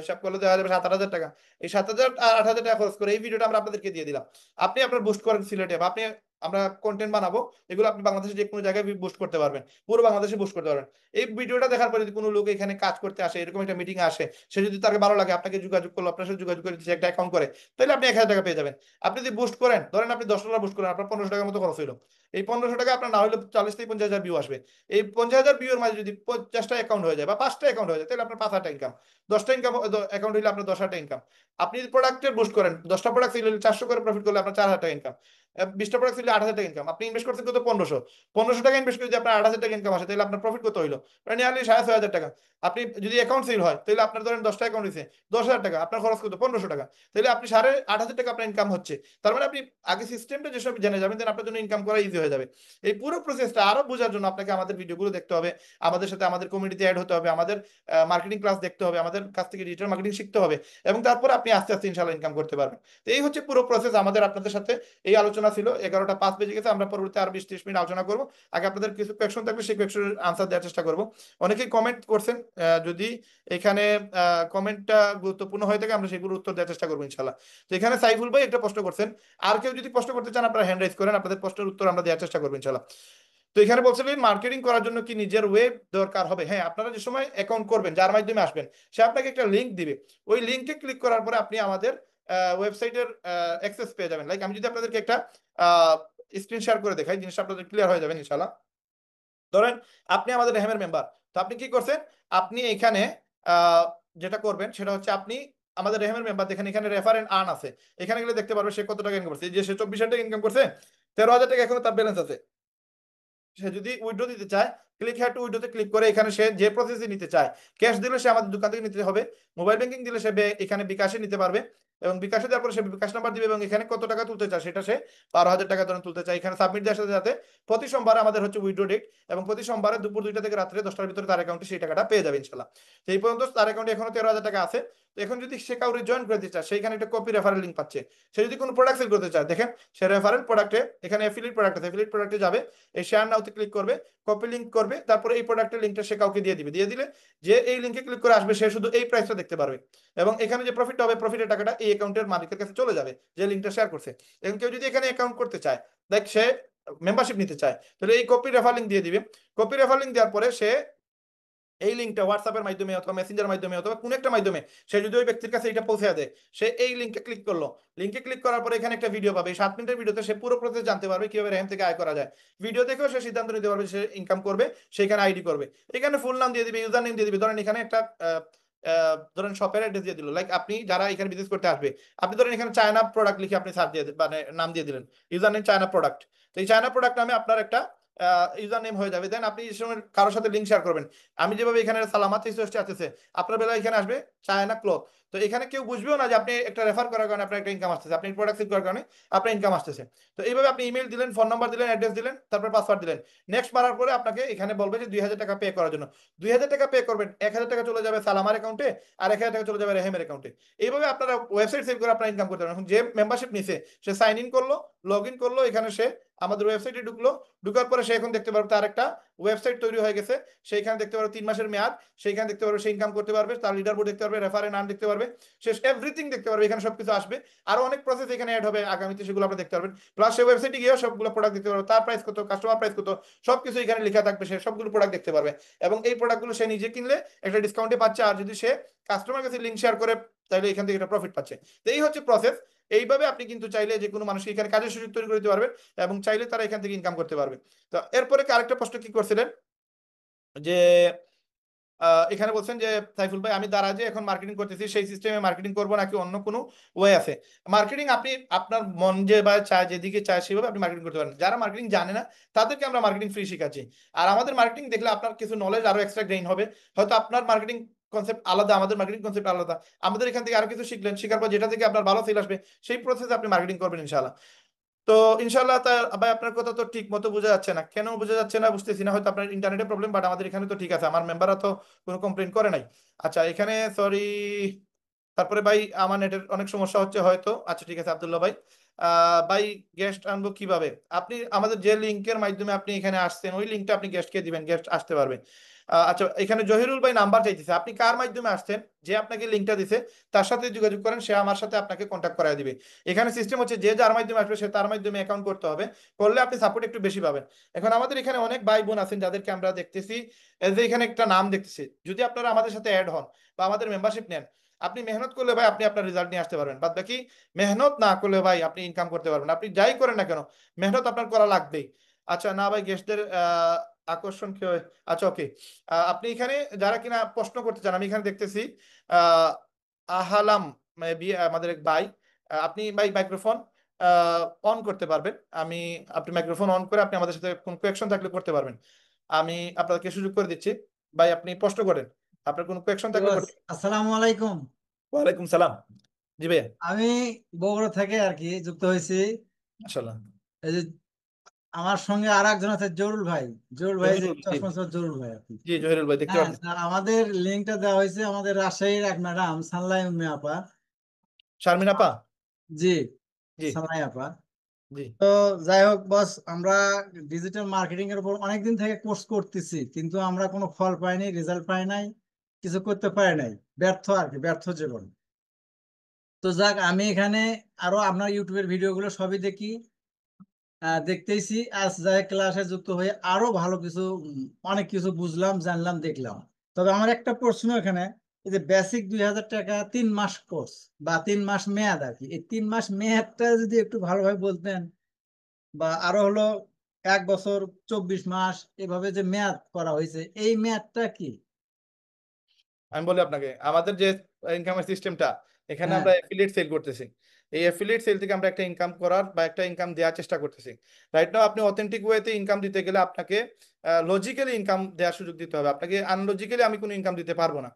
হিসাব করলে দেখা যাবে 7,000 টাকা। এই 7,000 আর 8,000 টাকা খরচ করে এই ভিডিওটা আমরা আপনাদেরকে দিয়ে দিলাম। আপনি আপনার বুস্ট করেন সিলেটে, বা আপনি, আমরা কন্টেন্ট বানাবো, এগুলো আপনি বাংলাদেশে যে কোনো জায়গায় বুস্ট করতে পারবেন, পুরো বাংলাদেশে বুস্ট করতে পারবেন। এই ভিডিওটা দেখার পরে যদি কোনো লোক এখানে কাজ করতে আসে, এরকম একটা মিটিং আসে, সে যদি তাকে ভালো লাগে, আপনাকে যোগাযোগ করলো, আপনার সাথে যোগাযোগ করে সে একটা অ্যাকাউন্ট করে, তাহলে আপনি 1,000 টাকা পেয়ে যাবেন। আপনি যদি বুস্ট করেন, ধরেন আপনি $10 বুস্ট করেন, আপনার 1,500 টাকার মতো খরচ হইলো। এই 1,500 টাকা আপনার না হলে 40 থেকে 50 হাজার ভিউ আসবে। এই 50,000 ভিউর মাঝে যদি 50টা অ্যাকাউন্ট হয়ে যায় বা 5টা অ্যাকাউন্ট হয়ে যায়, তাহলে আপনার 5,000 ইনকাম। 10টা ইনকাম অ্যাকাউন্ট হলে আপনার 10,000 ইনকাম। আপনি যদি প্রোডাক্টের বুস্ট করেন, 10টা প্রোডাক্ট সেল হলে 400 করে প্রফিট করলে আপনার 4,000 টাকা ইনকাম। 20টা প্রোডাক্ট সেল 8,000 টাকা ইনকাম। আপনি ইনভেস্ট করছেন কত, 1500। 1500 টাকা ইনভেস্ট করে যদি আপনার 8,000 টাকা ইনকাম আসে, তাহলে আপনার প্রফিট কত হইলো, নিয়ারলি 6,500 টাকা। আপনি যদি অ্যাকাউন্ট সেল হয়, তাহলে আপনার ধরেন 10টা অ্যাকাউন্ট হয়েছে, 10,000 টাকা, আপনার খরচ কত, 1,500 টাকা। তাহলে আপনি 8,500 টাকা আপনার ইনকাম হচ্ছে। তার মানে আপনি আগে সিস্টেমটা যেসব জেনে যাবেন, দেন আপনার জন্য ইনকাম করা ইজি হয়ে যাবে। এই পুরো প্রসেসটা আরো বোঝার জন্য আপনাকে আমাদের ভিডিওগুলো দেখতে হবে, আমাদের সাথে আমাদের কমিউনিটিতে অ্যাড হতে হবে, আমাদের মার্কেটিং ক্লাস দেখতে হবে, আমাদের কাছ থেকে ডিজিটাল মার্কেটিং শিখতে হবে, এবং তারপর আপনি আস্তে আস্তে ইনশাল্লাহ ইনকাম করতে পারবেন। তো এই হচ্ছে পুরো প্রসেস আমাদের আপনাদের সাথে। এই আলোচনা ছিল, 11টা 5 বেজে গেছে, আমরা পরবর্তী আরো 20-30 মিনিট আলোচনা করবো। আগে আপনাদের কিছু কোয়েকশন থাকলে সেই কোয়েকশনের আনসার দেওয়ার চেষ্টা করবো। অনেকেই কমেন্ট করছেন, যদি এখানে কমেন্টটা গুরুত্বপূর্ণ হয়ে থাকে আমরা সেগুলোর উত্তর দেওয়ার চেষ্টা করবো ইনশাল্লাহ। তো এখানে সাইফুল ভাই একটা প্রশ্ন করছেন, আর কেউ যদি প্রশ্ন করতে চান আপনারা হ্যান্ড রাইজ করেন, আপনাদের প্রশ্নের উত্তর আমরা দেওয়ার চেষ্টা করবো ইনশাল্লাহ। তো এখানে বলছিলেন মার্কেটিং করার জন্য কি নিজের ওয়েব দরকার হবে? হ্যাঁ, আপনারা যে সময় অ্যাকাউন্ট করবেন, যার মাধ্যমে আসবেন, সে আপনাকে একটা লিংক দিবে। ওই লিংকে ক্লিক করার পরে আপনি আমাদের ওয়েবসাইটের অ্যাক্সেস পেয়ে যাবেন। লাইক আমি যদি আপনাদেরকে একটা স্ক্রিন শেয়ার করে দেখাই, জিনিসটা আপনাদের ক্লিয়ার হয়ে যাবে ইনশাল্লাহ। ধরেন আপনি আমাদের রেহেমের মেম্বার, তো আপনি কি করছেন, আপনি এখানে আহ, যেটা করবেন সেটা হচ্ছে আপনি আমাদের রেহেমের মেম্বার দেখেন, এখানে রেফার এন্ড আর্ন আছে, এখানে গেলে দেখতে পারবে সে কত টাকা ইনকাম করছে। এই যে সে 24,000 টাকা ইনকাম করছে, 13,000 টাকা এখনো তার ব্যালেন্স আছে। সে যদি উইথড্র দিতে চায়, ক্লিক হ্যাড টু উইথড্রতে ক্লিক করে এখানে সে যে প্রসেসে নিতে চায়, ক্যাশ দিলে সে আমাদের দোকান থেকে নিতে হবে, মোবাইল ব্যাংকিং দিলে সে এখানে বিকাশে নিতে পারবে, এবং বিকাশে দেওয়ার পরে সে বিকাশ নাম্বার দিবে, এবং এখানে কত টাকা তুলতে চায় সেটা সে 12,000 টাকা ধরে তুলতে চায়, এখানে সাবমিট দেওয়ার সাথে সাথে প্রতি সোমবার আমাদের হচ্ছে উইথড্র ডেট, এবং প্রতি সোমবারে দুপুর 2টা থেকে রাত্রে 10টার ভিতরে তার অ্যাকাউন্টে সেই টাকাটা পেয়ে যাবে ইনশাল্লাহ। তো এই পর্যন্ত তার অ্যাকাউন্টে এখনো 13,000 টাকা আছে। তো এখন যদি সে কাউরে জয়েন করে দিতে চায়, সেইখানে একটা কপি রেফারেল লিঙ্ক পাচ্ছে। সে যদি কোনো প্রোডাক্ট সেল করতে চায়, দেখেন সে রেফারেল প্রোডাক্টে এখানে অ্যাফিলিয়েট প্রোডাক্ট আছে, অ্যাফিলিয়েট প্রোডাক্টে যাবে, এই শেয়ার নাওতে ক্লিক করবে, কপি লিঙ্ক করবে, তারপরে এই প্রোডাক্টের লিঙ্কটা সে কাউকে দিয়ে দিবে, দিয়ে দিলে যে এই লিঙ্কে ক্লিক করে আসবে সে শুধু এই প্রাইসটা দেখতে পারবে, এবং এখানে যে প্রফিট হবে, প্রফিটের টাকাটা এই অ্যাকাউন্টের মালিকের কাছে চলে যাবে যে লিঙ্কটা শেয়ার করছে। এবং কেউ যদি এখানে অ্যাকাউন্ট করতে চায়, দেখ সে মেম্বারশিপ নিতে চায়, তাহলে এই কপি রেফার লিঙ্ক দিয়ে দিবে। কপি রেফার লিঙ্ক দেওয়ার পরে সে এই লিঙ্কটা হোয়াটসঅ্যাপের মাধ্যমে অথবা মেসেঞ্জার মাধ্যমে অথবা কোনো একটা মাধ্যমে সে যদি ওই ব্যক্তির কাছে এটা পৌঁছে দেয়, সে এই লিঙ্কে ক্লিক করলো, লিঙ্কে ক্লিক করার পরে এখানে একটা ভিডিও পাবে, এই 7 মিনিটের ভিডিওতে সে পুরো প্রসেস জানতে পারবে কিভাবে রেহেম থেকে আয় করা যায়। ভিডিও দেখেও সে সিদ্ধান্ত নিতে পারবে সে ইনকাম করবে, সেখানে আইডি করবে, এখানে ফুল নাম দিয়ে দিবে, ইউজার নেম দিয়ে দিবে। ধরেন এখানে একটা ধরেন শপের অ্যাড্রেস দিয়ে দিল, লাইক আপনি যারা এখানে বিজনেস করতে আসবে, আপনি ধরেন এখানে চায়না প্রোডাক্ট লিখে আপনি সার্চ দিয়ে মানে নাম দিয়ে দিলেন, ইউজার নেম চায়না প্রোডাক্ট। তো এই চায়না প্রোডাক্ট নামে আপনার একটা ইউজার নেম হয়ে যাবে। দেন আপনি এই সময় কারোর সাথে লিঙ্ক শেয়ার করবেন। আমি যেভাবে এখানে সালামাত রিসোর্সটি আসতেছে, আপনার বেলায় এখানে আসবে চায়না ক্লথ। তো এখানে কেউ বুঝবেও না যে আপনি একটা রেফার করার কারণে আপনার একটা ইনকাম আসতেছে, আপনি প্রোডাক্ট সেল করার কারণে আপনার ইনকাম আসতেছে। তো এইভাবে আপনি ইমেল দিলেন, ফোন নাম্বার দিলেন, অ্যাড্রেস দিলেন, তারপর পাসওয়ার্ড দিলেন। নেক্সট মারার পরে আপনাকে এখানে বলবে যে 2,000 টাকা পে করার জন্য। 2,000 টাকা পে করবেন, 1,000 টাকা চলে যাবে সালামার অ্যাকাউন্টে, আর 1,000 টাকা চলে যাবে রেহেমের অ্যাকাউন্টে। এইভাবে আপনারা ওয়েবসাইট সেল করে আপনার ইনকাম করতে পারেন। এখন যে মেম্বারশিপ নিছে, সে সাইন ইন করলো, লগ ইন করলো, এখানে সে আমাদের ওয়েবসাইটে ঢুকলো। ঢুকার পরে সে এখন দেখতে পারবে তার একটা ওয়েবসাইট তৈরি হয়ে গেছে। সেইখানে দেখতে পারবে 3 মাসের মেয়াদ, সেইখানে দেখতে পারবে সে ইনকাম করতে পারবে, তার লিডার বোর্ড দেখতে পারবে, রেফারের নাম দেখতে পারবে, সে এভরিথিং দেখতে পারবে, এখানে সবকিছু আসবে। আরো অনেক প্রসেস এখানে অ্যাড হবে আগামীতে, সেগুলো আপনি দেখতে পারবেন। প্লাস সে ওয়েবসাইটে গিয়েও সবগুলো প্রোডাক্ট দেখতে পারবে, তার প্রাইস কত, কাস্টমার প্রাইস কত, সবকিছু এখানে লেখা থাকবে, সে সবগুলো প্রোডাক্ট দেখতে পারবে। এবং এই প্রোডাক্টগুলো সে নিজে কিনলে একটা ডিসকাউন্টে পাচ্ছে, আর যদি সে কাস্টমার কাছে লিঙ্ক শেয়ার করে তাহলে এখান থেকে একটা প্রফিট পাচ্ছে। তো এই হচ্ছে প্রসেস। এইভাবে আপনি কিন্তু চাইলে যে কোনো মানুষকে এখানে কাজের সুযোগ তৈরি করে দিতে পারবেন, এবং চাইলে তারা এখান থেকে ইনকাম করতে পারবে। তো এরপরে আরেকটা প্রশ্ন কি করছিলেন যে এখানে বলছেন যে সাইফুল ভাই, আমি দারাজে এখন মার্কেটিং করতেছি, সেই সিস্টেমে মার্কেটিং করবো নাকি অন্য কোনো ওয়ে আছে? মার্কেটিং আপনি আপনার মন যে বা চায়, যেদিকে চায় সেভাবে আপনি মার্কেটিং করতে পারেন। যারা মার্কেটিং জানে না তাদেরকে আমরা মার্কেটিং ফ্রি শিখাচ্ছি। আর আমাদের মার্কেটিং দেখলে আপনার কিছু নলেজ আরো এক্সট্রা গেইন হবে। হয়তো আপনার মার্কেটিং কনসেপ্ট আলাদা, আমাদের মার্কেটিং কনসেপ্ট আলাদা। আমাদের এখান থেকে আরো কিছু শিখলেন, শেখার পর যেটা থেকে আপনার ভালো সেল আসবে, সেই প্রসেসে আপনি মার্কেটিং করবেন ইনশাআল্লাহ। তো ইনশাল্লাহ। তা ভাই আপনার কথা তো ঠিক মতো বোঝা যাচ্ছে না, কেন বোঝা যাচ্ছে না বুঝতেছি না, হয়তো আপনার ইন্টারনেটের প্রবলেম, বাট আমাদের এখানে তো ঠিক আছে, আমার মেম্বাররা তো কোনো কমপ্লেন করে নাই। আচ্ছা এখানে সরি। তারপরে ভাই আমার নেটের অনেক সমস্যা হচ্ছে হয়তো। আচ্ছা ঠিক আছে আব্দুল্লাহ ভাই। ভাই গেস্ট আনবো কিভাবে? আপনি আমাদের যে লিঙ্কের মাধ্যমে আপনি এখানে আসছেন, ওই লিঙ্কটা আপনি গেস্টকে দিবেন, গেস্ট আসতে পারবে। আচ্ছা এখানে জহিরুল ভাই নাম্বার চাইতেছে, আপনি কার মাধ্যমে আসছেন? যে আপনাকে লিঙ্কটা দিছে তার সাথে যোগাযোগ করেন, সে আমার সাথে আপনাকে কন্ট্যাক্ট করায় দিবে। এখানে সিস্টেম হচ্ছে যে যার মাধ্যমে আসবে সে তার মাধ্যমে অ্যাকাউন্ট করতে হবে, করলে আপনি সাপোর্ট একটু বেশি পাবেন। এখন আমাদের এখানে অনেক ভাই বোন আছেন যাদেরকে আমরা দেখতেছি, এই যে এখানে একটা নাম দেখতেছি, যদি আপনারা আমাদের সাথে অ্যাড হন বা আমাদের মেম্বারশিপ নেন, আপনি মেহনত করলে ভাই আপনি আপনার রেজাল্ট নিয়ে আসতে পারবেন। বাদ বাকি মেহনত না করলে ভাই আপনি ইনকাম করতে পারবেন না। আপনি যাই করেন না কেন, মেহনত আপনার করা লাগবেই। আচ্ছা না ভাই, গেস্টদের আকর্ষণ কি হয়? আচ্ছা ওকে। আপনি এখানে যারা কিনা প্রশ্ন করতে চান, আমি এখানে দেখতেছি আহ আহালাম আমাদের এক ভাই। আপনি ভাই মাইক্রোফোন অন করতে পারবেন। আমি আপনি মাইক্রোফোন অন করে আপনি আমাদের সাথে কোন কোয়েকশন থাকলে করতে পারবেন। আমি আপনাকে সুযোগ করে দিচ্ছি। ভাই আপনি প্রশ্ন করেন, আপনার কোনো কোয়েকশন থাকলে করতে। আসসালামু আলাইকুম। ওয়ালাইকুম সালাম। জি ভাইয়া। আমি বগুড়া থেকে আর কি যুক্ত হয়েছি। মাশাআল্লাহ। এই যে আমার সঙ্গে আর একজন আছে জরুল ভাই। জরুল ভাই, যে জহিরুল, জি। চশমা চোর জরুল ভাই আর কি। জি জহিরুল ভাই দেখতে হ্যাঁ, পাচ্ছি। আর আমাদের লিঙ্কটা দেওয়া হয়েছে আমাদের রাজশাহীর এক ম্যাডাম সানলাই উম্মে আপা। শারমিন আপা। জি, জি। সানলাই আপা। জি। তো যাই হোক বস, আমরা ডিজিটাল মার্কেটিং এর উপর অনেকদিন থেকে কোর্স করতেছি, কিন্তু আমরা কোনো ফল পাইনি, রেজাল্ট পাই নাই, কিছু করতে পারি নাই। ব্যর্থ আর কি, ব্যর্থ জীবন। তো যাক, আমি এখানে আরো আপনার ইউটিউবের ভিডিওগুলো সবই দেখি, দেখতেইছি। আজ যাই ক্লাসে যুক্ত হয়ে আরো ভালো কিছু অনেক কিছু বুঝলাম, জানলাম, দেখলাম। তবে আমার একটা প্রশ্ন এখানে, এই যে বেসিক 2,000 টাকা 3 মাস কোর্স বা 3 মাস মেয়াদ আর কি, এই 3 মাস মেয়াদটা যদি একটু ভালোভাবে বলতেন, বা আরো হলো 1 বছর 24 মাস এভাবে যে মেয়াদ করা হয়েছে, এই মেয়াদটা কি? আমি বলি আপনাকে, আমাদের যে ইনকামের সিস্টেমটা, এখানে হ্যাঁ, আমরা এফিলিয়েট সেল করতেছি। এই এফিলিয়েট সেল থেকে আমরা একটা ইনকাম করার বা একটা ইনকাম দেওয়ার চেষ্টা করতেছি। রাইট নাও আপনি অথেন্টিক ওয়েতে ইনকাম দিতে গেলে আপনাকে লজিক্যালি ইনকাম দেওয়ার সুযোগ দিতে হবে। আপনাকে আনলজিক্যালি আমি কোনো ইনকাম দিতে পারবো না।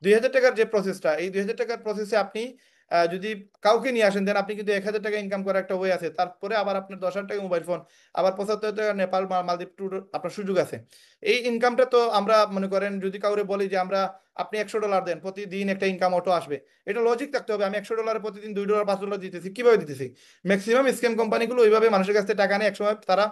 2,000 টাকার যে প্রসেসটা, এই 2,000 টাকার প্রসেসে আপনি যদি কাউকে নিয়ে আসেন, দেন আপনি কিন্তু 1,000 টাকা ইনকাম করার একটা ওয়ে আছে। তারপরে আবার আপনার 10,000 টাকা মোবাইল ফোন, আবার 75 টাকা নেপাল মালদ্বীপ ট্যুর আপনার সুযোগ আছে। এই ইনকামটা তো আমরা মনে করেন যদি কাউরে বলি যে আমরা, আপনি $100 দেন, প্রতিদিন একটা ইনকাম অটো আসবে, এটা লজিক থাকতে হবে। আমি $100 প্রতিদিন $2 $5 দিতেছি, কিভাবে দিতেছি? ম্যাক্সিমাম স্ক্যাম কোম্পানিগুলো ওইভাবে মানুষের কাছ থেকে টাকা নিয়ে একসময় তারা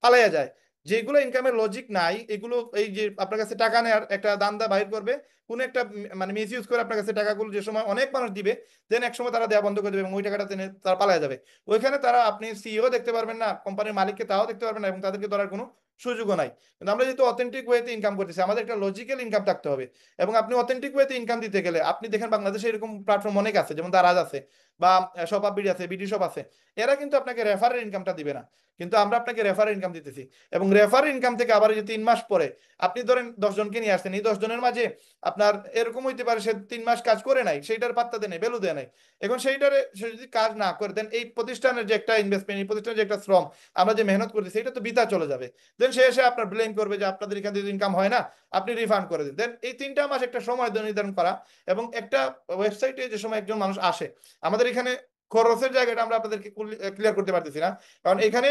পালাইয়া যায়। যেগুলো ইনকামের লজিক নাই, এগুলো এই যে আপনার কাছে টাকা নেওয়ার একটা দান্দা বাহির করবে, কোনো একটা মানে মিস ইউজ করে আপনার কাছে টাকাগুলো যে সময় অনেক মানুষ দিবে, দেন এক সময় তারা দেওয়া বন্ধ করে দেবে এবং ওই টাকাটা টেনে তারা পালায়া যাবে। ওইখানে তারা আপনি সিইও দেখতে পারবেন না, কোম্পানির মালিককে তাও দেখতে পারবেন না, এবং তাদেরকে ধরার কোনো সুযোগও নাই। কিন্তু আমরা যেহেতু অথেন্টিক ওয়েতে ইনকাম করতেছি, আমাদের একটা লজিক্যাল ইনকাম থাকতে হবে। এবং আপনি অথেন্টিক ওয়েতে ইনকাম দিতে গেলে আপনি দেখেন বাংলাদেশে এরকম প্ল্যাটফর্ম অনেক আছে, যেমন দারাজ আছে বা শপ বিডি আছে, বিডি শপ আছে। এরা কিন্তু আপনাকে রেফারের ইনকামটা দিবে না, কিন্তু আমরা আপনাকে রেফারের ইনকাম দিতেছি। এবং রেফারের ইনকাম থেকে আবার এই যে 3 মাস পরে আপনি ধরেন 10 জনকে নিয়ে আসছেন, এই 10 জনের মাঝে আপনার এরকম হইতে পারে সে 3 মাস কাজ করে নাই, সেইটার পাত্তা দেয় নাই, ভ্যালু দেয় নাই। এখন সেইটারে সে যদি কাজ না করে দেন, এই প্রতিষ্ঠানের যে একটা ইনভেস্টমেন্ট, এই প্রতিষ্ঠানের যে একটা শ্রম, আমরা যে মেহনত করতেছি, এটা তো বৃথা চলে যাবে। দেন সে এসে আপনার ব্লেম করবে যে আপনাদের এখান থেকে ইনকাম হয় না, আপনি রিফান্ড করে দিন। দেন এই 3টা মাস একটা সময় নির্ধারণ করা, এবং একটা ওয়েবসাইটে যে সময় একজন মানুষ আসে, আমাদের এখানে খরচের জায়গাটা আমরা আপনাদেরকে ক্লিয়ার করতে পারতেছি না, কারণ এখানে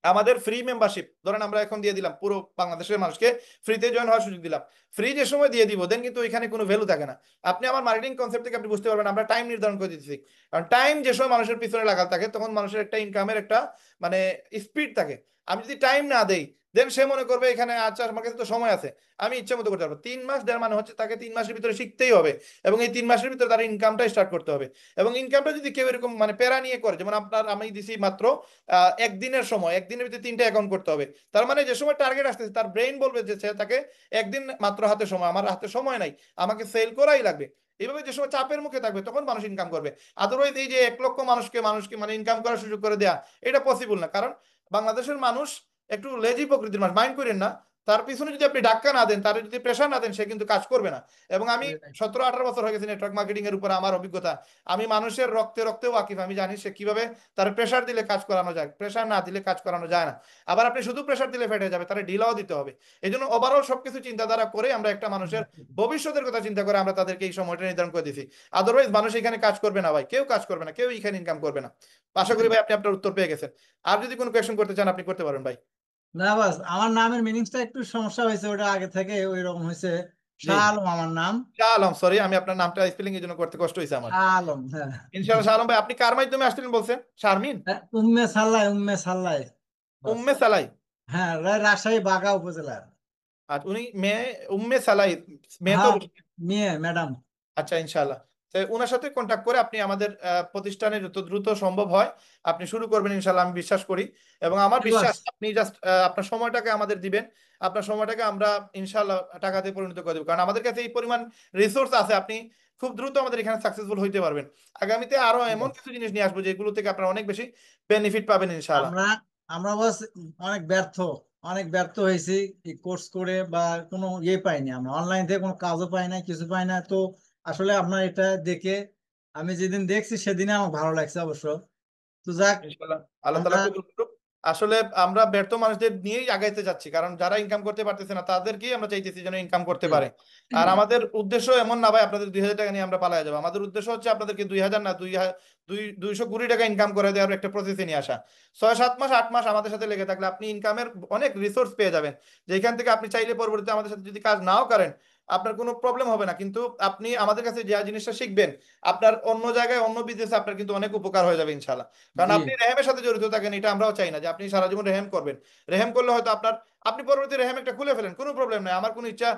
আমাদের ফ্রি মেম্বারশিপ ধরেন আমরা এখন দিয়ে দিলাম পুরো বাংলাদেশের মানুষকে, ফ্রিতে জয়েন হওয়ার সুযোগ দিলাম। ফ্রি যে সময় দিয়ে দিব দেন কিন্তু এখানে কোনো ভ্যালু থাকে না। আপনি আমার মার্কেটিং কনসেপ্ট থেকে আপনি বুঝতে পারবেন আমরা টাইম নির্ধারণ করে দিচ্ছি। কারণ টাইম যে সময় মানুষের পিছনে লাগাল থাকে, তখন মানুষের একটা ইনকামের একটা মানে স্পিড থাকে। আমি যদি টাইম না দেই, দেন সে মনে করবে এখানে আচ্ছা আমার কাছে তো সময় আছে, আমি ইচ্ছে মতো করতে পারবো। 3 মাস দেওয়ার মানে হচ্ছে তাকে 3 মাসের ভিতরে শিখতেই হবে, এবং এই 3 মাসের ভিতরে তার ইনকামটা স্টার্ট করতে হবে। এবং ইনকামটা যদি কেউ এরকম মানে প্যারা নিয়ে করে, যেমন আপনার আমি দিছি মাত্র একদিনের সময়, একদিনের ভিতরে 3টা অ্যাকাউন্ট করতে হবে, তার মানে যে সময় টার্গেট আসতেছে তার ব্রেইন বলবে যে তাকে একদিন মাত্র হাতে সময়, আমার হাতে সময় নাই, আমাকে সেল করাই লাগবে। এইভাবে যে সময় চাপের মুখে থাকবে তখন মানুষ ইনকাম করবে। আদারওয়াইজ এই যে 1 লক্ষ মানুষকে মানুষকে মানে ইনকাম করার সুযোগ করে দেয়া, এটা পসিবল না। কারণ বাংলাদেশের মানুষ একটু লেজি প্রকৃতির মানুষ, মাইন্ড করেন না। তার পিছনে যদি আপনি ধাক্কা না দেন, তার যদি প্রেশার না দেন, সে কিন্তু কাজ করবে না। এবং আমি 17-18 বছর হয়ে গেছে নেটওয়ার্ক মার্কেটিং এর উপর আমার অভিজ্ঞতা, আমি মানুষের রক্তে রক্তে ওয়াকিফ, আমি জানি সে কিভাবে তার প্রেশার দিলে কাজ করানো যায়, প্রেশার না দিলে কাজ করানো যায় না। আবার আপনি শুধু প্রেশার দিলে ফেটে যাবে, তারা ঢিলাও দিতে হবে। এই জন্য ওভারঅল সবকিছু চিন্তাধারা করে আমরা একটা মানুষের ভবিষ্যতের কথা চিন্তা করে আমরা তাদেরকে এই সময়টা নির্ধারণ করে দিছি। আদারওয়াইজ মানুষ এখানে কাজ করবে না ভাই, কেউ কাজ করবে না, কেউ এখানে ইনকাম করবে না। আশা করি ভাই আপনি আপনার উত্তর পেয়ে গেছেন। আর যদি কোনো কোয়েশ্চেন করতে চান আপনি করতে পারেন ভাই। না বাস, আমার নামের মিনিংসটা একটু সমস্যা হয়েছে, ওটা আগে থেকে ওই রকম হয়েছে। জি, শাহ আলম আমার নাম। শাহ আলম, সরি আমি আপনার নামটা স্পেলিং এর জন্য করতে কষ্ট হয়েছে আমার। শাহ আলম, হ্যাঁ। ইনশাআল্লাহ শাহ আলম ভাই, আপনি কার মাধ্যমে আসছিলেন বলছেন? শারমিন? উম্মে সাল্লাই, উম্মে সাল্লাই। বাস। উম্মে সালাই? হ্যাঁ, রাজশাহী বাগা উপজেলার। আর উনি মেয়ে? উম্মে সালাই মেয়ে তো? হ্যাঁ, মেয়ে ম্যাডাম। আচ্ছা, ইনশাআল্লাহ। তো ওনার সাথে কন্ট্যাক্ট করে আপনি আমাদের প্রতিষ্ঠানে যত দ্রুত সম্ভব হয় আপনি শুরু করবেন ইনশাআল্লাহ, আমি বিশ্বাস করি। এবং আমার বাস। বিশ্বাস আপনি জাস্ট আপনার সময়টাকে আমাদের দিবেন, আপনার সময়টাকে আমরা ইনশাআল্লাহ টাকাতে পরিণত করে দেবো। কারণ আমাদের কাছে এই পরিমাণ রিসোর্স আছে, আপনি খুব দ্রুত আমাদের এখানে সাকসেসফুল হইতে পারবেন। আগামীতে আরো এমন বাস। কিছু জিনিস নিয়ে আসবো যেগুলো থেকে আপনারা অনেক বেশি বেনিফিট পাবেন ইনশাআল্লাহ। আমরা আমরা বাস অনেক ব্যর্থ, অনেক ব্যর্থ হয়েছি এই কোর্স করে, বা কোনো ইয়ে পাইনি, আমরা অনলাইন থেকে কোনো কাজও পাই না, কিছু পাই না। তো আসলে আপনার এটা দেখে আমি যেদিন দেখছি সেদিনে আমার ভালো লাগছে অবশ্য। তো যাক, ইনশাআল্লাহ আল্লাহ আমরা তাআলা কবুল করুক। আসলে আমরা ব্যর্থ মানুষদের নিয়েই আগাইতে যাচ্ছি, কারণ যারা ইনকাম করতে পারতেছে না তাদেরকেই আমরা চাইতেছি যেন ইনকাম করতে জি। পারে। আর আমাদের উদ্দেশ্য এমন না ভাই আপনাদের 2,000 টাকা নিয়ে আমরা পালায় যাবো। আমাদের উদ্দেশ্য হচ্ছে আপনাদেরকে 2,000 না 220 টাকা ইনকাম করে দেওয়ার একটা প্রসেসে নিয়ে আসা। 6-7 মাস 8 মাস আমাদের সাথে লেগে থাকলে আপনি ইনকামের অনেক রিসোর্স পেয়ে যাবেন, যেখান থেকে আপনি চাইলে পরবর্তীতে আমাদের সাথে যদি কাজ নাও করেন আপনার কোনো প্রবলেম হবে না। কিন্তু আপনি আমাদের কাছে যে জিনিসটা শিখবেন, আপনার অন্য জায়গায় অন্য বিজনেসে আপনার কিন্তু অনেক উপকার হয়ে যাবে ইনশাল্লাহ। কারণ জি। আপনি রেহেমের সাথে জড়িত থাকেন, এটা আমরাও চাই না যে আপনি সারা জীবন রেহেম করবেন। রেহেম করলে হয়তো আপনার আপনি পরবর্তী রেহেম একটা খুলে ফেলেন, কোনো প্রবলেম নাই, আমার কোনো ইচ্ছা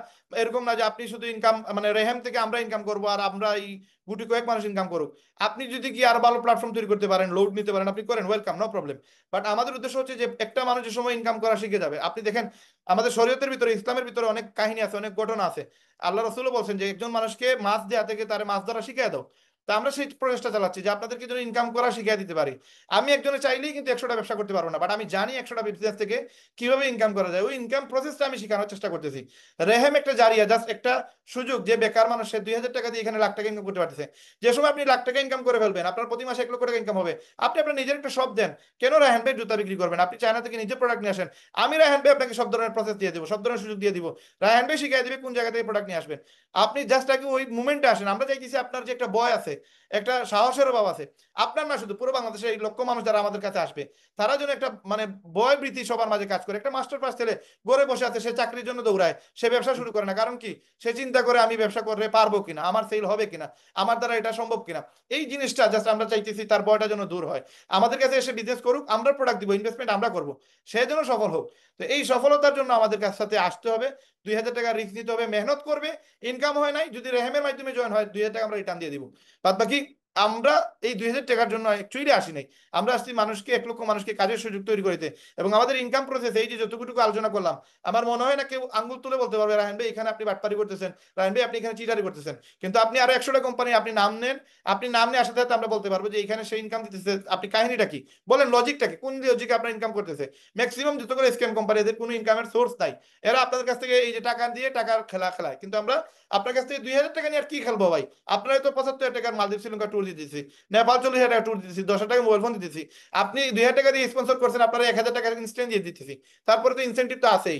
এরকম না যে আপনি শুধু ইনকাম মানে রেহেম থেকে আমরা ইনকাম করবো আর আমরা এই গুটি কয়েক মানুষ ইনকাম করুক। আপনি যদি কি আর ভালো প্ল্যাটফর্ম তৈরি করতে পারেন, লোড নিতে পারেন, আপনি করেন, ওয়েলকাম, নো প্রবলেম। বাট আমাদের উদ্দেশ্য হচ্ছে যে একটা মানুষ যে সময় ইনকাম করা শিখে যাবে। আপনি দেখেন আমাদের শরীয়তের ভিতরে, ইসলামের ভিতরে অনেক কাহিনী আছে, অনেক ঘটনা আছে। আল্লাহ রসুলও বলছেন যে একজন মানুষকে মাছ দেওয়া থেকে তার মাছ ধরা শিখিয়ে দাও। তো আমরা সেই প্রচেষ্টা চালাচ্ছি যে আপনাদেরকে যেন ইনকাম করা শিখিয়ে দিতে পারি। আমি একজনে চাইলেই কিন্তু 100টা ব্যবসা করতে পারবো না, বাট আমি জানি 100টা বিজনেস থেকে কিভাবে ইনকাম করা যায়, ওই ইনকাম প্রসেসটা আমি শেখানোর চেষ্টা করতেছি। রেহেম একটা জারিয়া, জাস্ট একটা সুযোগ যে বেকার মানুষ সে 2,000 টাকা দিয়ে এখানে লাখ টাকা ইনকাম করতে পারতেছে। যে সময় আপনি লাখ টাকা ইনকাম করে ফেলবেন, আপনার প্রতি মাসে 1 লক্ষ টাকা ইনকাম হবে। আপনি আপনার নিজের একটা শপ দেন, কেন রায়হান ভাই জুতা বিক্রি করবেন? আপনি চায়না থেকে নিজে প্রোডাক্ট নিয়ে আসেন, আমি রায়হান ভাই আপনাকে সব ধরনের প্রসেস দিয়ে দিব, সব ধরনের সুযোগ দিয়ে দিব। রায়হান ভাই শিখিয়ে দিবে কোন জায়গা থেকে প্রোডাক্ট নিয়ে আসবেন। আপনি জাস্ট আগে ওই মুভমেন্টে আসেন। আমরা চাইতেছি আপনার যে একটা বয় আছে, একটা সাহসের অভাব আছে, আপনার না শুধু পুরো বাংলাদেশের এই লক্ষ মানুষ যারা আমাদের কাছে আসবে, তারা যেন একটা মানে বয় বৃত্তি সবার মাঝে কাজ করে। একটা মাস্টার পাস ছেলে ঘরে বসে আছে, সে চাকরির জন্য দৌড়ায়, সে ব্যবসা শুরু করে না। কারণ কি? সে চিন্তা করে আমি ব্যবসা করে পারবো কিনা, আমার সেল হবে কিনা, আমার দ্বারা এটা সম্ভব কিনা। এই জিনিসটা জাস্ট আমরা চাইতেছি তার বয়টা যেন দূর হয়, আমাদের কাছে এসে বিজনেস করুক, আমরা প্রোডাক্ট দিব, ইনভেস্টমেন্ট আমরা করবো, সে যেন সফল হোক। তো এই সফলতার জন্য আমাদের কাছ সাথে আসতে হবে, 2,000 টাকা রিস্ক নিতে হবে, মেহনত করবে। ইনকাম হয় নাই, যদি রেহেমের মাধ্যমে জয়েন হয় 2,000 টাকা আমরা রিটার্ন দিয়ে দিব। বাদ বাকি আমরা এই 2000 টাকার জন্য অ্যাকচুয়ালি আসি নাই। আমরা আসছি মানুষকে, 1 লক্ষ মানুষকে কাজের সুযোগ তৈরি করতে। এবং আমাদের ইনকাম প্রসেস এই যে যতটুকু আলোচনা করলাম, আমার মনে হয় না কেউ আঙ্গুল তুলে বলতে পারবে রায়হান ভাই এখানে আপনি বাটপারি করতেছেন, রায়হান ভাই আপনি এখানে চিটারি করতেছেন। কিন্তু আপনি আরো 100টা কোম্পানি আপনি নাম নেন, আপনি নাম নিয়ে আসার সাথে আমরা বলতে পারবো যে এখানে সে ইনকাম দিতেছে। আপনি কাহিনীটা কি বলেন, লজিকটা কি, কোন লজিকে আপনার ইনকাম করতেছে? ম্যাক্সিমাম যত করে স্ক্যাম কোম্পানি, এদের কোনো ইনকামের সোর্স নাই। এরা আপনাদের কাছ থেকে এই যে টাকা দিয়ে টাকার খেলা খেলায়, কিন্তু আমরা আপনার কাছ থেকে 2000 টাকা নিয়ে আর কি খেলবো ভাই? আপনারা তো 75 টাকার মালদ্বীপ শ্রীলঙ্কা ট্যুর দিতেছি, নেপাল 40,000 টাকা ট্যুর দিতেছি, 10,000 টাকা মোবাইল ফোন দিতেছি। আপনি 2000 টাকা দিয়ে স্পন্সর করছেন, আপনারা 1000 টাকা ইনস্ট্যান্ট দিয়ে দিতেছি। তারপরে তো ইনসেন্টিভ তো আছেই,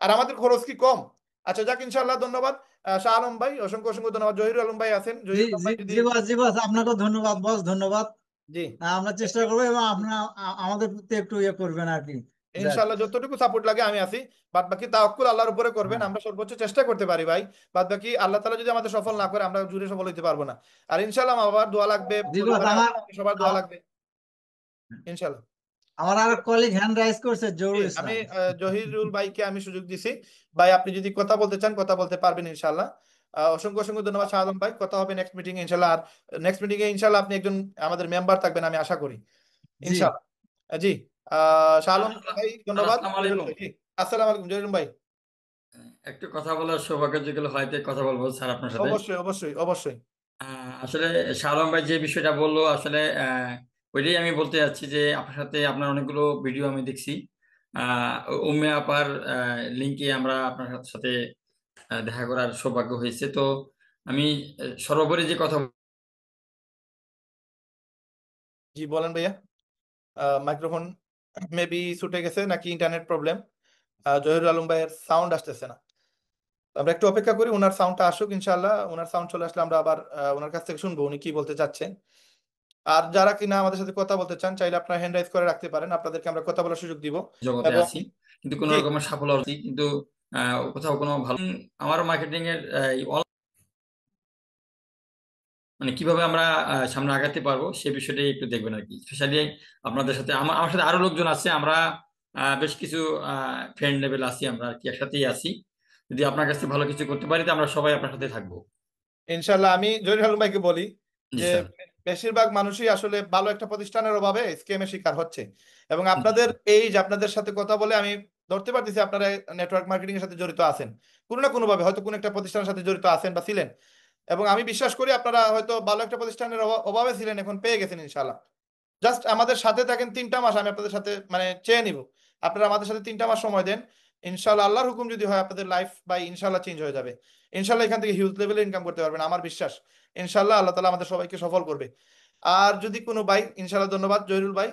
আর আমাদের খরচ কি কম? আচ্ছা যাক, ইনশাআল্লাহ, ধন্যবাদ। শাহ আলম ভাই, অসংখ্য অসংখ্য ধন্যবাদ। জহিরুল আলম ভাই আছেন, জি জহিরুল আলম জি ভাই যদি। জি বস, জি বস, আপনাকেও ধন্যবাদ বস, ধন্যবাদ। জি, আমরা চেষ্টা করবো এবং আপনার আমাদের প্রতি একটু ইয়ে করবেন আর কি। যাক, ইনশাআল্লাহ যতটুকু সাপোর্ট লাগে আমি আছি। বাদ বাকি তাওয়াক্কুল আল্লাহর উপরে করবেন, হ্যাঁ, আমরা সর্বোচ্চ চেষ্টা করতে পারি ভাই। বাদ বাকি আল্লাহ তাআলা যদি আমাদের সফল না করে, আমরা জুড়ে সফল হতে পারবো না। আর ইনশাআল্লাহ আমার আবার দোয়া লাগবে, জি বস, পরিবারে সবার দোয়া লাগবে ইনশাআল্লাহ। আমার আর কলিগ হ্যান্ড রাইজ করছে, জি, জহুরুল আমি ইসলাম। জহিরুল ভাইকে আমি সুযোগ দিছি। ভাই আপনি যদি কথা বলতে চান কথা বলতে পারবেন ইনশাআল্লাহ। অসংখ্য অসংখ্য ধন্যবাদ শাহ আলম ভাই, কথা হবে নেক্সট মিটিং এ ইনশাআল্লাহ। আর নেক্সট মিটিং এ ইনশাআল্লাহ আপনি একজন আমাদের মেম্বার থাকবেন আমি আশা করি জি ইনশাআল্লাহ। জি, শাহ আলম ভাই ধন্যবাদ। আসসালামু জহিরুল আলাইকুম। ভাই, জি, আসসালামু আলাইকুম জহিরুল ভাই। একটু কথা বলার সৌভাগ্য যেগুলো হয়তো কথা বলবো স্যার আপনার সাথে। অবশ্যই অবশ্যই অবশ্যই। আসলে শালম ভাই যে বিষয়টা বললো আসলে ওইটাই আমি বলতে যাচ্ছি যে আপনার সাথে আপনার অনেকগুলো ভিডিও আমি দেখছি। উম্মে আপার লিঙ্কে আমরা আপনার সাথে দেখা করার সৌভাগ্য হয়েছে। তো আমি সর্বোপরি যে কথা জি বলেন ভাইয়া। মাইক্রোফোন মেবি ছুটে গেছে নাকি ইন্টারনেট প্রবলেম? জহিরুল আলম ভাইয়ের সাউন্ড আসতেছে না। আমরা একটু অপেক্ষা করি, ওনার সাউন্ডটা আসুক ইনশাআল্লাহ। ওনার সাউন্ড চলে আসলে আমরা আবার ওনার কাছ থেকে শুনবো উনি কি বলতে চাচ্ছেন। আর যারা কিনা আমাদের সাথে কথা বলতে চান, চাইলে আপনারা হ্যান্ড রাইজ করে রাখতে পারেন, আপনাদেরকে আমরা কথা বলার সুযোগ দিব। জগতে এবং আছি কিন্তু কোনো জি, রকমের সাফল্য হচ্ছি কিন্তু কোথাও কোনো ভালো আমার মার্কেটিং এর মানে কিভাবে আমরা সামনে আগাতে পারবো সে বিষয়টাই একটু দেখবেন আর কি। স্পেশালি আপনাদের সাথে আমার সাথে আরো লোকজন আছে, আমরা বেশ কিছু ফ্রেন্ড লেভেল আছি, আমরা আর কি একসাথেই আছি। যদি আপনার কাছে ভালো কিছু করতে পারি তো আমরা সবাই আপনার সাথে থাকবো। ইনশাআল্লাহ আমি জহির আলম ভাইকে বলি জি যে স্যার। বেশিরভাগ মানুষই আসলে ভালো একটা প্রতিষ্ঠানের অভাবে স্ক্যামের শিকার হচ্ছে। এবং আপনাদের এই যে আপনাদের সাথে কথা বলে আমি ধরতে পারতেছি আপনারা নেটওয়ার্ক মার্কেটিং এর সাথে জড়িত আছেন, কোনো না কোনো ভাবে হয়তো কোনো একটা প্রতিষ্ঠানের সাথে জড়িত আছেন বা ছিলেন। এবং আমি বিশ্বাস করি আপনারা হয়তো ভালো একটা প্রতিষ্ঠানের অভাবে ছিলেন, এখন পেয়ে গেছেন ইনশাআল্লাহ। জাস্ট আমাদের সাথে থাকেন 3টা মাস, আমি আপনাদের সাথে মানে চেয়ে নিব। আপনারা আমাদের সাথে 3টা মাস সময় দেন, ইনশাআল্লাহ আল্লাহর হুকুম যদি হয় আপনাদের লাইফ বাই ইনশাআল্লাহ চেঞ্জ হয়ে যাবে। ইনশাআল্লাহ এখান থেকে হিউজ লেভেলে ইনকাম করতে পারবেন, আমার বিশ্বাস। ইনশাআল্লাহ আল্লাহ তাআলা আমাদের সবাইকে সফল করবে। আর যদি কোনো ভাই, ইনশাআল্লাহ ধন্যবাদ জহিরুল ভাই।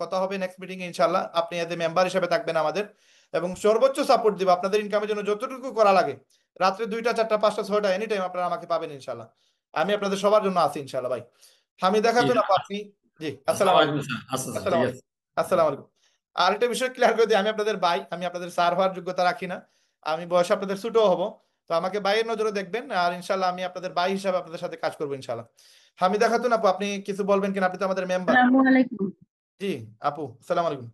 কথা হবে নেক্সট মিটিং এ ইনশাআল্লাহ। আপনি এতে মেম্বার হিসেবে থাকবেন আমাদের, এবং সর্বোচ্চ সাপোর্ট দিব আপনাদের ইনকামের জন্য যতটুকু করা লাগে। রাত্রে 2টা 4টা 5টা 6টা এনি টাইম আপনারা আমাকে পাবেন ইনশাআল্লাহ। আমি আপনাদের সবার জন্য আছি ইনশাআল্লাহ ভাই। হামিদা খাতুন আপু আপনি। জি, আসসালামু আসসালামু আলাইকুম। আলাইকুম স্যার। আচ্ছা স্যার, ঠিক আসসালামু আছে। আলাইকুম। আসসালামু আলাইকুম। আর একটা বিষয় ক্লিয়ার করে দিই, আমি আপনাদের ভাই, আমি আপনাদের স্যার হওয়ার যোগ্যতা রাখি না। আমি বয়সে আপনাদের ছোটও হব। তো আমাকে ভাইয়ের নজরে দেখবেন, আর ইনশাল্লাহ আমি আপনাদের ভাই হিসাবে আপনাদের সাথে কাজ করবো ইনশাল্লাহ। হামিদা খাতুন আপু আপনি কিছু বলবেন কিনা? আপনি তো আমাদের মেম্বার। আসসালামু আলাইকুম। জি আপু, আসসালামু আলাইকুম।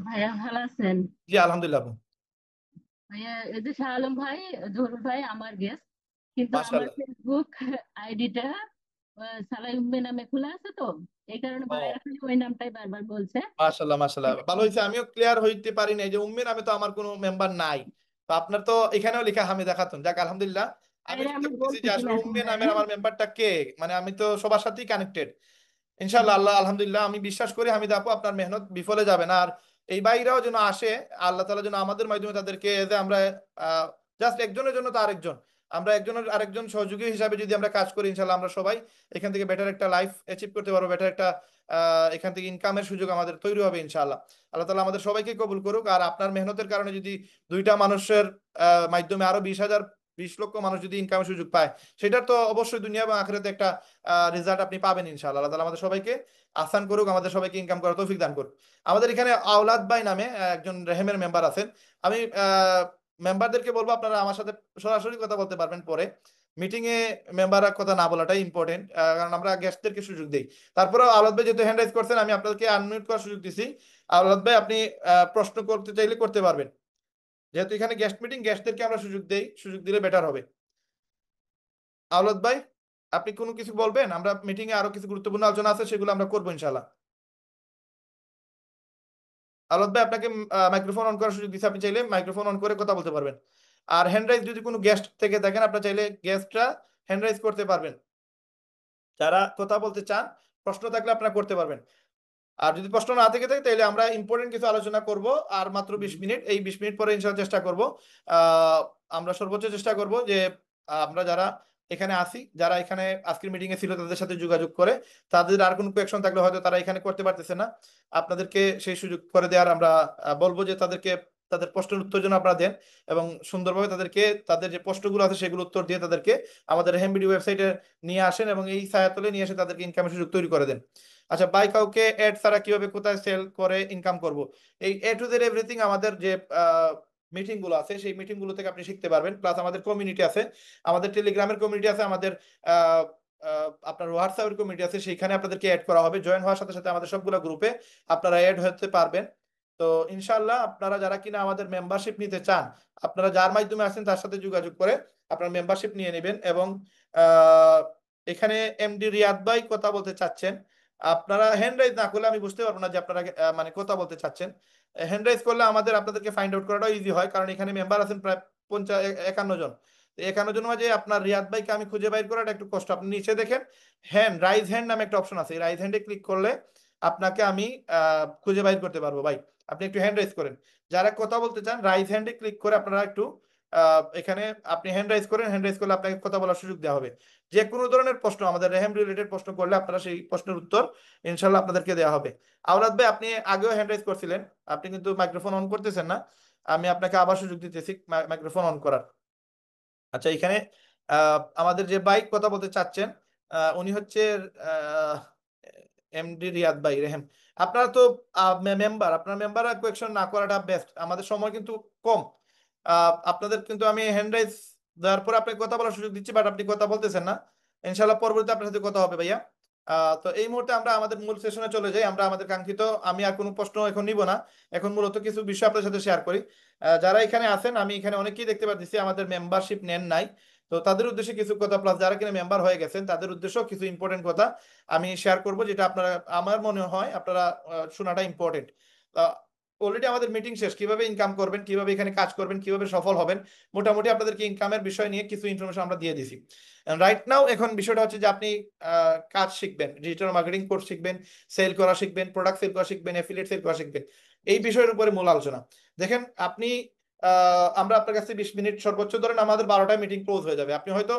ভাইয়া ভালো আছেন? জি আলহামদুলিল্লাহ আপু। ভাইয়া এই যে শাহ আলম ভাই, জহুর ভাই আমার গেস্ট, কিন্তু আমার মাশাআল্লাহ। ফেসবুক আইডিটা সালাই উম্মে নামে খোলা আছে, তো এই কারণে ও ভাইয়া খালি ওই নামটাই বারবার বলছে। মাশাআল্লাহ মাশাআল্লাহ, ভালো হয়েছে, আমিও ক্লিয়ার হইতে পারি নাই যে উম্মের নামে তো আমার কোনো মেম্বার নাই। তো আপনার তো এখানেও লেখা হামিদা খাতুন, যাক আলহামদুলিল্লাহ। আমি ভাইয়া চিন্তা আমি করতেছি যে বলতেছি আসলে উম্মে মেসেঞ্জারে। নামের আমার মেম্বারটা কে। মানে আমি তো সবার সাথেই কানেক্টেড ইনশাআল্লাহ। আল্লাহ আলহামদুলিল্লাহ, আমি বিশ্বাস করি হামিদা আপু আপনার মেহনত বিফলে যাবে না। আর এই ভাইরাও যেন আসে, আল্লাহ তাআলা যেন আমাদের মাধ্যমে তাদেরকে যে আমরা জাস্ট একজনের জন্য তো আরেকজন, আমরা একজনের আরেকজন সহযোগী হিসাবে যদি আমরা কাজ করি ইনশাআল্লাহ আমরা সবাই এখান থেকে বেটার একটা লাইফ অ্যাচিভ করতে পারবো, বেটার একটা এখান থেকে ইনকামের সুযোগ আমাদের তৈরি হবে ইনশাআল্লাহ। আল্লাহ তাআলা আমাদের সবাইকে কবুল করুক। আর আপনার মেহনতের কারণে যদি 2টা মানুষের মাধ্যমে আরো 20 লক্ষ মানুষ যদি ইনকামের সুযোগ পায়, সেটার তো অবশ্যই দুনিয়া এবং আখিরাতে একটা রেজাল্ট আপনি পাবেন ইনশাআল্লাহ। আল্লাহ তাআলা আমাদের সবাইকে আসান করুক, আমাদের সবাইকে ইনকাম করার তৌফিক দান করুক। আমাদের এখানে আওলাদ ভাই নামে একজন রেহেমের মেম্বার আছেন। আমি মেম্বারদেরকে বলবো আপনারা আমার সাথে সরাসরি কথা বলতে পারবেন পরে মিটিং এ। মেম্বারের কথা না বলাটাই ইম্পর্টেন্ট, কারণ আমরা গেস্টদেরকে সুযোগ দিই। তারপরে আওলাদ ভাই যেহেতু হ্যান্ড রাইজ করছেন, আমি আপনাদেরকে আনমিউট করার সুযোগ দিছি। আওলাদ ভাই আপনি প্রশ্ন করতে চাইলে করতে পারবেন, যেহেতু এখানে গেস্ট মিটিং, গেস্টদেরকে আমরা সুযোগ দেই, সুযোগ দিলে বেটার হবে। আওলাদ ভাই। আপনি কোনো কিছু বলবেন? আমরা মিটিং এ আরো কিছু গুরুত্বপূর্ণ আলোচনা আছে, সেগুলো আমরা করবো ইনশাল্লাহ। আলাদ ভাই, আপনাকে মাইক্রোফোন অন করার সুযোগ দিচ্ছি, আপনি চাইলে মাইক্রোফোন অন করে কথা বলতে পারবেন। আর হ্যান্ড রাইজ যদি কোনো গেস্ট থেকে থাকেন, আপনার চাইলে গেস্টরা হ্যান্ড রাইজ করতে পারবেন। যারা কথা বলতে চান, প্রশ্ন থাকলে আপনারা করতে পারবেন। আর যদি প্রশ্ন না থেকে থাকে, তাহলে আমরা ইম্পর্টেন্ট কিছু আলোচনা করব। আর মাত্র 20 মিনিট, এই 20 মিনিট পরে ইনশাআল্লাহ চেষ্টা করব, আহ, আমরা সর্বোচ্চ চেষ্টা করব যে আমরা যারা এখানে আসি, যারা এখানে আজকের মিটিং এ ছিল, তাদের সাথে যোগাযোগ করে, তাদের আর কোনো কোয়েকশন থাকলে হয়তো তারা এখানে করতে পারতেছে না, আপনাদেরকে সেই সুযোগ করে দেওয়ার আমরা বলবো যে তাদেরকে তাদের প্রশ্নের উত্তর যেন আপনারা দেন, এবং সুন্দরভাবে তাদেরকে তাদের যে প্রশ্নগুলো আছে সেগুলো উত্তর দিয়ে তাদেরকে আমাদের হেমবিডি ওয়েবসাইটে নিয়ে আসেন, এবং এই ছায়াতলে নিয়ে এসে তাদেরকে ইনকামের সুযোগ তৈরি করে দেন। আচ্ছা ভাই, কাউকে অ্যাড ছাড়া কিভাবে কোথায় সেল করে ইনকাম করব, এই এ টু জেড এভরিথিং আমাদের যে মিটিং গুলো আছে, সেই মিটিং গুলো থেকে আপনি শিখতে পারবেন। প্লাস আমাদের কমিউনিটি আছে, আমাদের টেলিগ্রামের কমিউনিটি আছে, আমাদের আপনার হোয়াটসঅ্যাপের কমিউনিটি আছে, সেইখানে আপনাদেরকে অ্যাড করা হবে। জয়েন হওয়ার সাথে সাথে আমাদের সবগুলো গ্রুপে আপনারা অ্যাড হতে পারবেন। তো ইনশাল্লাহ আপনারা যারা কিনা আমাদের মেম্বারশিপ নিতে চান, আপনারা যার মাধ্যমে আছেন তার সাথে যোগাযোগ করে আপনার মেম্বারশিপ নিয়ে নেবেন। এবং আহ, এখানে এমডি রিয়াদ ভাই কথা বলতে চাচ্ছেন। আপনারা হ্যান্ড রাইজ না করলে আমি বুঝতে পারবো না যে আপনারা মানে কথা বলতে চাচ্ছেন। হ্যান্ড রাইজ করলে আমাদের আপনাদেরকে ফাইন্ড আউট করাটাও ইজি হয়, কারণ এখানে মেম্বার আছেন প্রায় 51 জন। তো 51 জন মাঝে আপনার রিয়াদ ভাইকে আমি খুঁজে বাইর করাটা একটু কষ্ট। আপনি নিচে দেখেন রাইজ হ্যান্ড নামে একটা অপশন আছে, এই রাইজ হ্যান্ডে ক্লিক করলে আপনাকে আমি খুঁজে বাইর করতে পারবো। ভাই, আপনি একটু হ্যান্ড রাইজ করেন। যারা কথা বলতে চান, রাইজ হ্যান্ডে ক্লিক করে আপনারা একটু এখানে আপনি হ্যান্ড রাইজ করেন। হ্যান্ড রাইজ করলে আপনাকে কথা বলার সুযোগ দেওয়া হবে। যে কোনো ধরনের প্রশ্ন, আমাদের রেহেম রিলেটেড প্রশ্ন করলে আপনারা সেই প্রশ্নের উত্তর ইনশাল্লাহ আপনাদেরকে দেওয়া হবে। আওলাদ ভাই, আপনি আগেও হ্যান্ড রাইজ করছিলেন, আপনি কিন্তু মাইক্রোফোন অন করতেছেন না। আমি আপনাকে আবার সুযোগ দিতেছি মাইক্রোফোন অন করার। আচ্ছা, এখানে আমাদের যে বাইক কথা বলতে চাচ্ছেন, উনি হচ্ছে এমডি রিয়াদ ভাই রেহেম। আপনারা তো মেম্বার, আপনার মেম্বার কোয়েকশন না করাটা বেস্ট, আমাদের সময় কিন্তু কম। আপনাদের কিন্তু আমি হ্যান্ড রাইজ দেওয়ার পর আপনাকে কথা বলার সুযোগ দিচ্ছি, বাট আপনি কথা বলতেছেন না। ইনশাল্লাহ পরবর্তীতে আপনার সাথে কথা হবে ভাইয়া। তো এই মুহূর্তে আমরা আমাদের মূল সেশনে চলে যাই। আমরা আমাদের কাঙ্ক্ষিত, আমি আর কোনো প্রশ্ন এখন নিব না, এখন মূলত কিছু বিষয় আপনার সাথে শেয়ার করি। যারা এখানে আছেন, আমি এখানে অনেকেই দেখতে পাচ্ছি আমাদের মেম্বারশিপ নেন নাই। তো তাদের উদ্দেশ্যে কিছু কথা, প্লাস যারা কিনা মেম্বার হয়ে গেছেন তাদের উদ্দেশ্যেও কিছু ইম্পর্টেন্ট কথা আমি শেয়ার করব, যেটা আপনারা, আমার মনে হয় আপনারা শোনাটা ইম্পর্টেন্ট। অলরেডি আমাদের মিটিং শেষ, কিভাবে ইনকাম করবেন, কিভাবে এখানে কাজ করবেন, কিভাবে সফল হবেন, মোটামুটি আপনাদেরকে ইনকামের বিষয় নিয়ে কিছু ইনফরমেশন আমরা দিয়ে দিছি। রাইট নাও এখন বিষয়টা হচ্ছে যে আপনি কাজ শিখবেন, ডিজিটাল মার্কেটিং কোর্স শিখবেন, সেল করা শিখবেন, প্রোডাক্ট সেল করা শিখবেন, এফিলিয়েট সেল করা শিখবেন। এই বিষয়ের উপরে মূল আলোচনা। দেখেন আপনি, আমরা আপনার কাছে 20 মিনিট সর্বোচ্চ ধরেন, আমাদের 12টায় মিটিং ক্লোজ হয়ে যাবে। আপনি হয়তো,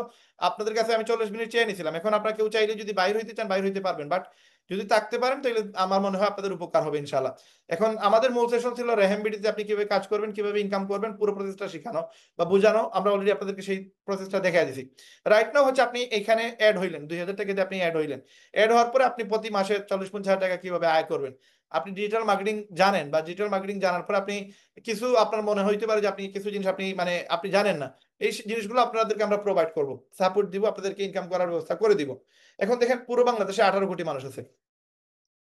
আপনাদের কাছে আমি 40 মিনিট চেয়ে নিয়েছিলাম, এখন আপনারা কেউ চাইলে যদি বাইর হইতে চান বাইর হইতে পারবেন, বাট যদি থাকতে পারেন তাহলে আমার মনে হয় আপনাদের উপকার হবে ইনশাল্লাহ। এখন আমাদের মূল সেশন ছিল রেহেমবিডিতে আপনি কিভাবে কাজ করবেন, কিভাবে ইনকাম করবেন, পুরো প্রসেসটা শেখানো বা বোঝানো। আমরা অলরেডি আপনাদেরকে সেই প্রসেসটা দেখাই দিছি। রাইট নাও হচ্ছে আপনি এখানে অ্যাড হইলেন, 2000 টাকা দিয়ে আপনি অ্যাড হইলেন। অ্যাড হওয়ার পরে আপনি প্রতি মাসে 40-50 হাজার টাকা কিভাবে আয় করবেন। আপনি ডিজিটাল মার্কেটিং জানেন, বা ডিজিটাল মার্কেটিং জানার পর আপনি কিছু, আপনার মনে হইতে পারে যে আপনি কিছু জিনিস আপনি মানে আপনি জানেন না, এই জিনিসগুলো আপনাদেরকে আমরা প্রোভাইড করব, সাপোর্ট দিব, আপনাদেরকে ইনকাম করার ব্যবস্থা করে দিব। এখন দেখেন পুরো বাংলাদেশে 18 কোটি মানুষ আছে।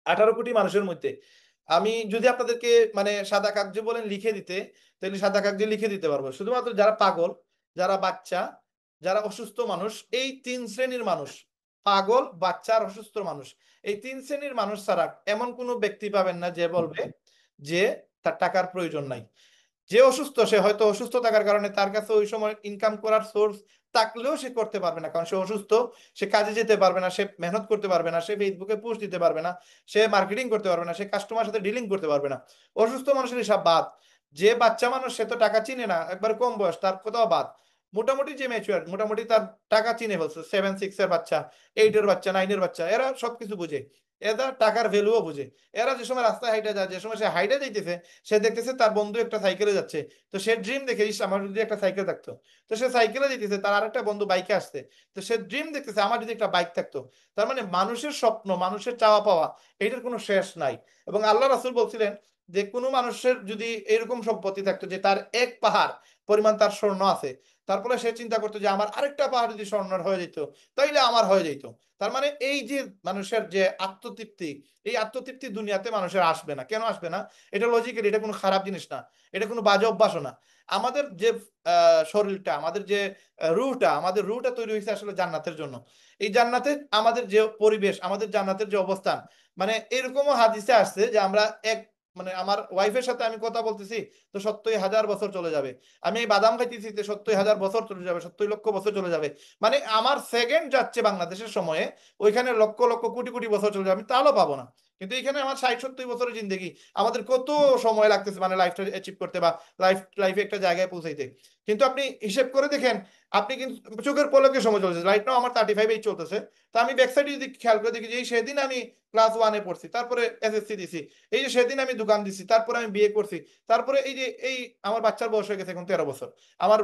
18 কোটি মানুষের মধ্যে আমি যদি আপনাদেরকে মানে সাদা কাগজে বলেন লিখে দিতে, তাহলে সাদা কাগজে লিখে দিতে পারবো। শুধুমাত্র যারা পাগল, যারা বাচ্চা, যারা অসুস্থ মানুষ, এই 3 শ্রেণীর মানুষ, পাগল, বাচ্চা আর অসুস্থ মানুষ, এই 3 শ্রেণীর মানুষ ছাড়া এমন কোনো ব্যক্তি পাবেন না যে বলবে যে তার টাকার প্রয়োজন নাই। যে অসুস্থ, সে হয়তো অসুস্থ থাকার কারণে তার কাছে ওই সময় ইনকাম করার সোর্স থাকলেও সে করতে পারবে না, কারণ সে অসুস্থ, সে কাজে যেতে পারবে না, সে মেহনত করতে পারবে না, সে ফেসবুকে পোস্ট দিতে পারবে না, সে মার্কেটিং করতে পারবে না, সে কাস্টমার সাথে ডিলিং করতে পারবে না। অসুস্থ মানুষের হিসাব বাদ। যে বাচ্চা মানুষ, সে তো টাকা চিনে না, একবার কম বয়স, তার কোথাও বাদ। মোটামুটি যে ম্যাচুয়ার, মোটামুটি তার টাকা চিনে ফেলছে, 7-6 এর বাচ্চা, 8 এর বাচ্চা, 9 এর বাচ্চা, এরা সবকিছু বুঝে, এরা টাকার ভ্যালুও বুঝে। এরা যে সময় রাস্তায় হাইটে যায়, যে সময় সে হাইটে যাইতেছে, সে দেখতেছে তার বন্ধু একটা সাইকেলে যাচ্ছে, তো সে ড্রিম দেখে, ইস আমার যদি একটা সাইকেল থাকতো। তো সে সাইকেলে যেতেছে, তার আরেকটা বন্ধু বাইকে আসছে, তো সে ড্রিম দেখতেছে আমার যদি একটা বাইক থাকতো। তার মানে মানুষের স্বপ্ন, মানুষের চাওয়া পাওয়া, এটার কোনো শেষ নাই। এবং আল্লাহ রাসূল বলছিলেন যে কোনো মানুষের যদি এরকম সম্পত্তি থাকতো যে তার এক পাহাড় পরিমাণ তার স্বর্ণ আছে, তারপরে সে চিন্তা করতো যে আমার আরেকটা পাহাড় যদি স্বর্ণের হয়ে যেত তাইলে আমার হয়ে যেত। তার মানে এই যে মানুষের যে আত্মতৃপ্তি, এই আত্মতৃপ্তি দুনিয়াতে মানুষের আসবে না। কেন আসবে না? এটা লজিক্যালি এটা কোনো খারাপ জিনিস না, এটা কোনো বাজে অভ্যাসও না। আমাদের যে শরীরটা, আমাদের যে আমাদের রুটা তৈরি হয়েছে আসলে জান্নাতের জন্য। এই জান্নাতে আমাদের যে পরিবেশ, আমাদের জান্নাতের যে অবস্থান, মানে এরকমও হাদিসে আসছে যে আমরা এক মানে আমার ওয়াইফের সাথে আমি কথা বলতেছি তো 70,000 বছর চলে যাবে, আমি এই বাদাম খাইতেছি তো 70,000 বছর চলে যাবে, 70 লক্ষ বছর চলে যাবে। মানে আমার সেকেন্ড যাচ্ছে বাংলাদেশের সময়ে, ওইখানে লক্ষ লক্ষ কোটি কোটি বছর চলে যাবে, আমি তাহলেও পাবো না। কিন্তু এখানে আমার 60-70 বছরের জিন্দগি, আমাদের কত সময় লাগতেছে মানে লাইফটা অ্যাচিভ করতে বা লাইফে একটা জায়গায় পৌঁছাইতে। কিন্তু আপনি হিসেব করে দেখেন, আপনি কিন্তু চোখের পলকে সময় চলছে। রাইট নাও আমার 35 চলতেছে। তো আমি ব্যাকসাইডে যদি খেয়াল করে দেখি যে এই সেদিন আমি ক্লাস 1-এ পড়ছি, তারপরে এসএসসি দিছি, এই যে সেদিন আমি দোকান দিছি, তারপরে আমি বিয়ে করছি, তারপরে এই যে এই আমার বাচ্চার বয়স হয়ে গেছে এখন 13 বছর, আমার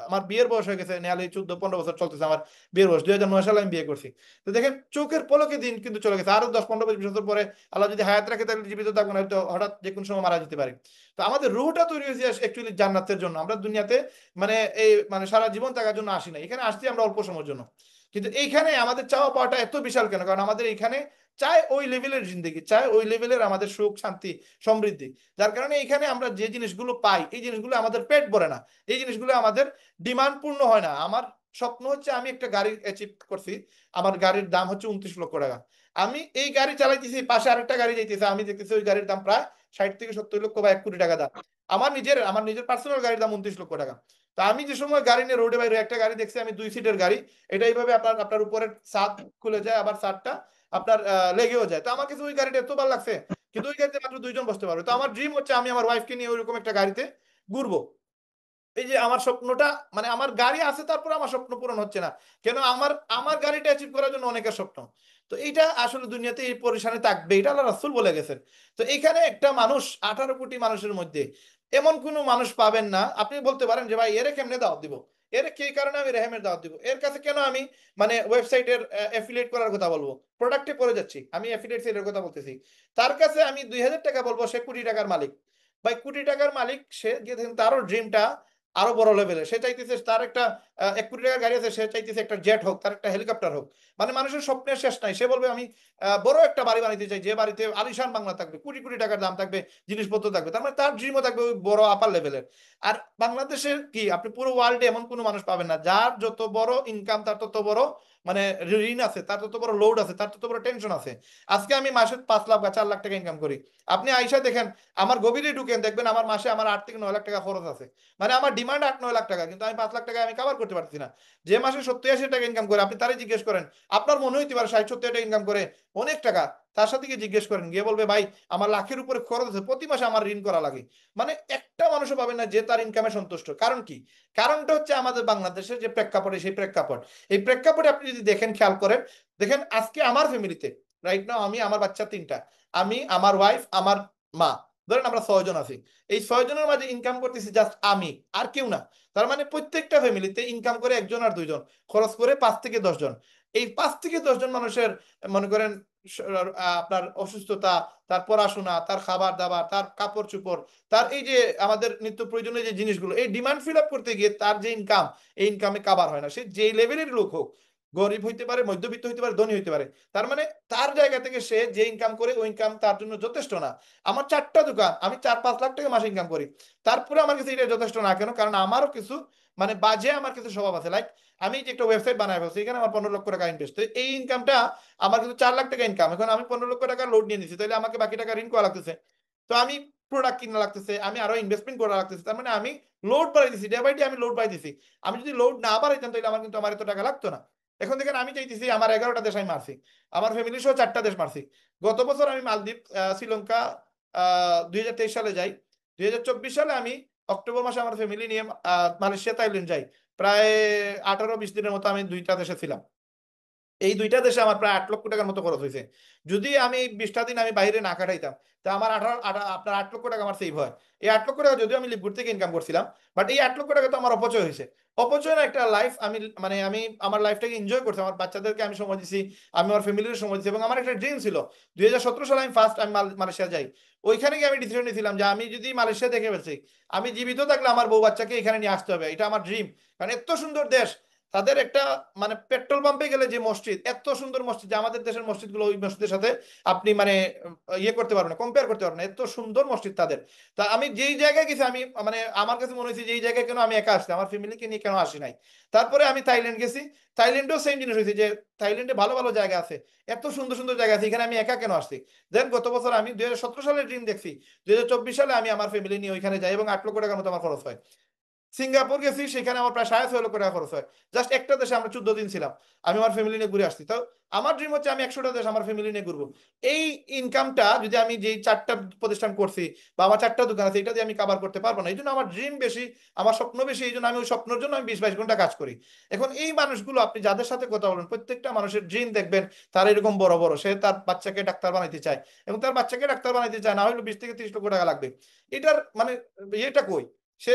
আমার বিয়ের বয়স হয়ে গেছে নেহালি 14-15 বছর চলতেছে আমার বিয়ের বয়স, 2009 সালে আমি বিয়ে করছি। তো দেখেন চোখের পলকে দিন কিন্তু চলে গেছে। আরো 10-15-20 বছর পরে আল্লাহ যদি হায়াত রাখে তাহলে জীবিত থাকবো না, হয়তো হঠাৎ যে কোনো সময় মারা যেতে পারে। তো আমাদের রুহটা তৈরি হয়েছে অ্যাকচুয়ালি জান্নাতের জন্য। আমরা দুনিয়াতে মানে এই মানে সারা জীবন থাকার জন্য আসি না, এখানে আসছি আমরা অল্প সময়ের জন্য। কিন্তু এইখানে আমাদের চাওয়া পাওয়াটা এত বিশাল কেন? কারণ আমাদের এখানে চাই ওই লেভেলের জিন্দগি, চাই ওই লেভেলের আমাদের সুখ শান্তি সমৃদ্ধি। যার কারণে এখানে আমরা যে জিনিসগুলো পাই, এই জিনিসগুলো আমাদের পেট ভরে না, এই জিনিসগুলো আমাদের ডিমান্ড পূর্ণ হয় না। আমার স্বপ্ন হচ্ছে আমি একটা গাড়ি অ্যাচিভ করছি, আমার গাড়ির দাম হচ্ছে 29 লক্ষ টাকা। আমি এই গাড়ি চালাইতেছি, পাশে আরেকটা গাড়ি যাইতেছে, আমি দেখতেছি ওই গাড়ির দাম প্রায় 60-70 লক্ষ বা 1 কোটি টাকা দাম। আমার নিজের পার্সোনাল গাড়ির দাম 29 লক্ষ টাকা। তো আমি যে সময় গাড়ি নিয়ে রোডে বাইরে একটা গাড়ি দেখছি, আমি 2 সিটের গাড়ি, এটা এইভাবে আপনার আপনার উপরের ছাদ খুলে যায়, আবার ছাদটা আপনার লেগেও যায়। তো আমার কাছে ওই গাড়িটা এত ভালো লাগছে, কিন্তু ওই গাড়িতে মাত্র 2 জন বসতে পারবে। তো আমার ড্রিম হচ্ছে আমি আমার ওয়াইফকে নিয়ে ওইরকম একটা গাড়িতে ঘুরবো। এই যে আমার স্বপ্নটা, মানে আমার গাড়ি আছে তারপর আমার স্বপ্ন পূরণ হচ্ছে না কেন? আমার আমার গাড়িটা অ্যাচিভ করার জন্য অনেকের স্বপ্ন। তো এইটা আসলে দুনিয়াতে এই পরিশানে থাকবে, এটা আল্লাহ রাসূল বলে গেছেন। তো এখানে একটা মানুষ, 18 কোটি মানুষের মধ্যে এমন কোনো মানুষ পাবেন না আপনি বলতে পারেন যে ভাই এরে কেমনে দাওয়াত দিব, এর কি কারণে আমি রেহেমের দাওয়াত দিব, এর কাছে কেন আমি মানে ওয়েবসাইটের অ্যাফিলিয়েট করার কথা বলবো, প্রোডাক্টে পড়ে যাচ্ছি, আমি অ্যাফিলিয়েট সেলের কথা বলতেছি। তার কাছে আমি 2,000 টাকা বলবো, সে কোটি টাকার মালিক। ভাই কোটি টাকার মালিক, সে গিয়ে দেখেন তারও ড্রিমটা আরো বড় লেভেলে, সে চাইতেছে তার একটা 1 কোটি টাকার গাড়ি আছে, সে চাইতেছে একটা জেট হোক, তার একটা হেলিকপ্টার হোক। মানে মানুষের স্বপ্নের শেষ নাই। সে বলবে আমি বড় একটা বাড়ি বানাইতে চাই, যে বাড়িতে আলিশান বাংলা থাকবে, কোটি কোটি টাকার দাম থাকবে, জিনিসপত্র থাকবে। তার মানে তার ড্রিমও থাকবে ওই বড় আপার লেভেলের। আর বাংলাদেশের কি, আপনি পুরো ওয়ার্ল্ডে এমন কোনো মানুষ পাবেন না যার যত বড় ইনকাম, তার তত বড় মানে ঋণ আছে, তার তত বড় লোড আছে, তার তত বড় টেনশন আছে। আজকে আমি মাসে 5 লাখ বা 4 লাখ টাকা ইনকাম করি, আপনি আইসা দেখেন আমার গভীরে ঢুকেন, দেখবেন আমার মাসে আমার 8 থেকে 9 লাখ টাকা খরচ আছে। মানে আমার ডিমান্ড 8-9 লাখ টাকা, কিন্তু আমি 5 লাখ টাকা আমি কভার করতে পারছি না। যে মাসে 70-80 টাকা ইনকাম করে, আপনি তারই জিজ্ঞেস করেন, আপনার মনে হইতে পারে 60-70 টাকা ইনকাম করে অনেক টাকা, তার সাথে গিয়ে জিজ্ঞেস করেন, গিয়ে বলবে ভাই আমার লাখের উপরে খরচ আছে, প্রতি মাসে আমার ঋণ করা লাগে। মানে একটা মানুষও পাবেন না যে তার ইনকামে সন্তুষ্ট। কারণ কি? কারণটা হচ্ছে আমাদের বাংলাদেশের যে প্রেক্ষাপট, সেই প্রেক্ষাপট, এই প্রেক্ষাপটে আপনি যদি দেখেন, খেয়াল করেন, দেখেন আজকে আমার ফ্যামিলিতে রাইট নাও আমি, আমার বাচ্চা 3টা, আমি, আমার ওয়াইফ, আমার মা, ধরেন আমরা 6 জন আছি। এই 6 জনের মাঝে ইনকাম করতেছি জাস্ট আমি, আর কেউ না। তার মানে প্রত্যেকটা ফ্যামিলিতে ইনকাম করে 1 জন আর 2 জন, খরচ করে 5 থেকে 10 জন। এই 5 থেকে 10 জন মানুষের মনে করেন আপনার অসুস্থতা, তার পড়াশোনা, তার খাবার দাবার, তার কাপড় চোপড়, তার এই যে আমাদের নিত্য প্রয়োজনীয় যে জিনিসগুলো, এই ডিমান্ড ফিল আপ করতে গিয়ে তার যে ইনকাম, এই ইনকামে কাভার হয় না। সে যে লেভেলের লোক হোক, গরিব হইতে পারে, মধ্যবিত্ত হইতে পারে, ধনী হইতে পারে, তার মানে তার জায়গা থেকে সে যে ইনকাম করে ওই ইনকাম তার জন্য যথেষ্ট না। আমার 4টা দোকান, আমি 4-5 লাখ টাকা মাসে ইনকাম করি, তারপরে আমার কাছে এটা যথেষ্ট না কেন? কারণ আমারও কিছু মানে বাজে আমার কিছু স্বভাব আছে। লাইক আমি যে একটা ওয়েবসাইট বানাই ফেলছি, এখানে আমার 15 লক্ষ টাকা ইনভেস্ট, তো এই ইনকামটা আমার কিন্তু 4 লাখ টাকা ইনকাম, এখন আমি 15 লক্ষ টাকা লোড নিয়ে নিচ্ছি, তাহলে আমাকে বাকি টাকা ঋণ করা লাগতেছে। তো আমি প্রোডাক্ট কিনা লাগতেছে, আমি আরো ইনভেস্টমেন্ট করা লাগতেছে, তার মানে আমি লোড বাড়াই দিচ্ছি, ডে বাই ডে আমি লোড বাড়াই দিচ্ছি। আমি যদি লোড না বাড়াইতাম তাহলে আমার কিন্তু আমার এত টাকা লাগতো না। এখন দেখেন আমি চাইতেছি, আমার 11টা দেশ আমি মারছি, আমার ফ্যামিলি সহ 4টা দেশ মারছি। গত বছর আমি মালদ্বীপ, শ্রীলঙ্কা 2023 সালে যাই। 2024 সালে আমি অক্টোবর মাসে আমার ফ্যামিলি নিয়ে মালয়েশিয়া, থাইল্যান্ড যাই। প্রায় 18-20 দিনের মতো আমি 2টা দেশে ছিলাম। এই দুইটা দেশে আমার প্রায় 8 লক্ষ টাকার মতো খরচ হয়েছে। যদি আমি 20টা দিন আমি বাইরে না কাটাইতাম, তা আমার আপনার 8 লক্ষ টাকা আমার সেভ হয়। এই 8 লক্ষ টাকা যদিও আমি লিভগুড থেকে ইনকাম করছিলাম, বাট এই 8 লক্ষ টাকা তো আমার অপচয় হয়েছে। অপচয় না একটা লাইফ আমি মানে আমি আমার লাইফটাকে এনজয় করছি, আমার বাচ্চাদেরকে আমি সময় দিছি, আমি আমার ফ্যামিলির সময় দিচ্ছি। এবং আমার একটা ড্রিম ছিল 2017 সালে আমি ফার্স্ট আমি মালয়েশিয়া যাই। ওইখানে গিয়ে আমি ডিসিশন নিয়েছিলাম যে আমি যদি মালয়েশিয়া দেখে ফেলছি, আমি জীবিত থাকলে আমার বউ বাচ্চাকে এখানে নিয়ে আসতে হবে, এটা আমার ড্রিম। কারণ এত সুন্দর দেশ, তাদের একটা মানে পেট্রোল পাম্পে গেলে যে মসজিদ, এত সুন্দর মসজিদ যে আমাদের দেশের মসজিদগুলো ওই মসজিদের সাথে আপনি মানে ইয়ে করতে পারবেন না, কম্পেয়ার করতে পারবেন না, এত সুন্দর মসজিদ তাদের। তা আমি যেই জায়গায় গেছি আমি মানে আমার কাছে মনে হয়েছে যে এই জায়গায় কেন আমি একা আসছি, আমার ফ্যামিলিকে নিয়ে কেন আসি নাই। তারপরে আমি থাইল্যান্ড গেছি, থাইল্যান্ডেও সেম জিনিস হয়েছে যে থাইল্যান্ডে ভালো ভালো জায়গা আছে, এত সুন্দর সুন্দর জায়গা আছে, এখানে আমি একা কেন আসছি। দেন গত বছর আমি 2017 সালে ড্রিম দেখছি, 2024 সালে আমি আমার ফ্যামিলি নিয়ে ওইখানে যাই এবং 8 লক্ষ টাকার মতো আমার খরচ হয়। সিঙ্গাপুর গেছি, সেখানে আমার প্রায় 6.5 লক্ষ টাকা খরচ হয়। জাস্ট একটা দেশে আমরা 14 দিন ছিলাম, আমি আমার ফ্যামিলি নিয়ে ঘুরে আসছি। তো আমার ড্রিম হচ্ছে আমি 100টা দেশ আমার ফ্যামিলি নিয়ে ঘুরবো। এই ইনকামটা যদি আমি যেই 4টা প্রতিষ্ঠান করছি বা আমার 4টা দোকান আছে, এটা দিয়ে আমি কভার করতে পারবো না। এই জন্য আমার ড্রিম বেশি, আমার স্বপ্ন বেশি, এই জন্য আমি ওই স্বপ্নের জন্য আমি 20-22 ঘন্টা কাজ করি। এখন এই মানুষগুলো আপনি যাদের সাথে কথা বলেন, প্রত্যেকটা মানুষের ড্রিম দেখবেন তার এরকম বড় বড়, সে তার বাচ্চাকে ডাক্তার বানাইতে চায় এবং তার বাচ্চাকে ডাক্তার বানাইতে চায় না হলে 20 থেকে 30 লক্ষ টাকা লাগবে। এটার মানে এটা কই, সে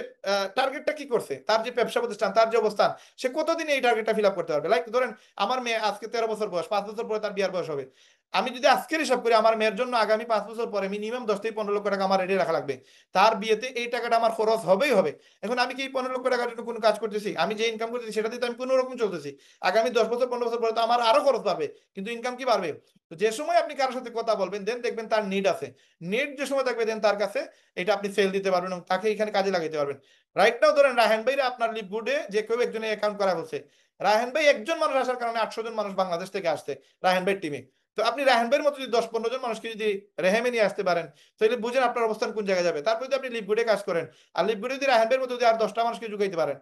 টার্গেটটা কি করছে, তার যে ব্যবসা প্রতিষ্ঠান, তার যে অবস্থান, সে কতদিনে এই টার্গেটটা ফিল আপ করতে পারবে। লাইক ধরেন আমার মেয়ে আজকে 13 বছর বয়স, 5 বছর পরে তার বিয়ার বয়স হবে। আমি যদি আজকের হিসাব করি, আমার মেয়ের জন্য আগামী 5 বছর পরে মিনিমাম 10 থেকে 15 লক্ষ টাকা আমার রেডি রাখা লাগবে। তার বিয়েতে এই টাকাটা আমার খরচ হবেই হবে। এখন আমি কি এই 15 লক্ষ টাকার জন্য কোনো কাজ করতেছি? আমি যে ইনকাম করতেছি সেটা দিয়ে তো আমি কোনো রকম চলতেছি। আগামী 10 বছর 15 বছর পরে তো আমার আরো খরচ বাড়বে, কিন্তু ইনকাম কি বাড়বে? তো যে সময় আপনি কারোর সাথে কথা বলবেন, দেন দেখবেন তার নিড আছে, নিড যে সময় থাকবে দেন তার কাছে এটা আপনি সেল দিতে পারবেন এবং তাকে এখানে কাজে লাগাইতে পারবেন। রাইট নাও ধরেন রায়হান ভাই আপনার লিভগুডে যে কেউ একজনের অ্যাকাউন্ট করা হচ্ছে, রায়হান ভাই একজন মানুষ আসার কারণে 800 জন মানুষ বাংলাদেশ থেকে আসছে রায়হান ভাই টিমে। তো আপনি রায়হান ভাইয়ের মতো যদি 10-15 জন মানুষকে যদি রেহেমে নিয়ে আসতে পারেন, তাহলে বুঝেন আপনার অবস্থান কোন জায়গায় যাবে। তারপর যদি আপনি লিভগুডে কাজ করেন আর লিভগুডে যদি রায়হান ভাইয়ের মতো যদি আর 10টা মানুষকে যুগাইতে পারেন,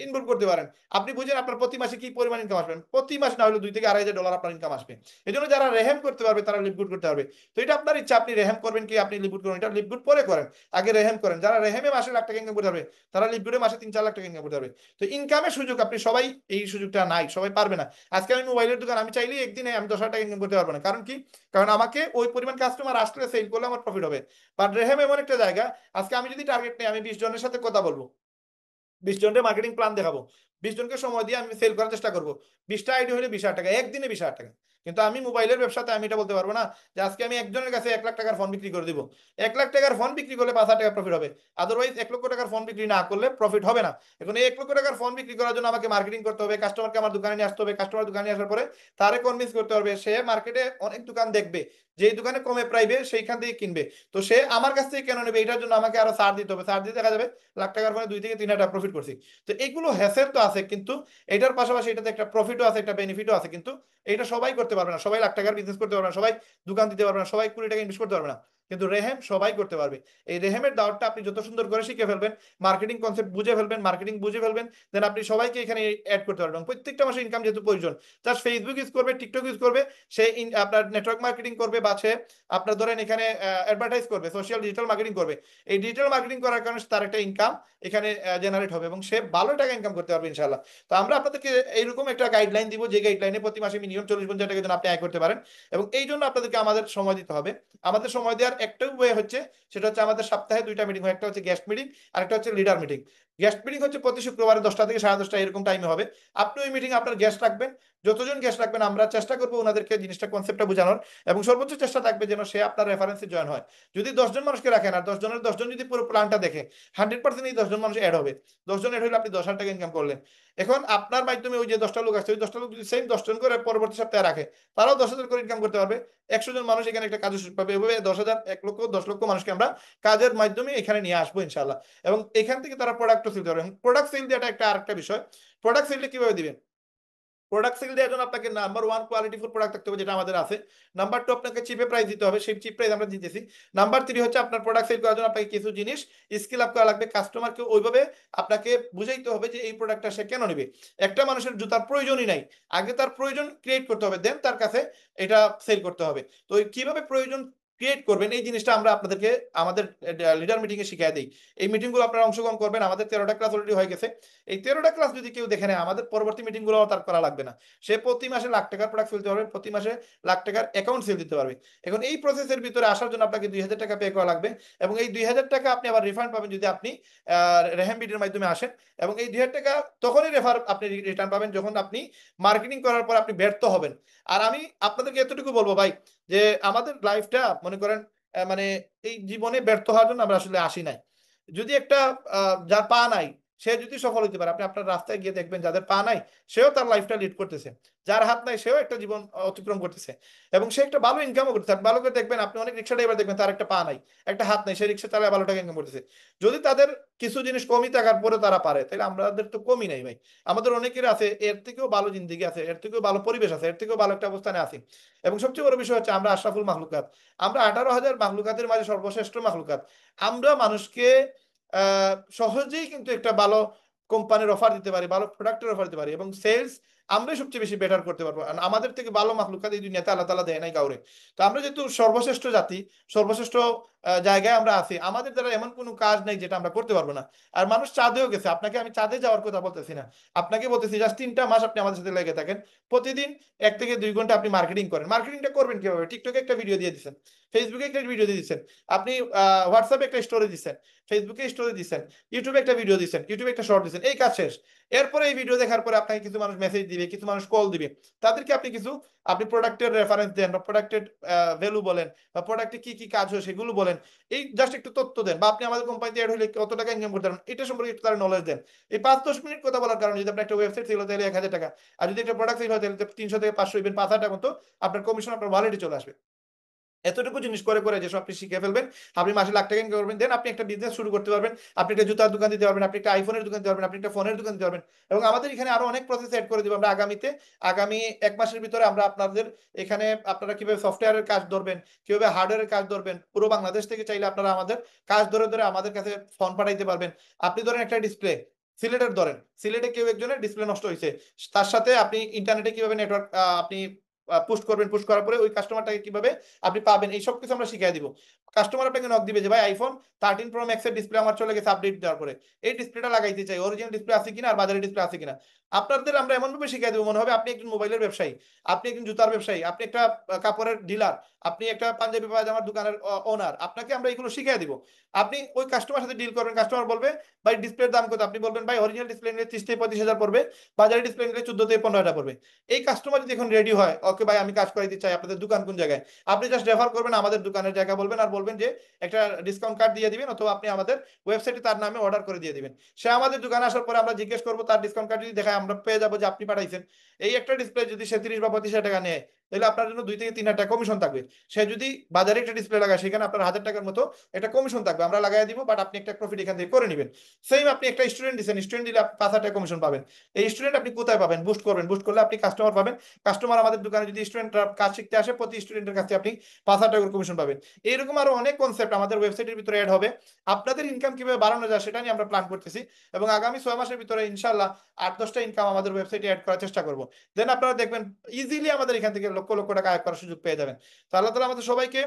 ইনভলভ করতে পারেন, আপনি বুঝেন আপনার প্রতি মাসে কি পরিমাণ ইনকাম আসবেন। প্রতি মাস না হলে $2,000 থেকে $2,500 আপনার ইনকাম আসবে। এই জন্য যারা রেহেম করতে পারবে তারা লিভগুড করতে পারবে। তো এটা আপনার ইচ্ছা, আপনি রেহেম করবেন কি আপনি লিভগুড করবেন, এটা লিভগুড পরে করেন, আগে রেহেম করেন। যারা রেহেমে মাসে লাখ টাকা ইনকাম করতে পারবে তারা লিভগুডে মাসে 3-4 লাখ টাকা ইনকাম করতে পারবে। তো ইনকামের সুযোগ আপনি সবাই, এই সুযোগটা নাই, সবাই পারবে না। আজকে আমি মোবাইলের দোকান, আমি চাইলেই একদিনে আমি 10,000 টাকা ইনকাম করতে পারবো না। কারণ কি? কারণ আমাকে ওই পরিমাণ কাস্টমার আসলে সেল করলে আমার প্রফিট হবে। বাট রেহেম এমন একটা জায়গা, আজকে আমি যদি টার্গেট নেই, আমি 20 জনের সাথে কথা বলবো, 20 জনের মার্কেটিং প্ল্যান দেখাবো, 20 জনকে সময় দিয়ে আমি সেল করার চেষ্টা করবো। 20টা আইডি হলে 20,000 টাকা, একদিনে 20,000 টাকা। কিন্তু আমি মোবাইলের ব্যবসাতে আমি এটা বলতে পারবো না যে আজকে আমি একজনের কাছে 1 লাখ টাকার ফোন বিক্রি করে দিব। 1 লাখ টাকার ফোন বিক্রি করলে 5,000 টাকা প্রফিট হবে, আদারওয়াইজ 1 লক্ষ টাকার ফোন বিক্রি না করলে প্রফিট হবে না। এখন এই 1 লক্ষ টাকার ফোন বিক্রি করার জন্য আমাকে মার্কেটিং করতে হবে, কাস্টমারকে আমার দোকানে নিয়ে আসতে হবে, কাস্টমার দোকানে আসার পরে তারে কনভিন্স করতে হবে, সে মার্কেটে অনেক দোকান দেখবে, যেই দোকানে কমে প্রাইবে সেইখান থেকে কিনবে। তো সে আমার কাছ থেকে কেন নেবে, এটার জন্য আমাকে আরো ছাড় দিতে হবে, ছাড় দিয়ে দেখা যাবে লাখ টাকার ফোনে 2 থেকে 3 হাজার টাকা প্রফিট করছি। তো এইগুলো হ্যাসেল তো আছে, কিন্তু এটার পাশাপাশি এটাতে একটা প্রফিটও আছে, একটা বেনিফিটও আছে। কিন্তু এটা সবাই করতে পারবে না, সবাই লাখ টাকার বিজনেস করতে পারবে না, সবাই দোকান দিতে পারবে না, সবাই 20 টাকা ইনভেস্ট করতে পারবে না। কিন্তু রেহেম সবাই করতে পারবে। এই রেহেমের দাওয়াতটা আপনি যত সুন্দর করে শিখে ফেলবেন, মার্কেটিং কনসেপ্ট বুঝে ফেলবেন, মার্কেটিং বুঝে ফেলবেন, দেন আপনি সবাইকে এখানে অ্যাড করতে পারবেন। প্রত্যেকটা মাসে ইনকাম যেহেতু প্রয়োজন, জাস্ট ফেসবুক ইউজ করবে, টিকটক ইউজ করবে, সে আপনার নেটওয়ার্ক মার্কেটিং করবে, বা সে আপনার ধরেন এখানে অ্যাডভার্টাইজ করবে, সোশ্যাল ডিজিটাল মার্কেটিং করবে। এই ডিজিটাল মার্কেটিং করার কারণে তার একটা ইনকাম এখানে জেনারেট হবে এবং সে ভালো টাকা ইনকাম করতে পারবে ইনশাআল্লাহ। তো আমরা আপনাদেরকে এইরকম একটা গাইডলাইন দিব, যে গাইডলাইনে প্রতি মাসে মিনিমাম 40-50 টাকা যেন আপনি আয় করতে পারেন। এবং এই জন্য আপনাদেরকে আমাদের সময় দিতে হবে। আমাদের সময় দেওয়ার একটা ওয়ে হচ্ছে, সেটা হচ্ছে আমাদের সপ্তাহে 2টা মিটিং হয়, একটা হচ্ছে গেস্ট মিটিং আর একটা হচ্ছে লিডার মিটিং। গেস্ট মিটিং হচ্ছে প্রতি শুক্রবারে 10টা থেকে 10:30 এরকম টাইমে হবে। আপনি ওই মিটিং আপনার গেস্ট রাখবেন, যতজন গেস্ট রাখবেন আমরা চেষ্টা করবো ওনাদেরকে জিনিসটা কনসেপ্টটা বোঝানোর, এবং সর্বোচ্চ চেষ্টা থাকবে যেন সে আপনার রেফারেন্সে জয়েন হয়। যদি 10 জন মানুষকে রাখেন আর 10 জনের 10 জন যদি পুরো প্ল্যানটা দেখে, 100% এই 10 জন মানুষ অ্যাড হবে। 10 জন অ্যাড হলে আপনি 10,000 টাকা ইনকাম করলেন। এখন আপনার মাধ্যমে ওই যে 10টা লোক আসছে, ওই 10টা লোক যদি সেম 10 জন করে পরবর্তী সপ্তাহে রাখে, তারাও 10,000 করে ইনকাম করতে পারবে। 100 জন মানুষ এখানে একটা কাজের সুযোগ পাবে। এভাবে 10,000, 1 লক্ষ, 10 লক্ষ মানুষকে আমরা কাজের মাধ্যমে এখানে নিয়ে আসবো ইনশাআল্লাহ। এবং এখান থেকে তারা প্রোডাক্টও সেল করবে। প্রোডাক্ট সেল দেওয়াটা একটা আরেকটা বিষয়। প্রোডাক্ট সেলটা কিভাবে দিবেন? প্রোডাক্ট সেল দেওয়ার জন্য আপনাকে নাম্বার 1 কোয়ালিটিফুল প্রোডাক্ট থাকতে হবে, যেটা আমাদের আছে। নাম্বার 2 আপনাকে চিপে প্রাইস দিতে হবে, সেই চিপ প্রাইস আমরা দিতেছি। নাম্বার 3 হচ্ছে আপনার প্রোডাক্ট সেল করার জন্য আপনাকে কিছু জিনিস স্কিল আপ করা লাগবে, কাস্টমারকে ওইভাবে আপনাকে বুঝাইতে হবে যে এই প্রোডাক্টটা সে কেন নেবে। একটা মানুষের জুতার প্রয়োজনই নাই, আগে তার প্রয়োজন ক্রিয়েট করতে হবে, দেন তার কাছে এটা সেল করতে হবে। তো কিভাবে প্রয়োজন ক্রিয়েট করবেন, এই জিনিসটা আমরা আপনাদেরকে আমাদের লিডার মিটিং এ শিখিয়ে দিই। এই মিটিং গুলো আপনারা অংশগ্রহণ করবেন। আমাদের 13টা ক্লাস অলরেডি হয়ে গেছে। এই 13টা ক্লাস যদি কেউ দেখে নেয়, আমাদের পরবর্তী মিটিং গুলো তার করা লাগবে না। সে প্রতি মাসে লাখ টাকার প্রোডাক্ট সেল দিতে পারবে, প্রতি মাসে লাখ টাকার অ্যাকাউন্ট সেল দিতে পারবে। এখন এই প্রসেসের ভিতরে আসার জন্য আপনাকে 2000 টাকা পে করা লাগবে, এবং এই 2000 টাকা আপনি আবার রিফান্ড পাবেন যদি আপনি রেহাম বিডির মাধ্যমে আসেন। এবং এই 2000 টাকা তখনই আপনি রিটার্ন পাবেন যখন আপনি মার্কেটিং করার পর আপনি ব্যর্থ হবেন। আর আমি আপনাদেরকে এতটুকু বলবো ভাই, যে আমাদের লাইফটা মনে করেন মানে এই জীবনে ব্যর্থ হওয়ার জন্য আমরা আসলে আসি নাই। যদি একটা যার পা নাই সে যদি সফল হতে পারে, আপনি আপনার রাস্তায় গিয়ে দেখবেন যাদের পা নাই সেও তার লাইফটা লিড করতেছে, যার হাত নাই সেও একটা জীবন অতিক্রম করতেছে, এবং সে একটা ভালো ইনকামও করতেছে। আপনি ভালো করে দেখবেন, আপনি অনেক রিক্সা ড্রাইভার দেখবেন তার একটা পা নাই, একটা হাত নাই, সে রিক্সা চালায় ভালো টাকা ইনকাম করতেছে। যদি তাদের কিছু জিনিস কমই থাকার পরে তারা পারে, তাহলে আমাদের তো কমই নাই ভাই। আমাদের অনেকের আছে এর থেকেও ভালো জিন্দেগি আছে, এর থেকেও ভালো পরিবেশ আছে, এর থেকেও ভালো একটা অবস্থানে আছে। এবং সবচেয়ে বড় বিষয় হচ্ছে আমরা আশরাফুল মাখলুকাত, আমরা 18,000 মাখলুকাতের মাঝে সর্বশ্রেষ্ঠ মাখলুকাত। আমরা মানুষকে সহজেই কিন্তু একটা ভালো কোম্পানির অফার দিতে পারি, ভালো প্রোডাক্টের অফার দিতে পারি, এবং সেলস আমরাই সবচেয়ে বেশি বেটার করতে পারবো। আর আমাদের থেকে ভালো মাখলুকাত এই দুনিয়াতে আল্লাহ তাআলা দেয় নাই কাউরে। তো আমরা যেহেতু সর্বশ্রেষ্ঠ জাতি, সর্বশ্রেষ্ঠ জায়গায় আমরা আছি, আমাদের দ্বারা এমন কোনো কাজ নেই যেটা আমরা করতে পারবো না। আর মানুষ চাঁদেও গেছে, আপনাকে আমি চাঁদে যাওয়ার কথা বলতেছি না, আপনাকে বলতেছি জাস্ট 3টা মাস আপনি আমাদের সাথে লেগে থাকেন, প্রতিদিন 1 থেকে 2 ঘন্টা আপনি মার্কেটিং করেন। মার্কেটিংটা করবেন কিভাবে? টিকটকে একটা ভিডিও দিয়ে দিচ্ছেন, ফেসবুকে একটা ভিডিও দিয়ে দিচ্ছেন, আপনি হোয়াটসঅ্যাপে একটা স্টোরি দিচ্ছেন, ফেসবুকে স্টোরি দিচ্ছেন, ইউটিউবে একটা ভিডিও দিচ্ছেন, ইউটিউবে একটা শর্ট দিচ্ছেন, এই কাজ শেষ। এরপরে এই ভিডিও দেখার পরে আপনাকে কিছু মানুষ মেসেজ দিবে, কিছু মানুষ কল দিবে, তাদেরকে আপনি প্রোডাক্টের রেফারেন্স দেন, বা প্রোডাক্টের ভ্যালু বলেন, বা প্রোডাক্টে কি কি কাজ হয় সেগুলো বলেন, এই জাস্ট একটু তথ্য দেন, বা আপনি আমাদের কোম্পানিতে অ্যাড হলে কত টাকা ইনকাম করতে পারেন এটা সম্পর্কে একটু তার নলেজ দেন। এই 5-10 মিনিট কথা বলার কারণে যদি আপনার একটা ওয়েবসাইট ছিল তাহলে 1000 টাকা, আর যদি একটা প্রোডাক্ট সেল হয় তাহলে 300 থেকে 500, ইভেন 5,000 টাকা মতো আপনার কমিশন আপনার ওয়ালেটে চলে আসবে। এতটুকু জিনিস করে করে যেসব আপনি শিখে ফেলবেন, আপনি মাসে লাখ টাকা ইনকাম করবেন, দেন আপনি একটা বিজনেস শুরু করতে পারবেন। আপনি একটা জুতার দোকান দিতে পারবেন, আপনি একটা আইফোনের দোকান দিতে পারবেন, আপনি একটা ফোনের দোকান দিতে পারবেন। এবং আমাদের এখানে আরো অনেক প্রসেস এড করে দিব আমরা আগামী 1 মাসের ভিতরে আমরা আপনাদের এখানে আপনারা কিভাবে সফটওয়্যারের কাজ ধরবেন, কিভাবে হার্ডওয়্যারের কাজ ধরবেন, পুরো বাংলাদেশ থেকে চাইলে আপনারা আমাদের কাজ ধরে ধরে আমাদের কাছে ফোন পাঠাইতে পারবেন। আপনি ধরেন একটা ডিসপ্লে সিলেটের, ধরেন সিলেটে কেউ একজনের ডিসপ্লে নষ্ট হয়েছে, তার সাথে আপনি ইন্টারনেটে কিভাবে নেটওয়ার্ক আপনি পোস্ট করবেন, পোস্ট করার পরে ওই কাস্টমারটাকে কিভাবে আপনি পাবেন, এই সব কিছু আমরা শিখিয়ে দিব। কাস্টমার আপনাকে নক দিবে যে ভাই আইফোন 13 প্রো ম্যাক্স এর ডিসপ্লে আমার চলে গেছে আপডেট দেওয়ার পরে, এই ডিসপ্লেটা লাগাইতে চাই, অরিজিনাল ডিসপ্লে আছে কিনা আর বাজারে ডিসপ্লে আছে কিনা। আপনাদের আমরা এমন ভাবে শিখিয়ে দেবো মনে হবে আপনি একজন মোবাইলের ব্যবসায়ী, আপনি একজন জুতার ব্যবসায়ী, আপনি একটা কাপড়ের ডিলার, আপনি একটা পাঞ্জাবি পায়জামার দোকানের ওনার, আপনাকে আমরা এগুলো শিখিয়ে দিব। আপনি ওই কাস্টমার সাথে ডিল করবেন, কাস্টমার বলবে ভাই ডিসপ্লের দাম কত, আপনি বলবেন ভাই অরিজিনাল ডিসপ্লে নিলে 30 থেকে 35,000 পড়বে, বাজারে ডিসপ্লে নিলে 14 থেকে 15,000 পড়বে। এই কাস্টমার যদি এখন রেডি হয়, ওকে ভাই আমি কাজ করাইতে চাই, আপনাদের দোকান কোন জায়গায়, আপনি জাস্ট রেফার করবেন আমাদের দোকানের জায়গা বলবেন, আর বলবেন যে একটা ডিসকাউন্ট কার্ড দিয়ে দিবেন, অথবা আপনি আমাদের ওয়েবসাইটে তার নামে অর্ডার করে দিয়ে দিবেন। সে আমাদের দোকানে আসার পরে আমরা জিজ্ঞেস করবো, তার ডিসকাউন্ট কার্ড যদি দেখায় আমরা পেয়ে যাবো যে আপনি পাঠাইছেন। এই একটা ডিসপ্লে যদি সে 30 বা 35,000 টাকা নেয়, তাহলে আপনার জন্য 2 থেকে 3,000 টাকা কমিশন থাকবে। সে যদি বাজারে একটা ডিসপ্লে লাগায় সেখানে আপনার 1,000 টাকার মতো একটা কমিশন থাকবে, আমরা লাগাই দিব, বাট আপনি একটা প্রফিট এখান থেকে করে নেবেন। সেম আপনি একটা স্টুডেন্ট দিচ্ছেন, স্টুডেন্ট দিলে আপনি 5,000 টাকা কমিশন পাবেন। এই স্টুডেন্ট আপনি কোথায় পাবেন? বুস্ট করবেন, বুস্ট করলে আপনি কাস্টমার পাবেন। কাস্টমার আমাদের দোকানে যদি স্টুডেন্ট কাজ শিখতে আসে, প্রতি স্টুডেন্টের কাছে আপনি 5,000 টাকার কমিশন পাবেন। এইরকম আরো অনেক কনসেপ্ট আমাদের ওয়েবসাইটের ভিতরে অ্যাড হবে। আপনাদের ইনকাম কিভাবে বাড়ানো যায় সেটা নিয়ে আমরা প্ল্যান করতেছি, এবং আগামী 6 মাসের ভিতরে ইনশাল্লাহ 8-10টা ইনকাম আমাদের ওয়েবসাইটে অ্যাড করার চেষ্টা করবো। দেন আপনারা দেখবেন ইজিলি আমাদের এখান থেকে লক্ষ লক্ষ টাকা আয় করার সুযোগ পেয়ে যাবেন। তো আল্লাহ তাআলা আমাদের সবাইকে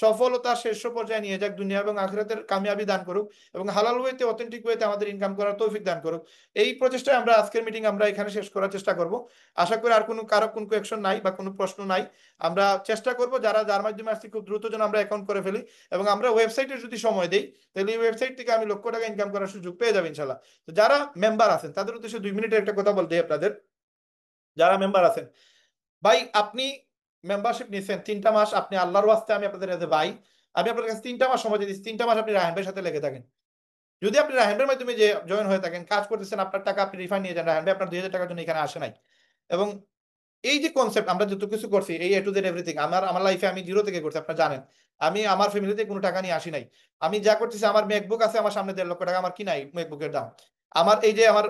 সফলতার শীর্ষ পর্যায়ে নিয়ে যাক, দুনিয়া এবং আখিরাতের কামিয়াবি দান করুক, এবং হালাল ওয়েতে অথেন্টিক ওয়েতে আমাদের ইনকাম করার তৌফিক দান করুক। এই প্রচেষ্টায় আমরা আজকের মিটিং আমরা এখানে শেষ করার চেষ্টা করব। আশা করি আর কারো কোনো কোয়েকশন নাই বা কোনো প্রশ্ন নাই। আমরা চেষ্টা করব যার মাধ্যমে আসছি খুব দ্রুত যেন আমরা অ্যাকাউন্ট করে ফেলি, এবং আমরা ওয়েবসাইটে যদি সময় দেই তাহলে এই ওয়েবসাইট থেকে আমি লক্ষ টাকা ইনকাম করার সুযোগ পেয়ে যাবো ইনশাল্লাহ। তো যারা মেম্বার আছেন তাদের উদ্দেশ্যে 2 মিনিটের একটা কথা বলতে আপনাদের, যারা মেম্বার আছেন ভাই, আপনি মেম্বারশিপ নিয়েছেন 3টা মাস, আপনি আল্লাহর ওয়াস্তে আমি আপনাদের কাছে ভাই, আমি আপনার কাছে 3টা মাস সময় দিচ্ছি, 3টা মাস আপনি রায়হান ভাইয়ের সাথে লেগে থাকেন। যদি আপনি রায়হান ভাইয়ের মাধ্যমে যে জয়েন হয়ে থাকেন, কাজ করতেছেন, আপনার টাকা আপনি রিফান্ড নিয়ে যান, রায়হান ভাই আপনার 2,000 টাকার জন্য এখানে আসে নাই। এবং এই যে কনসেপ্ট আমরা যত কিছু করছি, এই এ টু জেড এভরিথিং আমার লাইফে আমি জিরো থেকে করছি, আপনারা জানেন। আমি আমার ফ্যামিলিতে কোনো টাকা নিয়ে আসি নাই। আমি যা করতেছি, আমার ম্যাকবুক আছে আমার সামনে 1.5 লক্ষ টাকা, আমার কি নাই ম্যাকবুকের দাম। আমার এই যে আমার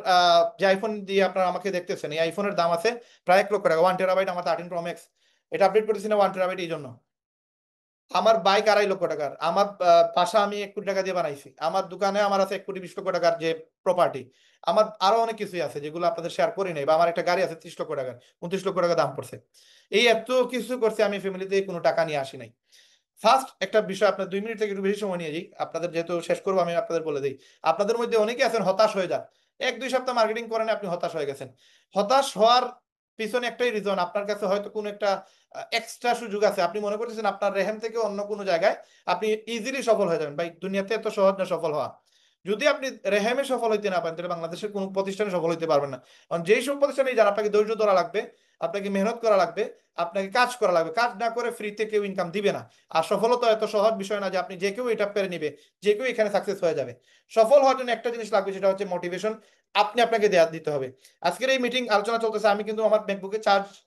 যে আইফোন দিয়ে আপনারা আমাকে দেখতেছেন, এই আইফোনের দাম আছে প্রায় 1 লক্ষ টাকা, 1 টেরাবাইট আমার 13 প্রো ম্যাক্স, এটা আপডেট করতেছি না 1 টেরাবাইট এই জন্য। আমার বাইক 2.5 লক্ষ টাকার, আমার বাসা আমি 1 কোটি টাকা দিয়ে বানাইছি, আমার দোকানে আমার আছে 1,20,00,000 টাকার যে প্রপার্টি, আমার আরো অনেক কিছুই আছে যেগুলো আপনাদের শেয়ার করি নাই, বা আমার একটা গাড়ি আছে 30 লক্ষ টাকার, 29 লক্ষ টাকা দাম পড়ছে। এই এত কিছু করছে, আমি ফ্যামিলিতে কোনো টাকা নিয়ে আসি নাই। ফার্স্ট একটা বিষয়, আপনার 2 মিনিট থেকে একটু বেশি সময় নিয়ে যাই, আপনাদের যেহেতু শেষ করবো আমি আপনাদের বলে দিই। আপনাদের মধ্যে অনেকে আছেন হতাশ হয়ে যান, 1-2 সপ্তাহ মার্কেটিং করেন আপনি হতাশ হয়ে গেছেন। হতাশ হওয়ার পিছনে একটাই রিজন, আপনার কাছে হয়তো কোনো একটা এক্সট্রা সুযোগ আছে, আপনি মনে করতেছেন আপনার রেহেম থেকে অন্য কোনো জায়গায় আপনি ইজিলি সফল হয়ে যাবেন। ভাই দুনিয়াতে এত সহজ না সফল হওয়া। যদি আপনি রেহেমে সফল হইতে না পারেন তাহলে বাংলাদেশের কোনো প্রতিষ্ঠানে সফল হইতে পারবেন না। কারণ যেই সব প্রতিষ্ঠানে যারা, আপনাকে ধৈর্য ধরা লাগবে, আপনাকে মেহনত করা লাগবে, আপনাকে কাজ করা লাগবে, কাজ না করে ফ্রিতে কেউ ইনকাম দিবে না। আর সফলতা এত সহজ বিষয় না যে আপনি যে কেউ এটা পেরে নিবে, যে কেউ এখানে সাকসেস হয়ে যাবে। সফল হওয়ার জন্য একটা জিনিস লাগবে, সেটা হচ্ছে মোটিভেশন। আপনি আপনাকে দিতে হবে। আজকের এই মিটিং আলোচনা চলতেছে, আমি কিন্তু আমার ম্যাকবুকে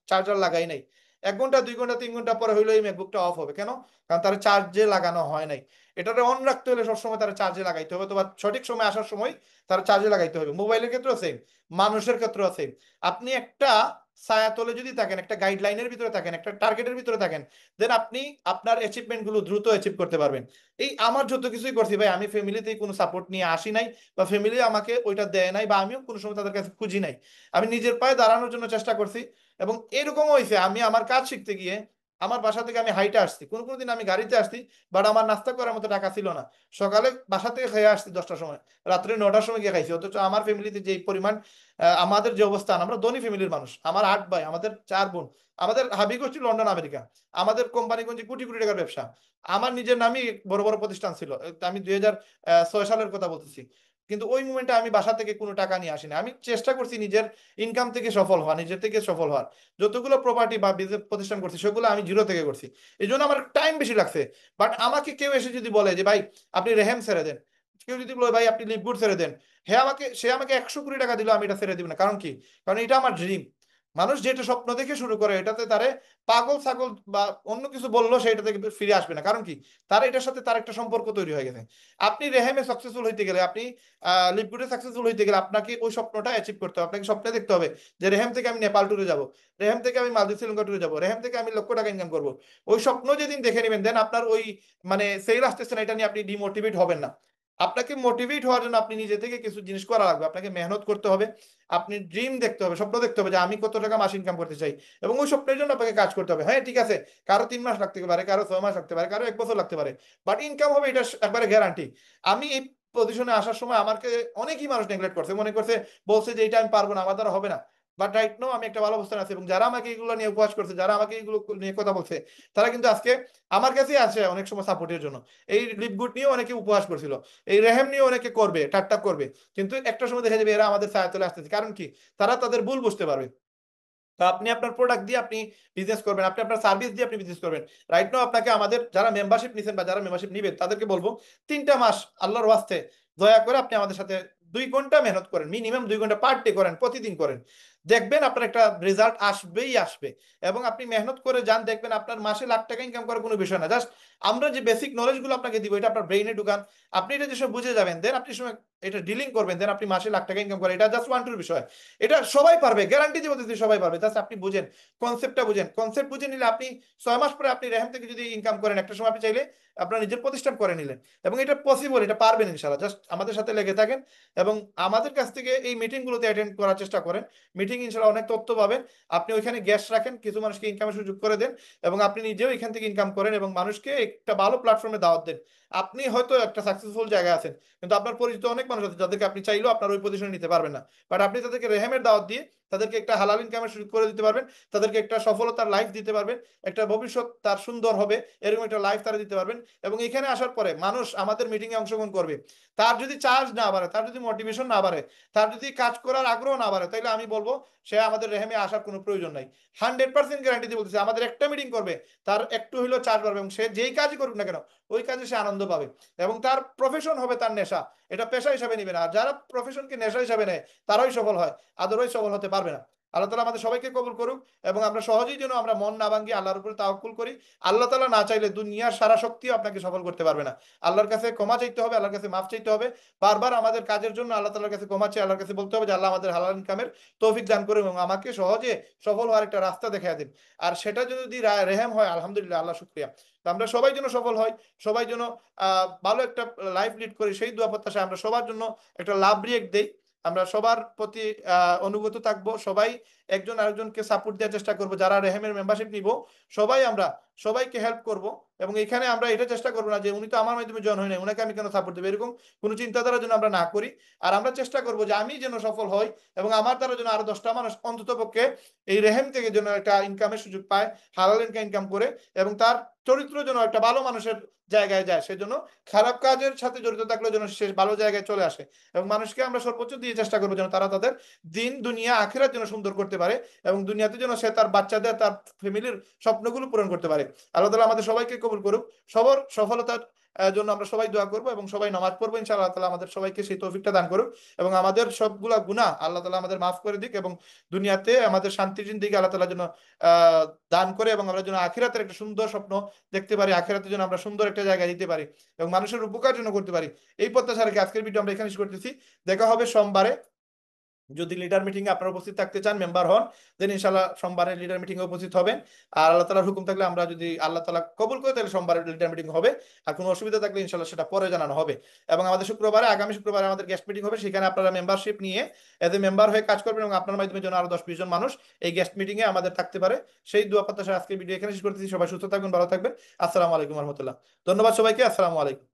চার্জার লাগাই নাই। 1 ঘন্টা 2 ঘন্টা 3 ঘন্টা পরে হইলো এই ম্যাকবুকটা অফ হবে কেন? কারণ তার চার্জে লাগানো হয় নাই। এটাতে অন রাখতে হলে সবসময় তার চার্জে লাগাইতে হবে, তোমার সঠিক সময় আসার সময় তার চার্জে লাগাইতে হবে। মোবাইলের ক্ষেত্রেও সেম, মানুষের ক্ষেত্রেও সেম। আপনি একটা ছায়া তলে যদি থাকেন, একটা গাইডলাইনের ভিতরে থাকেন, একটা টার্গেটের ভিতরে থাকেন, দেন আপনি আপনার অ্যাচিভমেন্ট গুলো দ্রুত অ্যাচিভ করতে পারবেন। এই আমার যত কিছুই করছি ভাই, আমি ফ্যামিলিতে কোনো সাপোর্ট নিয়ে আসি নাই, বা ফ্যামিলি আমাকে ওইটা দেয় নাই, বা আমিও কোনো সময় তাদের কাছে খুঁজি নাই। আমি নিজের পায়ে দাঁড়ানোর জন্য চেষ্টা করছি। এবং এরকম হয়েছে, আমি আমার কাজ শিখতে গিয়ে আমার বাসা থেকে আমি হাইটে আসছি, কোনো দিন আমি গাড়িতে আসছি, বাট আমার নাস্তা করার মতো টাকা ছিল না। সকালে বাসা থেকে খেয়ে আসছি 10টার সময়, রাত্রে 9টার সময় গিয়ে খাইছি। অথচ আমার ফ্যামিলিতে যে পরিমাণ, আমাদের যে অবস্থান, আমরা ধনী ফ্যামিলির মানুষ, আমার 8 ভাই, আমাদের 4 বোন, আমাদের হাবি গোষ্ঠী লন্ডন আমেরিকা, আমাদের কোম্পানিগঞ্জে কোটি কোটি টাকার ব্যবসা, আমার নিজের নামই বড় বড় প্রতিষ্ঠান ছিল। আমি 2006 সালের কথা বলতেছি। কিন্তু ওই মুমেন্টে আমি বাসা থেকে কোনো টাকা নিয়ে আসিনি, আমি চেষ্টা করছি নিজের ইনকাম থেকে সফল হওয়া, নিজের থেকে সফল হওয়ার। যতগুলো প্রপার্টি বা বিজনেস প্রতিষ্ঠান করছি সেগুলো আমি জিরো থেকে করছি। এই জন্য আমার টাইম বেশি লাগছে। বাট আমাকে কেউ এসে যদি বলে যে ভাই আপনি রেহেম ছেড়ে দেন, কেউ যদি বলে ভাই আপনি লিভগুড ছেড়ে দেন, সে আমাকে 100 কোটি টাকা দিল, আমি এটা ছেড়ে দিব না। কারণ কি? কারণ এটা আমার ড্রিম। মানুষ যেটা স্বপ্ন দেখে শুরু করে, এটাতে তারে পাগল ছাগল বা অন্য কিছু বললো সেটা থেকে ফিরে আসবে না। কারণ কি? তার এটার সাথে তার একটা সম্পর্ক তৈরি হয়ে গেছে। আপনি রেহেমে সাকসেসফুল হইতে গেলে, আপনি লিভগুডে সাকসেসফুল হইতে গেলে আপনাকে ওই স্বপ্নটা অ্যাচিভ করতে হবে। আপনাকে স্বপ্নে দেখতে হবে যে রেহেম থেকে আমি নেপাল ট্যুরে যাব, রেহেম থেকে আমি মালদ্বীপ শ্রীলঙ্কা ট্যুরে যাব, রেহেম থেকে আমি লক্ষ টাকা ইনকাম করবো। ওই স্বপ্ন যেদিন দেখে নেবেন, দেন আপনার ওই মানে সেল আসতেছে না এটা নিয়ে আপনি ডিমোটিভেট হবেন না। আপনাকে মোটিভেট হওয়ার জন্য আপনি নিজে থেকে কিছু জিনিস করা লাগবে, আপনাকে মেহনত করতে হবে। আপনি ড্রিম দেখতে হবে, স্বপ্ন দেখতে হবে যে আমি কত টাকা মাস ইনকাম করতে চাই, এবং ওই স্বপ্নের জন্য আপনাকে কাজ করতে হবে। হ্যাঁ ঠিক আছে, কারো 3 মাস লাগতে পারে, কারো 6 মাস লাগতে পারে, কারো 1 বছর লাগতে পারে, বাট ইনকাম হবে, এটা একবারে গ্যারান্টি। আমি এই পজিশনে আসার সময় আমাকে অনেকই মানুষ নেগলেক্ট করছে, মনে করছে, বলছে যে এটা আমি পারবো না, আমার দ্বারা হবে না। বাট রাইট নাও আমি একটা ভালো অবস্থানে আছি, এবং যারা আমাকে এগুলো নিয়ে উপহাস করছে, যারা আমাকে এগুলো নিয়ে কথা বলছে, তারা কিন্তু আজকে আমার কাছেই আসে অনেক সময় সাপোর্টের জন্য। এই লিপগুড নিয়ে অনেকে উপহাস করছিল, এই রেহেম নিয়ে অনেকে করবে, ঠাট্টা করবে, কিন্তু একটা সময় দেখা যাবে এরা আমাদের ছায়া তলে আসতেছে। কারণ কি? তারা তাদের ভুল বুঝতে পারবে। তো আপনি আপনার প্রোডাক্ট দিয়ে আপনি বিজনেস করবেন, আপনি আপনার সার্ভিস দিয়ে আপনি বিজনেস করবেন। রাইট নাও আপনাকে, আমাদের যারা মেম্বারশিপ নিছেন বা যারা মেম্বারশিপ নিবেন, তাদেরকে বলবো 3টা মাস আল্লাহর ওয়াস্তে দয়া করে আপনি আমাদের সাথে 2 ঘন্টা মেহনত করেন, মিনিমাম 2 ঘন্টা পার ডে করেন, প্রতিদিন করেন। দেখবেন আপনার একটা রেজাল্ট আসবেই আসবে। এবং আপনি মেহনত করে যান, দেখবেন আপনার মাসে লাখ টাকা ইনকাম করার কোনো বিষয় না। জাস্ট আমরা যে বেসিক নলেজ গুলো আপনাকে দিব, এটা আপনার ব্রেইনে ঢুকান, আপনি এটা যেসব বুঝে যাবেন, দেন আপনি সময় এটা ডিলিং করবেন, দেন আপনি মাসে লাখ টাকা ইনকাম করেন। এটা জাস্ট 1-2 বিষয়, এটা সবাই পারবে, গ্যারান্টি দিব দিতে, সবাই পারবে। জাস্ট আপনি বুঝেন, কনসেপ্টটা বুঝেন। কনসেপ্ট বুঝে নিলে আপনি 6 মাস পরে আপনি রেহেম থেকে যদি ইনকাম করেন, একটা সময় আপনি চাইলে আপনার নিজের প্রতিষ্ঠান করে নিলেন। এবং এটা পসিবল, এটা পারবেন ইনশাআল্লাহ। জাস্ট আমাদের সাথে লেগে থাকেন এবং আমাদের কাছ থেকে এই মিটিং গুলোতে অ্যাটেন্ড করার চেষ্টা করেন। মিটিং ইনশাআল্লাহ অনেক তথ্য পাবেন। আপনি ওইখানে গ্যাস রাখেন, কিছু মানুষকে ইনকামের সুযোগ করে দেন, এবং আপনি নিজেও এখান থেকে ইনকাম করেন, এবং মানুষকে একটা ভালো প্ল্যাটফর্মে দাওয়াত দেন। আপনি হয়তো একটা সাকসেসফুল জায়গায় আছেন, কিন্তু আপনার পরিচিত অনেক মানুষ আছে যাদেরকে আপনি চাইলেও আপনার ওই পজিশনে নিতে পারবেন না। বাট আপনি তাদেরকে রেহেমের দাওয়াত দিয়ে তাদেরকে একটা হালাল ইনকামের সুযোগ করে দিতে পারবেন, তাদেরকে একটা সফলতার লাইফ দিতে পারবেন, একটা ভবিষ্যৎ তার সুন্দর হবে, এরকম একটা লাইফ তারা দিতে পারবেন। এবং এখানে আসার পরে মানুষ আমাদের মিটিং এ অংশগ্রহণ করবে, তার যদি চার্জ না বাড়ে, তার যদি মোটিভেশন না বাড়ে, তার যদি কাজ করার আগ্রহ না বাড়ে, তাহলে আমি বলবো সে আমাদের রেহেমে আসার কোনো প্রয়োজন নাই। 100% গ্যারান্টি দিয়ে বলতেছে, আমাদের একটা মিটিং করবে, তার একটু হইলেও চার্জ বাড়বে, এবং সে যেই কাজই করুক না কেন ওই কাজে সে আনন্দ পাবে, এবং তার প্রফেশন হবে তার নেশা, এটা পেশা হিসাবে নিবে না। আর যারা প্রফেশনকে নেশা হিসাবে নেয় তারাই সফল হয়, আদারওয়াইজ সফল হতে পারবে না। আল্লাহ তালা আমাদের সবাইকে কবুল করুক, এবং আমরা সহজেই যেন আমরা মন না ভাঙ্গি, আল্লাহর উপরে তাওয়াক্কুল করি। আল্লাহ তালা না চাইলে দুনিয়ার সারা শক্তিও আপনাকে সফল করতে পারবে না। আল্লাহর কাছে ক্ষমা চাইতে হবে, আল্লাহর কাছে মাফ চাইতে হবে, বারবার আমাদের কাজের জন্য আল্লাহ তালার কাছে ক্ষমা চাই, আল্লাহর কাছে বলতে হবে যে আল্লাহ আমাদের হালাল ইনকামের তৌফিক দান করুন, এবং আমাকে সহজে সফল হওয়ার একটা রাস্তা দেখায় দিন। আর সেটা যদি রেহেম হয়, আলহামদুলিল্লাহ, আল্লাহ শুকরিয়া। তো আমরা সবাই যেন সফল হয়, সবাই যেন ভালো একটা লাইফ লিড করি, সেই দোয়া প্রত্যাশা আমরা সবার জন্য একটা লাভ রিয়েক্ট দেই। আমরা সবার প্রতি অনুগত থাকবো, সবাই একজন আরেকজনকে সাপোর্ট দেওয়ার চেষ্টা করবো। যারা রেহেমের মেম্বারশিপ নিব সবাই আমরা সবাইকে হেল্প করব, এবং এখানে আমরা এটা চেষ্টা করবো না যে উনি তো আমার মাধ্যমে জয়েন হয় না, উনাকে আমি কেন সাপোর্ট দেবো, এরকম কোনো চিন্তাধারা যেন আমরা না করি। আর আমরা চেষ্টা করবো যে আমি যেন সফল হই এবং আমার দ্বারা যেন আরো 10টা মানুষ অন্তত পক্ষে এই রেহেম থেকে যেন একটা ইনকামের সুযোগ পায়, হালাল ইনকাম করে, এবং তার চরিত্র যেন একটা ভালো মানুষের জায়গায় যায়। সেজন্য খারাপ কাজের সাথে জড়িত থাকলেও যেন সে ভালো জায়গায় চলে আসে, এবং মানুষকে আমরা সর্বোচ্চ দিয়ে চেষ্টা করবো যেন তারা তাদের দিন দুনিয়া আখিরাত যেন সুন্দর করতে পারে, এবং দুনিয়াতে যেন সে তার বাচ্চাদের তার ফ্যামিলির স্বপ্নগুলো পূরণ করতে পারে। আল্লাহ তাআলা আমাদের সবাইকে কবুল করুক। সবার সফলতার জন্য আমরা সবাই দোয়া করবো এবং সবাই নামাজ পড়বো, ইনশাআল্লাহ। আল্লাহ তাআলা আমাদের সবাইকে সেই তৌফিকটা দান করুক, এবং আমাদের সবগুলা গুনাহ আল্লাহ তাআলা আমাদের মাফ করে দিক, এবং দুনিয়াতে আমাদের শান্তির জিন্দেগি আল্লাহ তাআলা যেন দান করে, এবং আমরা যেন আখিরাতের একটা সুন্দর স্বপ্ন দেখতে পারি, আখিরাতের জন্য আমরা সুন্দর একটা জায়গায় দিতে পারি, এবং মানুষের উপকার জন্য করতে পারি। এই প্রত্যাশা রেখে আজকের ভিডিও আমরা এখানে শেষ করতেছি। দেখা হবে সোমবারে। যদি লিডার মিটিং এ আপনারা উপস্থিত থাকতে চান, মেম্বার হন, দেন ইনশাআল্লাহ সোমবারে লিডার মিটিং এ উপস্থিত হবেন। আর আল্লাহ তাআলার হুকুম থাকলে, আমরা যদি আল্লাহ তাআলা কবুল করে, তাহলে সোমবারে লিডার মিটিং হবে। আর কোনো অসুবিধা থাকলে ইনশাআল্লাহ সেটা পরে জানানো হবে। এবং আমাদের আগামী শুক্রবারে আমাদের গেস্ট মিটিং হবে, সেখানে আপনারা মেম্বারশিপ নিয়ে এজ এ মেম্বার হয়ে কাজ করবেন, এবং আপনার মাধ্যমে যেন আরো 10-20 জন মানুষ এই গেস্ট মিটিং এ আমাদের থাকতে পারে, সেই দোয়া প্রত্যাশা আজকের ভিডিও এখানে শেষ করতেছি। সবাই সুস্থ থাকবেন, ভালো থাকবেন। আসসালামু আলাইকুম রহমতুল্লাহ। ধন্যবাদ সবাইকে। আসসালামু আলাইকুম।